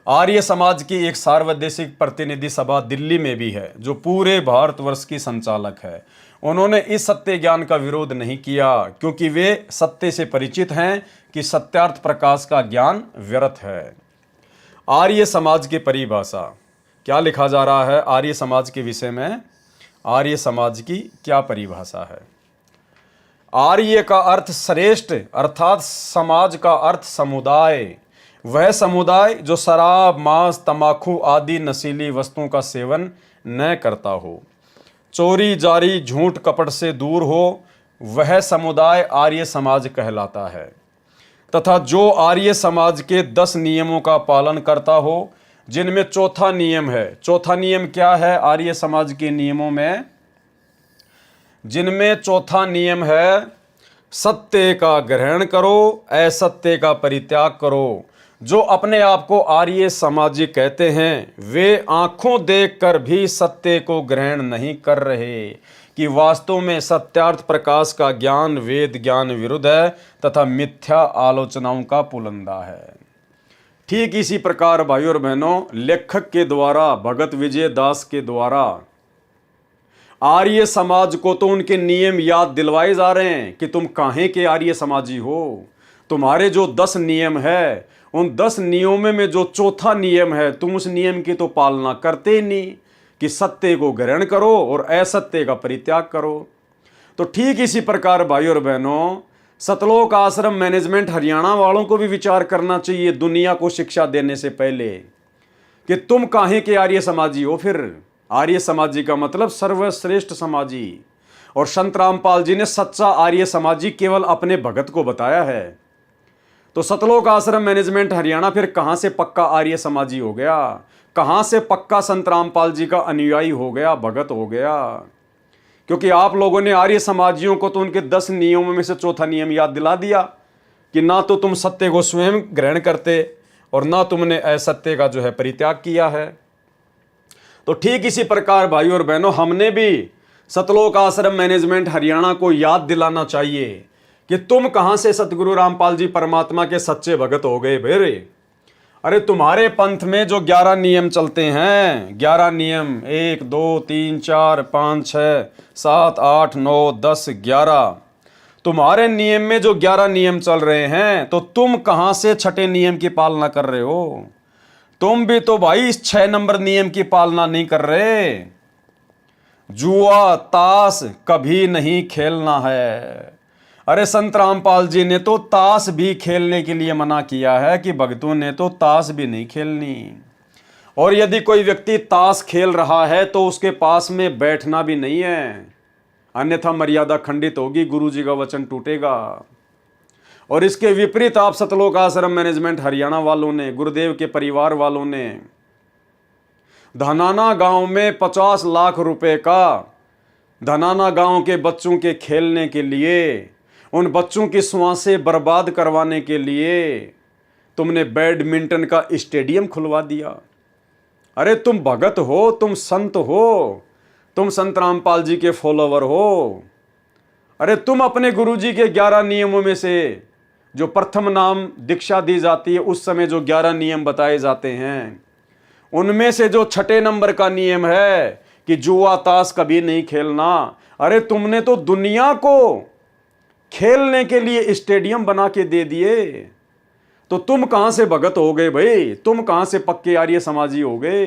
आर्य समाज की एक सार्वदेशिक प्रतिनिधि सभा दिल्ली में भी है जो पूरे भारतवर्ष की संचालक है। उन्होंने इस सत्य ज्ञान का विरोध नहीं किया क्योंकि वे सत्य से परिचित हैं कि सत्यार्थ प्रकाश का ज्ञान व्यर्थ है। आर्य समाज की परिभाषा क्या लिखा जा रहा है? आर्य समाज के विषय में आर्य समाज की क्या परिभाषा है? आर्य का अर्थ श्रेष्ठ, अर्थात समाज का अर्थ समुदाय, वह समुदाय जो शराब, मांस, तंबाकू आदि नशीली वस्तुओं का सेवन न करता हो, चोरी जारी झूठ कपट से दूर हो, वह समुदाय आर्य समाज कहलाता है। तथा जो आर्य समाज के 10 नियमों का पालन करता हो जिनमें चौथा नियम है। चौथा नियम क्या है आर्य समाज के नियमों में? जिनमें चौथा नियम है, सत्य का ग्रहण करो, असत्य का परित्याग करो। जो अपने आप को आर्य समाजी कहते हैं, वे आंखों देखकर भी सत्य को ग्रहण नहीं कर रहे कि वास्तव में सत्यार्थ प्रकाश का ज्ञान वेद ज्ञान विरुद्ध है तथा मिथ्या आलोचनाओं का पुलंदा है। ठीक इसी प्रकार भाइयों और बहनों, लेखक के द्वारा, भगत विजय दास के द्वारा आर्य समाज को तो उनके नियम याद दिलवाए जा रहे हैं कि तुम काहे के आर्य समाजी हो। तुम्हारे जो 10 नियम है, उन 10 नियमों में जो चौथा नियम है, तुम उस नियम की तो पालना करते ही नहीं कि सत्य को ग्रहण करो और असत्य का परित्याग करो। तो ठीक इसी प्रकार भाइयों और बहनों, सतलोक आश्रम मैनेजमेंट हरियाणा वालों को भी विचार करना चाहिए दुनिया को शिक्षा देने से पहले कि तुम काहे के आर्य समाजी हो। फिर आर्य समाजी का मतलब सर्वश्रेष्ठ समाजी, और संत रामपाल जी ने सच्चा आर्य समाजी केवल अपने भगत को बताया है। तो सतलोक आश्रम मैनेजमेंट हरियाणा फिर कहां से पक्का आर्य समाजी हो गया? कहां से पक्का संत रामपाल जी का अनुयायी हो गया, भगत हो गया? क्योंकि आप लोगों ने आर्य समाजियों को तो उनके 10 नियमों में से चौथा नियम याद दिला दिया कि ना तो तुम सत्य को स्वयं ग्रहण करते और ना तुमने असत्य का जो है परित्याग किया है। तो ठीक इसी प्रकार भाइयों और बहनों, हमने भी सतलोक आश्रम मैनेजमेंट हरियाणा को याद दिलाना चाहिए कि तुम कहां से सतगुरु रामपाल जी परमात्मा के सच्चे भगत हो गए भेरे। अरे तुम्हारे पंथ में जो 11 नियम चलते हैं, 11 नियम, 1 2 3 4 5 6 7 8 9 10 11, तुम्हारे नियम में जो 11 नियम चल रहे हैं, तो तुम कहां से छठे नियम की पालना कर रहे हो? तुम भी तो भाई इस 6 नंबर नियम की पालना नहीं कर रहे। जुआ ताश कभी नहीं खेलना है। अरे संत रामपाल जी ने तो ताश भी खेलने के लिए मना किया है कि भक्तों ने तो ताश भी नहीं खेलनी। और यदि कोई व्यक्ति ताश खेल रहा है तो उसके पास में बैठना भी नहीं है, अन्यथा मर्यादा खंडित होगी, गुरु जी का वचन टूटेगा। और इसके विपरीत आप सतलोक आश्रम मैनेजमेंट हरियाणा वालों ने, गुरुदेव के परिवार वालों ने धनाना गांव में 50 लाख रुपए का धनाना गांव के बच्चों के खेलने के लिए, उन बच्चों की श्वासें बर्बाद करवाने के लिए तुमने बैडमिंटन का स्टेडियम खुलवा दिया। अरे तुम भगत हो, तुम संत हो, तुम संत रामपाल जी के फॉलोवर हो। अरे तुम अपने गुरुजी के 11 नियमों में से, जो प्रथम नाम दीक्षा दी जाती है उस समय जो 11 नियम बताए जाते हैं, उनमें से जो छठे नंबर का नियम है कि जुआ ताश कभी नहीं खेलना, अरे तुमने तो दुनिया को खेलने के लिए स्टेडियम बना के दे दिए। तो तुम कहां से भगत हो गए भाई? तुम कहां से पक्के आर्य समाजी हो गए?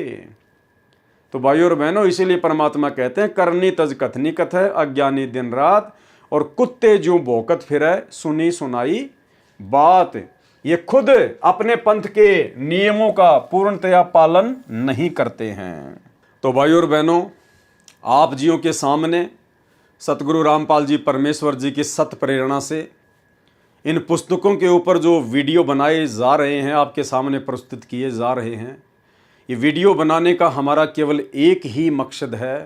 तो भाइयों और बहनों, इसीलिए परमात्मा कहते हैं, करनी तज कथनी कथ है, अज्ञानी दिन रात, और कुत्ते जो भौंकत फिरे, सुनी सुनाई बात। ये खुद अपने पंथ के नियमों का पूर्णतया पालन नहीं करते हैं। तो भाइयों और बहनों, आप जियों के सामने सतगुरु रामपाल जी परमेश्वर जी की सत प्रेरणा से इन पुस्तकों के ऊपर जो वीडियो बनाए जा रहे हैं, आपके सामने प्रस्तुत किए जा रहे हैं। ये वीडियो बनाने का हमारा केवल एक ही मकसद है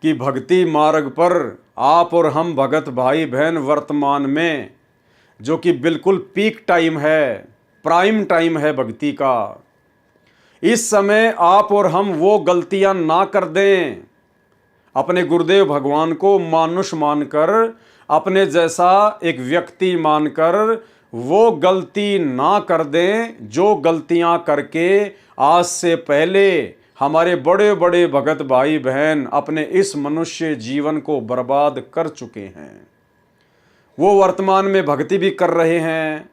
कि भक्ति मार्ग पर आप और हम भगत भाई बहन वर्तमान में, जो कि बिल्कुल पीक टाइम है, प्राइम टाइम है भक्ति का, इस समय आप और हम वो गलतियां ना कर दें। अपने गुरुदेव भगवान को मानुष मानकर, अपने जैसा एक व्यक्ति मानकर वो गलती ना कर दें जो गलतियां करके आज से पहले हमारे बड़े बड़े भगत भाई बहन अपने इस मनुष्य जीवन को बर्बाद कर चुके हैं। वो वर्तमान में भक्ति भी कर रहे हैं,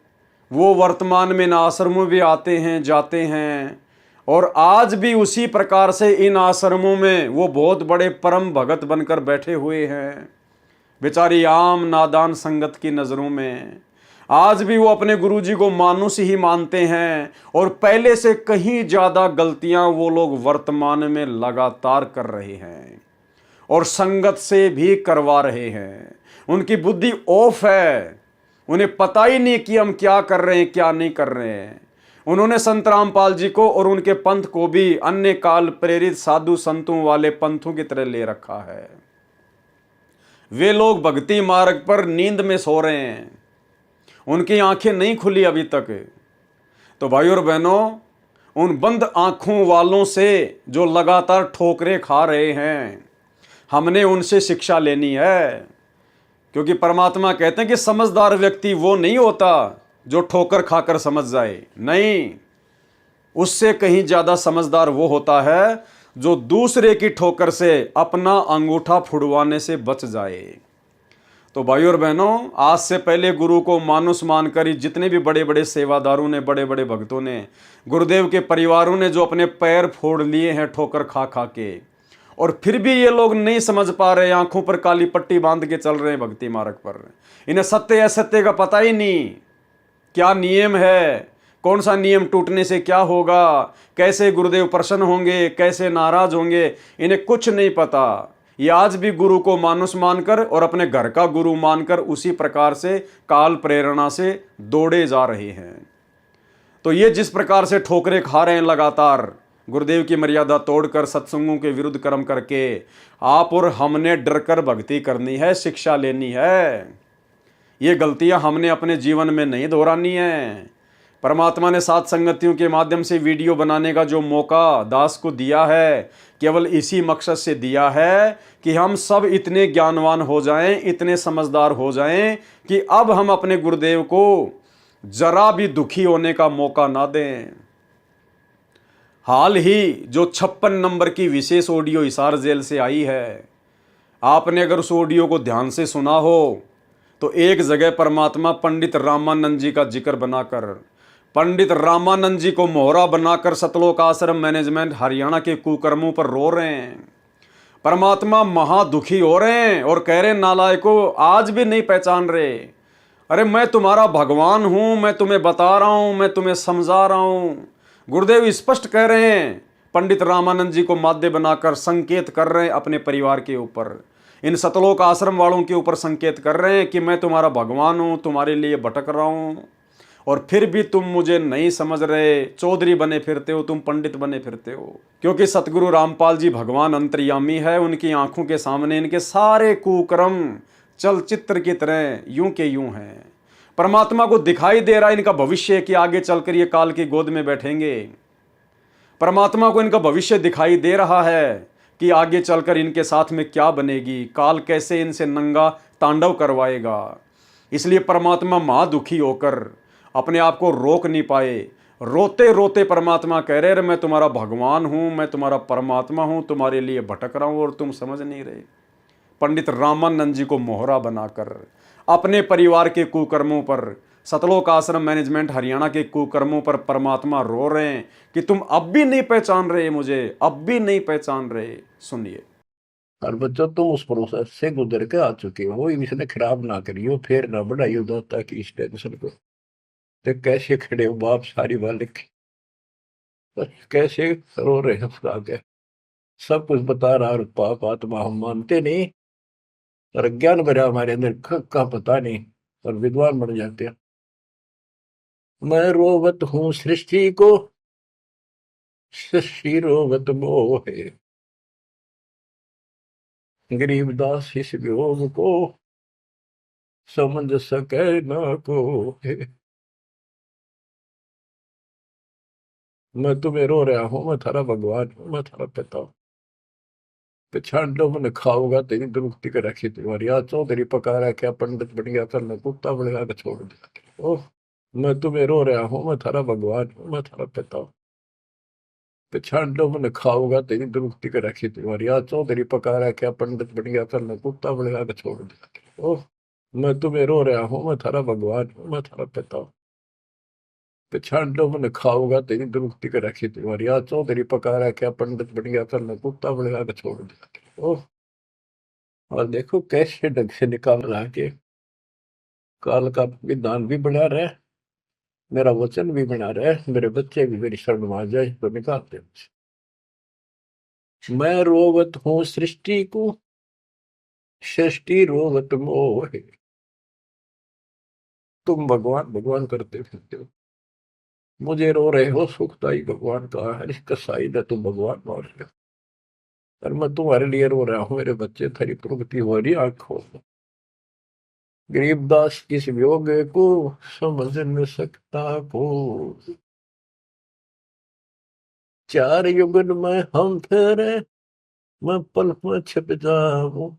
वो वर्तमान में इन आश्रमों भी आते हैं जाते हैं, और आज भी उसी प्रकार से इन आश्रमों में वो बहुत बड़े परम भगत बनकर बैठे हुए हैं। बेचारी आम नादान संगत की नज़रों में आज भी वो अपने गुरुजी को मानुष ही मानते हैं, और पहले से कहीं ज़्यादा गलतियां वो लोग वर्तमान में लगातार कर रहे हैं और संगत से भी करवा रहे हैं। उनकी बुद्धि ऑफ है, उन्हें पता ही नहीं कि हम क्या कर रहे हैं क्या नहीं कर रहे हैं। उन्होंने संत रामपाल जी को और उनके पंथ को भी अन्य काल प्रेरित साधु संतों वाले पंथों की तरह ले रखा है। वे लोग भक्ति मार्ग पर नींद में सो रहे हैं, उनकी आंखें नहीं खुली अभी तक। तो भाई और बहनों, उन बंद आंखों वालों से जो लगातार ठोकरें खा रहे हैं, हमने उनसे शिक्षा लेनी है। क्योंकि परमात्मा कहते हैं कि समझदार व्यक्ति वो नहीं होता जो ठोकर खाकर समझ जाए, नहीं, उससे कहीं ज्यादा समझदार वो होता है जो दूसरे की ठोकर से अपना अंगूठा फुड़वाने से बच जाए। तो भाई और बहनों, आज से पहले गुरु को मानुष मानकर ही जितने भी बड़े बड़े सेवादारों ने, बड़े बड़े भक्तों ने, गुरुदेव के परिवारों ने जो अपने पैर फोड़ लिए हैं ठोकर खा खा के, और फिर भी ये लोग नहीं समझ पा रहे, आंखों पर काली पट्टी बांध के चल रहे हैं भक्ति मार्ग पर। इन्हें सत्य असत्य का पता ही नहीं, क्या नियम है, कौन सा नियम टूटने से क्या होगा, कैसे गुरुदेव प्रसन्न होंगे, कैसे नाराज होंगे, इन्हें कुछ नहीं पता। ये आज भी गुरु को मानुष मानकर और अपने घर का गुरु मानकर उसी प्रकार से काल प्रेरणा से दौड़े जा रहे हैं। तो ये जिस प्रकार से ठोकरें खा रहे हैं लगातार, गुरुदेव की मर्यादा तोड़कर, सत्संगों के विरुद्ध कर्म करके, आप और हमने डरकर भक्ति करनी है, शिक्षा लेनी है। ये गलतियां हमने अपने जीवन में नहीं दोहरानी है। परमात्मा ने सात संगतियों के माध्यम से वीडियो बनाने का जो मौका दास को दिया है, केवल इसी मकसद से दिया है कि हम सब इतने ज्ञानवान हो जाएं, इतने समझदार हो जाएं कि अब हम अपने गुरुदेव को जरा भी दुखी होने का मौका ना दें। हाल ही जो 56 नंबर की विशेष ऑडियो हिसार जेल से आई है, आपने अगर उस ऑडियो को ध्यान से सुना हो तो एक जगह परमात्मा पंडित रामानंद जी का जिक्र बनाकर, पंडित रामानंद जी को मोहरा बनाकर सतलोक आश्रम मैनेजमेंट हरियाणा के कुकर्मों पर रो रहे हैं। परमात्मा महादुखी हो रहे हैं और कह रहे, नालायकों, आज भी नहीं पहचान रहे। अरे मैं तुम्हारा भगवान हूं, मैं तुम्हें बता रहा हूं, मैं तुम्हें समझा रहा हूं। गुरुदेव स्पष्ट कह रहे हैं, पंडित रामानंद जी को माध्य बनाकर संकेत कर रहे हैं अपने परिवार के ऊपर, इन सतलोक आश्रम वालों के ऊपर संकेत कर रहे हैं कि मैं तुम्हारा भगवान हूं, तुम्हारे लिए भटक रहा हूं, और फिर भी तुम मुझे नहीं समझ रहे, चौधरी बने फिरते हो, तुम पंडित बने फिरते हो। क्योंकि सतगुरु रामपाल जी भगवान अंतर्यामी है, उनकी आंखों के सामने इनके सारे कुकर्म चलचित्र की तरह यूं के यूं हैं। परमात्मा को दिखाई दे रहा है इनका भविष्य कि आगे चलकर ये काल की गोद में बैठेंगे। परमात्मा को इनका भविष्य दिखाई दे रहा है कि आगे चलकर इनके साथ में क्या बनेगी, काल कैसे इनसे नंगा तांडव करवाएगा। इसलिए परमात्मा महादुखी होकर अपने आप को रोक नहीं पाए। रोते रोते परमात्मा कह रहे, मैं तुम्हारा भगवान हूं, मैं तुम्हारा परमात्मा हूं, तुम्हारे लिए भटक रहा हूं और तुम समझ नहीं रहे। पंडित रामानंद जी को मोहरा बनाकर अपने परिवार के कुकर्मों पर, सतलोक आश्रम मैनेजमेंट हरियाणा के कुकर्मों पर परमात्मा रो रहे हैं कि तुम अब भी नहीं पहचान रहे मुझे, अब भी नहीं पहचान रहे। सुनिए। और बच्चों, तुम उस प्रोसेस से गुजर के आ चुके हो, इसने खराब ना करियो, फिर ना बढ़ाइयो दाता की इस टेंशन को। तो कैसे खड़े हो बाप, सारी बालिक कैसे रो रहे हो आगे, सब कुछ बता रहा, और पाप आत्मा हम मानते नहीं, और ज्ञान भरा हमारे अंदर का पता नहीं, और विद्वान बन जाते हैं। मैं रोवत हूँ सृष्टि को, सृष्टि रोवत मोहे, गरीबदास इस वियोग को समझ सके ना को। मैं तुम्हें रो रहा हूँ, मैं थारा भगवान हूँ, मैं थारा पिता हूँ। पिछाड़ो मन खाऊंगा तेरी दुरुक्ति कर रखी तुम्हारी, आज चौधरी पका रहा, क्या पंडित बन गया, करना कुत्ता बन गया, छोड़ दिया। ओह, मैं तुम्हें रो रहा हूँ, मैं थारा भगवान हूँ, मैं थारा पिता हूँ। पिछाड़ो मन खाऊंगा तेरी दुरुक्ति कर रखी तुम्हारी, आज चौधरी पका रहा, क्या पंडित बन गया, करना कुत्ता बन गया, छोड़ दिया। ओह, मैं तुम्हें रो रहा हूँ, मैं थारा भगवान हूँ, मैं थारा पिता हूँ। पिछाड़ो मन खाऊंगा तेरी दुरुक्ति कर रखी तुम्हारी, आज चौधरी पका रहा, क्या पंडित बन गया, करना कुत्ता बन गया, छोड़ दिया। ओह, और देखो कैसे ढंग से निकाल रहा के, काल का विधान भी बना रहा है, मेरा वचन भी बना रहा है, मेरे बच्चे भी मेरी शरण में आ जाए तो निकालते हैं। मैं रोवत हूँ सृष्टि को, सृष्टि रोवत मोहे। तुम भगवान भगवान करते फिरते हो, मुझे रो रहे हो, सुखदाई भगवान का है, इस कसाई ने तुम भगवान मान लिया। और मैं तुम्हारे लिए रो रहा हूँ मेरे बच्चे, तेरी प्रगति हो रही आंखों में। गरीबदास किस वियोग को समझ न सकता को, चार युगन में हम ठहरे, मैं पल में छिप जाऊं।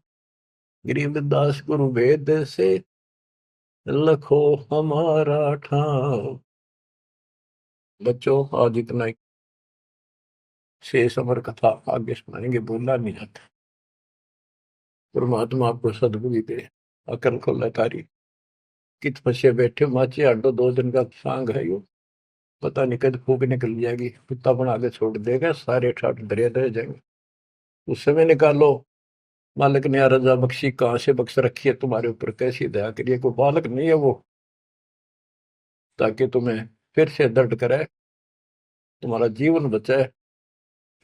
गरीबदास गुरु वेद से लखो हमारा ठाव। बच्चों आज इतना ही, शेष अमर कथा आगे सुनाएंगे, बोलना नहीं जाता। परमात्मा आपको सद्बुद्धि दे, अकल को लतारी। कित फंसे बैठे माचे आडो, 2 दिन का सांग है यो, पता नहीं कद फूक निकल जाएगी, कुत्ता बना के छोड़ देगा, सारे ठाट दरिया रह जाएंगे। उस समय निकालो, मालिक ने रजा बख्शी, कहाँ से बख्श रखी है तुम्हारे ऊपर, कैसी दया करिए, कोई बालक नहीं है वो, ताकि तुम्हें फिर से दर्द करे, तुम्हारा जीवन बचाए,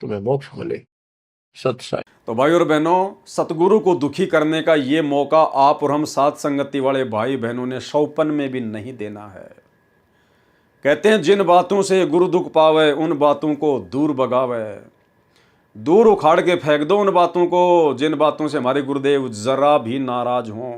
तुम्हें मोक्ष मिले। सत्साई। तो भाई और बहनों, सतगुरु को दुखी करने का ये मौका आप और हम साथ संगति वाले भाई बहनों ने शौपन में भी नहीं देना है। कहते हैं जिन बातों से गुरु दुख पावे, उन बातों को दूर भगावे। दूर उखाड़ के फेंक दो उन बातों को जिन बातों से हमारे गुरुदेव जरा भी नाराज हों।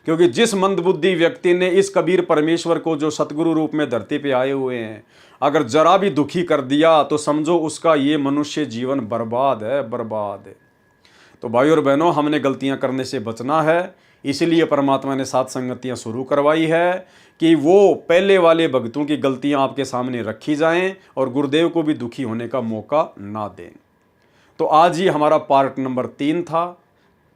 क्योंकि जिस मंदबुद्धि व्यक्ति ने इस कबीर परमेश्वर को, जो सतगुरु रूप में धरती पे आए हुए हैं, अगर जरा भी दुखी कर दिया तो समझो उसका ये मनुष्य जीवन बर्बाद है, बर्बाद है। तो भाई और बहनों, हमने गलतियां करने से बचना है, इसीलिए परमात्मा ने सात संगतियां शुरू करवाई है कि वो पहले वाले भक्तों की गलतियां आपके सामने रखी जाएं और गुरुदेव को भी दुखी होने का मौका ना दें। तो आज ही हमारा पार्ट नंबर 3 था।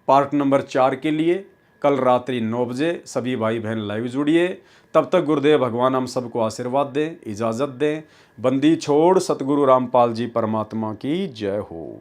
पार्ट नंबर 4 के लिए कल रात्रि 9 बजे सभी भाई बहन लाइव जुड़िए। तब तक गुरुदेव भगवान हम सबको आशीर्वाद दें, इजाज़त दें। बंदी छोड़ सतगुरु रामपाल जी परमात्मा की जय हो।